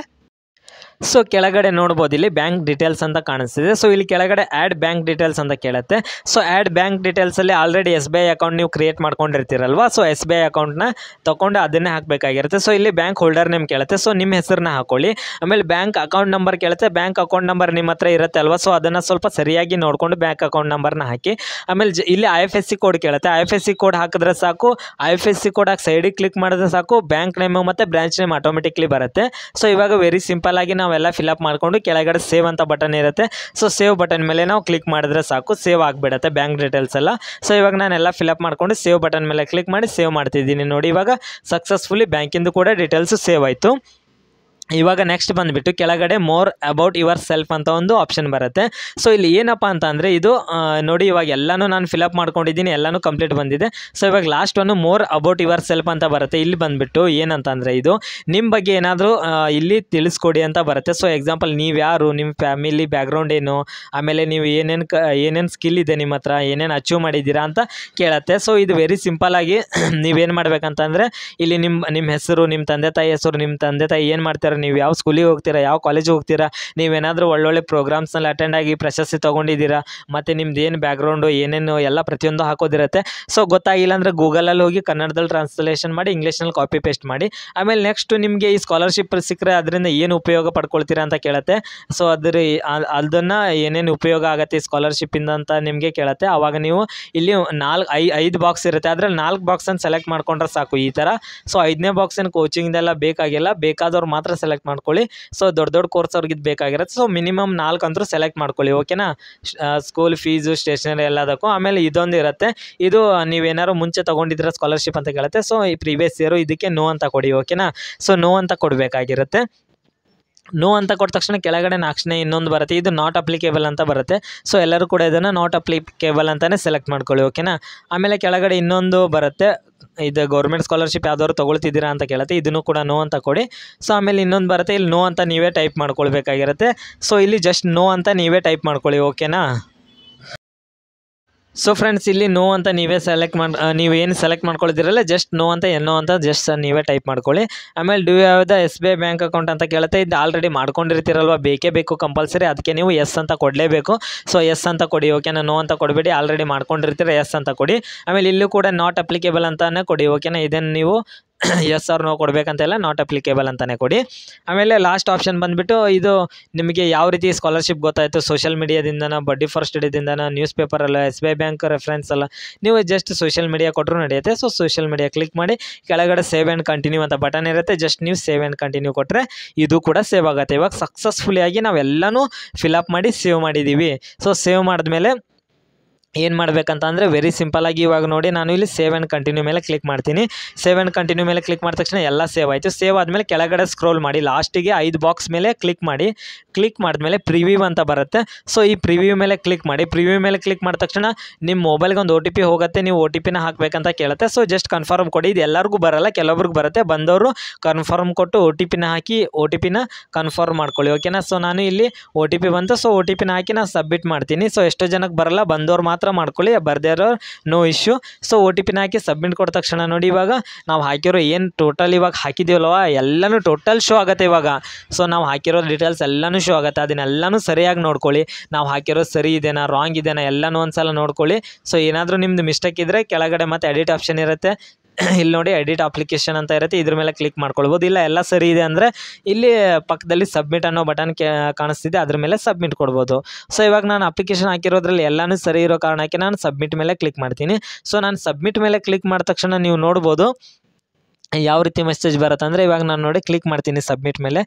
ಸೊ ಕೆಳಗಡೆ ನೋಡ್ಬೋದು ಇಲ್ಲಿ ಬ್ಯಾಂಕ್ ಡೀಟೇಲ್ಸ್ ಅಂತ ಕಾಣಿಸ್ತಿದೆ. ಸೊ ಇಲ್ಲಿ ಕೆಳಗಡೆ ಆ್ಯಡ್ ಬ್ಯಾಂಕ್ ಡೀಟೇಲ್ಸ್ ಅಂತ ಕೇಳುತ್ತೆ. ಸೊ ಆ್ಯಡ್ ಬ್ಯಾಂಕ್ ಡೀಟೇಲ್ಸಲ್ಲಿ ಆಲ್ರೆಡಿ SBI ಅಕೌಂಟ್ ನೀವು ಕ್ರಿಯೇಟ್ ಮಾಡ್ಕೊಂಡಿರ್ತೀರಲ್ವ, ಸೊ SBI ಅಕೌಂಟ್ನ ತೊಗೊಂಡು ಅದನ್ನೇ ಹಾಕಬೇಕಾಗಿರುತ್ತೆ. ಸೊ ಇಲ್ಲಿ ಬ್ಯಾಂಕ್ ಹೋಲ್ಡರ್ ನೇಮ್ ಕೇಳುತ್ತೆ, ಸೊ ನಿಮ್ಮ ಹೆಸರನ್ನ ಹಾಕೊಳ್ಳಿ. ಆಮೇಲೆ ಬ್ಯಾಂಕ್ ಅಕೌಂಟ್ ನಂಬರ್ ಕೇಳುತ್ತೆ, ಬ್ಯಾಂಕ್ ಅಕೌಂಟ್ ನಂಬರ್ ನಿಮ್ಮ ಹತ್ರ ಇರುತ್ತೆ ಅಲ್ವಾ, ಸೊ ಅದನ್ನು ಸ್ವಲ್ಪ ಸರಿಯಾಗಿ ನೋಡಿಕೊಂಡು ಬ್ಯಾಂಕ್ ಅಕೌಂಟ್ ನಂಬರ್ನ ಹಾಕಿ. ಆಮೇಲೆ ಇಲ್ಲಿ IFSC ಕೋಡ್ ಕೇಳುತ್ತೆ, IFSC ಕೋಡ್ ಹಾಕಿದ್ರೆ ಸಾಕು. IFSC ಕೋಡ್ ಹಾಕಿ ಸೈಡಿಗೆ ಕ್ಲಿಕ್ ಮಾಡಿದ್ರೆ ಸಾಕು, ಬ್ಯಾಂಕ್ ನೇಮು ಮತ್ತು ಬ್ರಾಂಚ್ ನೇಮ್ ಆಟೋಮೆಟಿಕ್ಲಿ ಬರುತ್ತೆ. ಸೊ ಇವಾಗ ವೆರಿ ಸಿಂಪಲ್ ಆಗಿ ನಾವೆಲ್ಲ ಫಿಲಪ್ ಮಾಡಿಕೊಂಡು ಕೆಳಗಡೆ ಸೇವ್ ಅಂತ ಬಟನ್ ಇರುತ್ತೆ. ಸೊ ಸೇವ್ ಬಟನ್ ಮೇಲೆ ನಾವು ಕ್ಲಿಕ್ ಮಾಡಿದ್ರೆ ಸಾಕು, ಸೇವ್ ಆಗಿಬಿಡುತ್ತೆ ಬ್ಯಾಂಕ್ ಡೀಟೇಲ್ಸ್ ಎಲ್ಲ. ಸೊ ಇವಾಗ ನಾನೆಲ್ಲ ಫಿಲಪ್ ಮಾಡ್ಕೊಂಡು ಸೇವ್ ಬಟನ್ ಮೇಲೆ ಕ್ಲಿಕ್ ಮಾಡಿ ಸೇವ್ ಮಾಡ್ತಿದ್ದೀನಿ ನೋಡಿ. ಇವಾಗ ಸಕ್ಸಸ್ಫುಲಿ ಬ್ಯಾಂಕಿಂದು ಕೂಡ ಡೀಟೇಲ್ಸು ಸೇವ್ ಆಯಿತು. ಇವಾಗ ನೆಕ್ಸ್ಟ್ ಬಂದುಬಿಟ್ಟು ಕೆಳಗಡೆ ಮೋರ್ ಅಬೌಟ್ ಯುವರ್ ಸೆಲ್ಫ್ ಅಂತ ಒಂದು ಆಪ್ಷನ್ ಬರುತ್ತೆ. ಸೊ ಇಲ್ಲಿ ಏನಪ್ಪ ಅಂತ ಅಂದರೆ ಇದು ನೋಡಿ, ಇವಾಗ ಎಲ್ಲನೂ ನಾನು ಫಿಲಪ್ ಮಾಡ್ಕೊಂಡಿದ್ದೀನಿ, ಎಲ್ಲನೂ ಕಂಪ್ಲೀಟ್ ಬಂದಿದೆ. ಸೊ ಇವಾಗ ಲಾಸ್ಟ್ ಒಂದು ಮೋರ್ ಅಬೌಟ್ ಯುವರ್ ಸೆಲ್ಫ್ ಅಂತ ಬರುತ್ತೆ. ಇಲ್ಲಿ ಬಂದುಬಿಟ್ಟು ಏನಂತ ಅಂದರೆ ಇದು ನಿಮ್ಮ ಬಗ್ಗೆ ಏನಾದರೂ ಇಲ್ಲಿ ತಿಳಿಸ್ಕೊಡಿ ಅಂತ ಬರುತ್ತೆ. ಸೊ ಎಕ್ಸಾಂಪಲ್ ನೀವು ಯಾರು, ನಿಮ್ಮ ಫ್ಯಾಮಿಲಿ ಬ್ಯಾಕ್ಗ್ರೌಂಡ್ ಏನು, ಆಮೇಲೆ ನೀವು ಏನೇನು ಸ್ಕಿಲ್ ಇದೆ ನಿಮ್ಮ ಹತ್ರ, ಏನೇನು ಅಚೀವ್ ಮಾಡಿದ್ದೀರಾ ಅಂತ ಕೇಳುತ್ತೆ. ಸೊ ಇದು ವೆರಿ ಸಿಂಪಲ್ಲಾಗಿ ನೀವೇನು ಮಾಡಬೇಕಂತಂದರೆ ಇಲ್ಲಿ ನಿಮ್ಮ ಹೆಸರು, ನಿಮ್ಮ ತಂದೆ ತಾಯಿ ಹೆಸರು, ನಿಮ್ಮ ತಂದೆ ತಾಯಿ ಏನು ಮಾಡ್ತಾರೆ, ನೀವು ಯಾವ ಸ್ಕೂಲಿಗೆ ಹೋಗ್ತೀರಾ, ಯಾವ ಕಾಲೇಜಿಗೆ ಹೋಗ್ತೀರಾ, ನೀವೇನಾದರೂ ಒಳ್ಳೊಳ್ಳೆ ಪ್ರೋಗ್ರಾಮ್ಸ್ನಲ್ಲಿ ಅಟೆಂಡ್ ಆಗಿ ಪ್ರಶಸ್ತಿ ತೊಗೊಂಡಿದ್ದೀರಾ, ಮತ್ತು ನಿಮ್ದು ಏನು ಬ್ಯಾಕ್ಗ್ರೌಂಡು ಏನೇನು ಎಲ್ಲ ಪ್ರತಿಯೊಂದು ಹಾಕೋದಿರುತ್ತೆ. ಸೊ ಗೊತ್ತಾಗಿಲ್ಲ ಅಂದರೆ ಗೂಗಲಲ್ಲಿ ಹೋಗಿ ಕನ್ನಡದಲ್ಲಿ ಟ್ರಾನ್ಸ್ಲೇಷನ್ ಮಾಡಿ ಇಂಗ್ಲೀಷ್ನಲ್ಲಿ ಕಾಪಿ ಪೇಸ್ಟ್ ಮಾಡಿ. ಆಮೇಲೆ ನೆಕ್ಸ್ಟು ನಿಮಗೆ ಈ ಸ್ಕಾಲರ್ಶಿಪ್ ಸಿಕ್ಕರೆ ಅದರಿಂದ ಏನು ಉಪಯೋಗ ಪಡ್ಕೊಳ್ತೀರಾ ಅಂತ ಕೇಳುತ್ತೆ. ಸೊ ಅದನ್ನು ಏನೇನು ಉಪಯೋಗ ಆಗುತ್ತೆ ಈ ಸ್ಕಾಲರ್ಶಿಪ್ಪಿಂದ ಅಂತ ನಿಮಗೆ ಕೇಳುತ್ತೆ. ಆವಾಗ ನೀವು ಇಲ್ಲಿ 5 ಬಾಕ್ಸ್ ಇರುತ್ತೆ, ಅದರಲ್ಲಿ 4 ಬಾಕ್ಸನ್ನು ಸೆಲೆಕ್ಟ್ ಮಾಡ್ಕೊಂಡ್ರೆ ಸಾಕು ಈ ಥರ. ಸೊ 5ನೇ ಬಾಕ್ಸನ್ನು ಕೋಚಿಂಗ್ದೆಲ್ಲ ಬೇಕಾಗಿಲ್ಲ, ಬೇಕಾದವ್ರು ಮಾತ್ರ ಸೆಲೆಕ್ಟ್ ಮಾಡ್ಕೊಳ್ಳಿ. ಸೊ ದೊಡ್ಡ ಕೋರ್ಸ್ ಅವ್ರಿಗೆ ಬೇಕಾಗಿರುತ್ತೆ. ಸೊ ಮಿನಿಮಮ್ 4 ಅಂತೂ ಸೆಲೆಕ್ಟ್ ಮಾಡ್ಕೊಳ್ಳಿ. ಓಕೆನಾ, ಸ್ಕೂಲ್ ಫೀಸು, ಸ್ಟೇಷನರಿ ಎಲ್ಲದಕ್ಕೂ. ಆಮೇಲೆ ಇದೊಂದು ಇರುತ್ತೆ, ಇದು ನೀವೇನಾದ್ರು ಮುಂಚೆ ತೊಗೊಂಡಿದ್ರೆ ಸ್ಕಾಲರ್ಶಿಪ್ ಅಂತ ಕೇಳುತ್ತೆ. ಸೊ ಈ ಪ್ರೀವಿಯಸ್ ಇಯರು ಇದಕ್ಕೆ ನೋ ಅಂತ ಕೊಡಿ. ಓಕೆನಾ, ಸೊ ನೋ ಅಂತ ಕೊಡಬೇಕಾಗಿರುತ್ತೆ. ನೋ ಅಂತ ಕೊಟ್ಟ ತಕ್ಷಣ ಕೆಳಗಡೆ ನಾಕ್ಷನೇ ಇನ್ನೊಂದು ಬರುತ್ತೆ, ಇದು ನಾಟ್ ಅಪ್ಲಿಕೇಬಲ್ ಅಂತ ಬರುತ್ತೆ. ಸೊ ಎಲ್ಲರೂ ಕೂಡ ಇದನ್ನು ನಾಟ್ ಅಪ್ಲಿಕೇಬಲ್ ಅಂತಲೇ ಸೆಲೆಕ್ಟ್ ಮಾಡ್ಕೊಳ್ಳಿ. ಓಕೆನಾ, ಆಮೇಲೆ ಕೆಳಗಡೆ ಇನ್ನೊಂದು ಬರುತ್ತೆ, ಇದು ಗೌರ್ಮೆಂಟ್ ಸ್ಕಾಲರ್ಶಿಪ್ ಯಾವ್ದಾದ್ರು ತೊಗೊಳ್ತಿದ್ದೀರಾ ಅಂತ ಕೇಳುತ್ತೆ, ಇದನ್ನು ಕೂಡ ನೋ ಅಂತ ಕೊಡಿ. ಸೊ ಆಮೇಲೆ ಇನ್ನೊಂದು ಬರುತ್ತೆ, ಇಲ್ಲಿ ನೋ ಅಂತ ನೀವೇ ಟೈಪ್ ಮಾಡ್ಕೊಳ್ಬೇಕಾಗಿರುತ್ತೆ. ಸೊ ಇಲ್ಲಿ ಜಸ್ಟ್ ನೋ ಅಂತ ನೀವೇ ಟೈಪ್ ಮಾಡ್ಕೊಳ್ಳಿ. ಓಕೆನಾ. ಸೊ ಫ್ರೆಂಡ್ಸ್, ಇಲ್ಲಿ ನೋ ಅಂತ ನೀವೇ ನೀವೇನು ಸೆಲೆಕ್ಟ್ ಮಾಡ್ಕೊಳ್ತಿರಲ್ಲ, ಜಸ್ಟ್ ನೋ ಅಂತ ನೋ ಅಂತ ಜಸ್ಟ್ ನೀವೇ ಟೈಪ್ ಮಾಡ್ಕೊಳ್ಳಿ. ಆಮೇಲೆ do have the SBI bank account ಅಂತ ಕೇಳುತ್ತೆ, ಇದು ಆಲ್ರೆಡಿ ಮಾಡ್ಕೊಂಡಿರ್ತೀರಲ್ವ, ಬೇಕೇ ಬೇಕು ಕಂಪಲ್ಸರಿ, ಅದಕ್ಕೆ ನೀವು ಎಸ್ ಅಂತ ಕೊಡಲೇಬೇಕು. ಸೊ ಎಸ್ ಅಂತ ಕೊಡಿ. ಓಕೆನಾ, ನೋ ಅಂತ ಕೊಡಬೇಡಿ, ಆಲ್ರೆಡಿ ಮಾಡ್ಕೊಂಡಿರ್ತೀರ, ಎಸ್ ಅಂತ ಕೊಡಿ. ಆಮೇಲೆ ಇಲ್ಲೂ ಕೂಡ ನಾಟ್ ಅಪ್ಲಿಕೇಬಲ್ ಅಂತಾನೆ ಕೊಡಿ. ಓಕೆನಾ, ಇದನ್ನು ನೀವು ಎಸ್ ಆರ್ ನೋ ಕೊಡಬೇಕಂತೆಲ್ಲ, ನಾಟ್ ಅಪ್ಲಿಕೇಬಲ್ ಅಂತಲೇ ಕೊಡಿ. ಆಮೇಲೆ ಲಾಸ್ಟ್ ಆಪ್ಷನ್ ಬಂದುಬಿಟ್ಟು ಇದು ನಿಮಗೆ ಯಾವ ರೀತಿ ಸ್ಕಾಲರ್ಶಿಪ್ ಗೊತ್ತಾಯಿತು, ಸೋಷಿಯಲ್ ಮೀಡಿಯಾದಿಂದನೋ, ಬಡ್ಡಿ ಫಾರ್ ಸ್ಟಡಿದಿಂದನೋ, ನ್ಯೂಸ್ ಪೇಪರಲ್ಲ, SBI ಬ್ಯಾಂಕ್ ರೆಫರೆನ್ಸ್ ಅಲ್ಲ, ನೀವು ಜಸ್ಟ್ ಸೋಷಿಯಲ್ ಮೀಡಿಯಾ ಕೊಟ್ಟರು ನಡೆಯುತ್ತೆ. ಸೊ ಸೋಷಿಯಲ್ ಮೀಡಿಯಾ ಕ್ಲಿಕ್ ಮಾಡಿ ಕೆಳಗಡೆ ಸೇವ್ ಆ್ಯಂಡ್ ಕಂಟಿನ್ಯೂ ಅಂತ ಬಟನ್ ಇರುತ್ತೆ, ಜಸ್ಟ್ ನೀವು ಸೇವ್ ಆ್ಯಂಡ್ ಕಂಟಿನ್ಯೂ ಕೊಟ್ಟರೆ ಇದು ಕೂಡ ಸೇವ್ ಆಗುತ್ತೆ. ಇವಾಗ ಸಕ್ಸಸ್ಫುಲಿಯಾಗಿ ನಾವೆಲ್ಲನೂ ಫಿಲಪ್ ಮಾಡಿ ಸೇವ್ ಮಾಡಿದ್ದೀವಿ. ಸೊ ಸೇವ್ ಮಾಡಿದ್ಮೇಲೆ ಏನು ಮಾಡಬೇಕಂತ ಅಂದರೆ ವೆರಿ ಸಿಂಪಲ್ಲಾಗಿ ಇವಾಗ ನೋಡಿ, ನಾನು ಇಲ್ಲಿ ಸೇವ್ ಆ್ಯಂಡ್ ಕಂಟಿನ್ಯೂ ಮೇಲೆ ಕ್ಲಿಕ್ ಮಾಡ್ತೀನಿ. ಸೇವ್ ಆ್ಯಂಡ್ ಕಂಟಿನ್ಯೂ ಮೇಲೆ ಕ್ಲಿಕ್ ಮಾಡಿದ ತಕ್ಷಣ ಎಲ್ಲ ಸೇವ್ ಆಯಿತು. ಸೇವ್ ಆದಮೇಲೆ ಕೆಳಗಡೆ ಸ್ಕ್ರೋಲ್ ಮಾಡಿ ಲಾಸ್ಟಿಗೆ 5 ಬಾಕ್ಸ್ ಮೇಲೆ ಕ್ಲಿಕ್ ಮಾಡಿ. ಕ್ಲಿಕ್ ಮಾಡಿದ್ಮೇಲೆ ಪ್ರಿವ್ಯೂ ಅಂತ ಬರುತ್ತೆ. ಸೊ ಈ ಪ್ರಿವ್ಯೂ ಮೇಲೆ ಕ್ಲಿಕ್ ಮಾಡಿ. ಪ್ರಿವ್ಯೂ ಮೇಲೆ ಕ್ಲಿಕ್ ಮಾಡಿದ ತಕ್ಷಣ ನಿಮ್ಮ ಮೊಬೈಲ್ಗೆ ಒಂದು OTP ಹೋಗುತ್ತೆ, ನೀವು OTPನ ಹಾಕಬೇಕಂತ ಕೇಳುತ್ತೆ. ಸೊ ಜಸ್ಟ್ ಕನ್ಫರ್ಮ್ ಕೊಡಿ. ಇದು ಎಲ್ಲರಿಗೂ ಬರಲ್ಲ, ಕೆಲವೊಬ್ರಿಗೆ ಬರುತ್ತೆ. ಬಂದವರು ಕನ್ಫರ್ಮ್ ಕೊಟ್ಟು OTPನ ಹಾಕಿ OTPನ ಕನ್ಫರ್ಮ್ ಮಾಡ್ಕೊಳ್ಳಿ. ಓಕೆನಾ, ಸೊ ನಾನು ಇಲ್ಲಿ OTP ಬಂತು, ಸೊ OTPನ ಹಾಕಿ ನಾನು ಸಬ್ಮಿಟ್ ಮಾಡ್ತೀನಿ. ಸೊ ಎಷ್ಟೋ ಜನಕ್ಕೆ ಬರಲ್ಲ, ಬಂದವ್ರು ಮಾತ್ರ ಮಾಡ್ಕೊಳ್ಳಿ, ಬರ್ದೇ ಇರೋ ನೋ ಇಶ್ಯೂ. ಸೊ OTPನ ಹಾಕಿ ಸಬ್ಮಿಟ್ ಕೊಟ್ಟ ತಕ್ಷಣ ನೋಡಿ, ಇವಾಗ ನಾವು ಹಾಕಿರೋ ಏನು ಟೋಟಲ್ ಇವಾಗ ಹಾಕಿದ್ದೀವಲ್ವ ಎಲ್ಲನೂ ಟೋಟಲ್ ಶೋ ಆಗುತ್ತೆ ಇವಾಗ. ಸೊ ನಾವು ಹಾಕಿರೋ ಡೀಟೇಲ್ಸ್ ಎಲ್ಲನೂ ಶೋ ಆಗುತ್ತೆ, ಅದನ್ನೆಲ್ಲನೂ ಸರಿಯಾಗಿ ನೋಡ್ಕೊಳ್ಳಿ. ನಾವು ಹಾಕಿರೋ ಸರಿ ಇದೆನಾ ರಾಂಗ್ ಇದೆನಾ ಎಲ್ಲನೂ ಒಂದ್ಸಲ ನೋಡ್ಕೊಳ್ಳಿ. ಸೊ ಏನಾದರೂ ನಿಮ್ಮದು ಮಿಸ್ಟೇಕ್ ಇದ್ದರೆ ಕೆಳಗಡೆ ಮತ್ತೆ ಎಡಿಟ್ ಆಪ್ಷನ್ ಇರುತ್ತೆ, ಇಲ್ಲಿ ನೋಡಿ ಎಡಿಟ್ ಅಪ್ಲಿಕೇಶನ್ ಅಂತ ಇರುತ್ತೆ, ಇದ್ರ ಮೇಲೆ ಕ್ಲಿಕ್ ಮಾಡ್ಕೊಳ್ಬೋದು. ಇಲ್ಲ ಎಲ್ಲ ಸರಿ ಇದೆ ಅಂದರೆ ಇಲ್ಲಿ ಪಕ್ಕದಲ್ಲಿ ಸಬ್ಮಿಟ್ ಅನ್ನೋ ಬಟನ್ ಕಾಣಿಸ್ತಿದೆ, ಅದ್ರ ಮೇಲೆ ಸಬ್ಮಿಟ್ ಕೊಡ್ಬೋದು. ಸೊ ಇವಾಗ ನಾನು ಅಪ್ಲಿಕೇಶನ್ ಹಾಕಿರೋದ್ರಲ್ಲಿ ಎಲ್ಲನೂ ಸರಿ ಇರೋ ಕಾರಣಕ್ಕೆ ನಾನು ಸಬ್ಮಿಟ್ ಮೇಲೆ ಕ್ಲಿಕ್ ಮಾಡ್ತೀನಿ. ಸೊ ನಾನು ಸಬ್ಮಿಟ್ ಮೇಲೆ ಕ್ಲಿಕ್ ಮಾಡಿದ ತಕ್ಷಣ ನೀವು ನೋಡ್ಬೋದು ಯಾವ ರೀತಿ ಮೆಸೇಜ್ ಬರುತ್ತೆ ಅಂದರೆ ಇವಾಗ ನಾನು ನೋಡಿ ಕ್ಲಿಕ್ ಮಾಡ್ತೀನಿ ಸಬ್ಮಿಟ್ ಮೇಲೆ.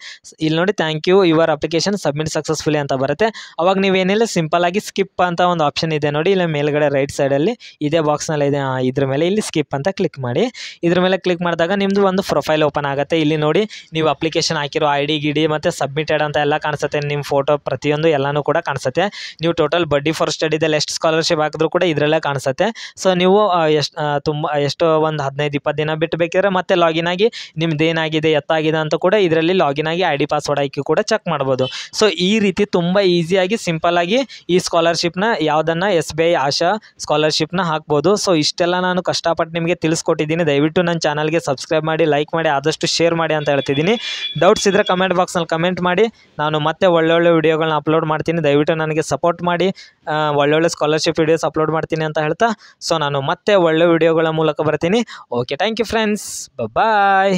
ಇಲ್ಲಿ ನೋಡಿ thank you your application submit successfully ಅಂತ ಬರುತ್ತೆ. ಅವಾಗ ನೀವೇನಿಲ್ಲ ಸಿಂಪಲ್ಲಾಗಿ ಸ್ಕಿಪ್ ಅಂತ ಒಂದು ಆಪ್ಷನ್ ಇದೆ ನೋಡಿ, ಇಲ್ಲ ಮೇಲ್ಗಡೆ ರೈಟ್ ಸೈಡಲ್ಲಿ ಇದೇ ಬಾಕ್ಸ್ನಲ್ಲಿ ಇದೆ, ಇದ್ರ ಮೇಲೆ ಇಲ್ಲಿ ಸ್ಕಿಪ್ ಅಂತ ಕ್ಲಿಕ್ ಮಾಡಿ. ಇದ್ರ ಮೇಲೆ ಕ್ಲಿಕ್ ಮಾಡಿದಾಗ ನಿಮ್ಮದು ಒಂದು ಪ್ರೊಫೈಲ್ ಓಪನ್ ಆಗುತ್ತೆ. ಇಲ್ಲಿ ನೋಡಿ ನೀವು ಅಪ್ಲಿಕೇಶನ್ ಹಾಕಿರೋ ID ಗಿಡಿ ಮತ್ತು ಸಬ್ಮಿಟೆಡ್ ಅಂತ ಎಲ್ಲ ಕಾಣಿಸುತ್ತೆ, ನಿಮ್ಮ ಫೋಟೋ ಪ್ರತಿಯೊಂದು ಎಲ್ಲನೂ ಕೂಡ ಕಾಣಿಸುತ್ತೆ. ನೀವು ಟೋಟಲ್ ಬಡ್ಡಿ ಫಾರ್ ಸ್ಟಡಿದಲ್ಲಿ ಎಷ್ಟು ಸ್ಕಾಲರ್ಶಿಪ್ ಹಾಕಿದ್ರು ಕೂಡ ಇದರಲ್ಲೇ ಕಾಣಿಸುತ್ತೆ. ಸೊ ನೀವು ಎಷ್ಟೋ ಒಂದು 15-20 ದಿನ ಬಿಟ್ಟು ಬೇಕಿದ್ರೆ ಮತ್ತೆ ಲಾಗಿನ್ ಆಗಿ ನಿಮ್ದು ಏನಾಗಿದೆ ಎತ್ತಾಗಿದೆ ಅಂತ ಕೂಡ ಇದರಲ್ಲಿ ಲಾಗಿನ್ ಆಗಿ ID ಪಾಸ್ವರ್ಡ್ ಹಾಕಿ ಕೂಡ ಚೆಕ್ ಮಾಡ್ಬೋದು. ಸೊ ಈ ರೀತಿ ತುಂಬ ಈಸಿಯಾಗಿ ಸಿಂಪಲ್ಲಾಗಿ ಈ ಸ್ಕಾಲರ್ಶಿಪ್ನ ಯಾವುದನ್ನು SBI ಆಶಾ ಸ್ಕಾಲರ್ಶಿಪ್ನ ಹಾಕ್ಬೋದು. ಸೊ ಇಷ್ಟೆಲ್ಲ ನಾನು ಕಷ್ಟಪಟ್ಟು ನಿಮಗೆ ತಿಳಿಸ್ಕೊಟ್ಟಿದ್ದೀನಿ. ದಯವಿಟ್ಟು ನನ್ನ ಚಾನಲ್ಗೆ ಸಬ್ಸ್ಕ್ರೈಬ್ ಮಾಡಿ, ಲೈಕ್ ಮಾಡಿ, ಆದಷ್ಟು ಶೇರ್ ಮಾಡಿ ಅಂತ ಹೇಳ್ತಿದ್ದೀನಿ. ಡೌಟ್ಸ್ ಇದ್ದರೆ ಕಮೆಂಟ್ ಬಾಕ್ಸ್ನಲ್ಲಿ ಕಮೆಂಟ್ ಮಾಡಿ. ನಾನು ಮತ್ತೆ ಒಳ್ಳೊಳ್ಳೆ ವಿಡಿಯೋಗಳನ್ನ ಅಪ್ಲೋಡ್ ಮಾಡ್ತೀನಿ. ದಯವಿಟ್ಟು ನನಗೆ ಸಪೋರ್ಟ್ ಮಾಡಿ, ಒಳ್ಳೊಳ್ಳೆ ಸ್ಕಾಲರ್ಶಿಪ್ ವಿಡಿಯೋಸ್ ಅಪ್ಲೋಡ್ ಮಾಡ್ತೀನಿ ಅಂತ ಹೇಳ್ತಾ, ಸೊ ನಾನು ಮತ್ತೆ ಒಳ್ಳೆ ವಿಡಿಯೋಗಳ ಮೂಲಕ ಬರ್ತೀನಿ. Okay, thank you friends, bye.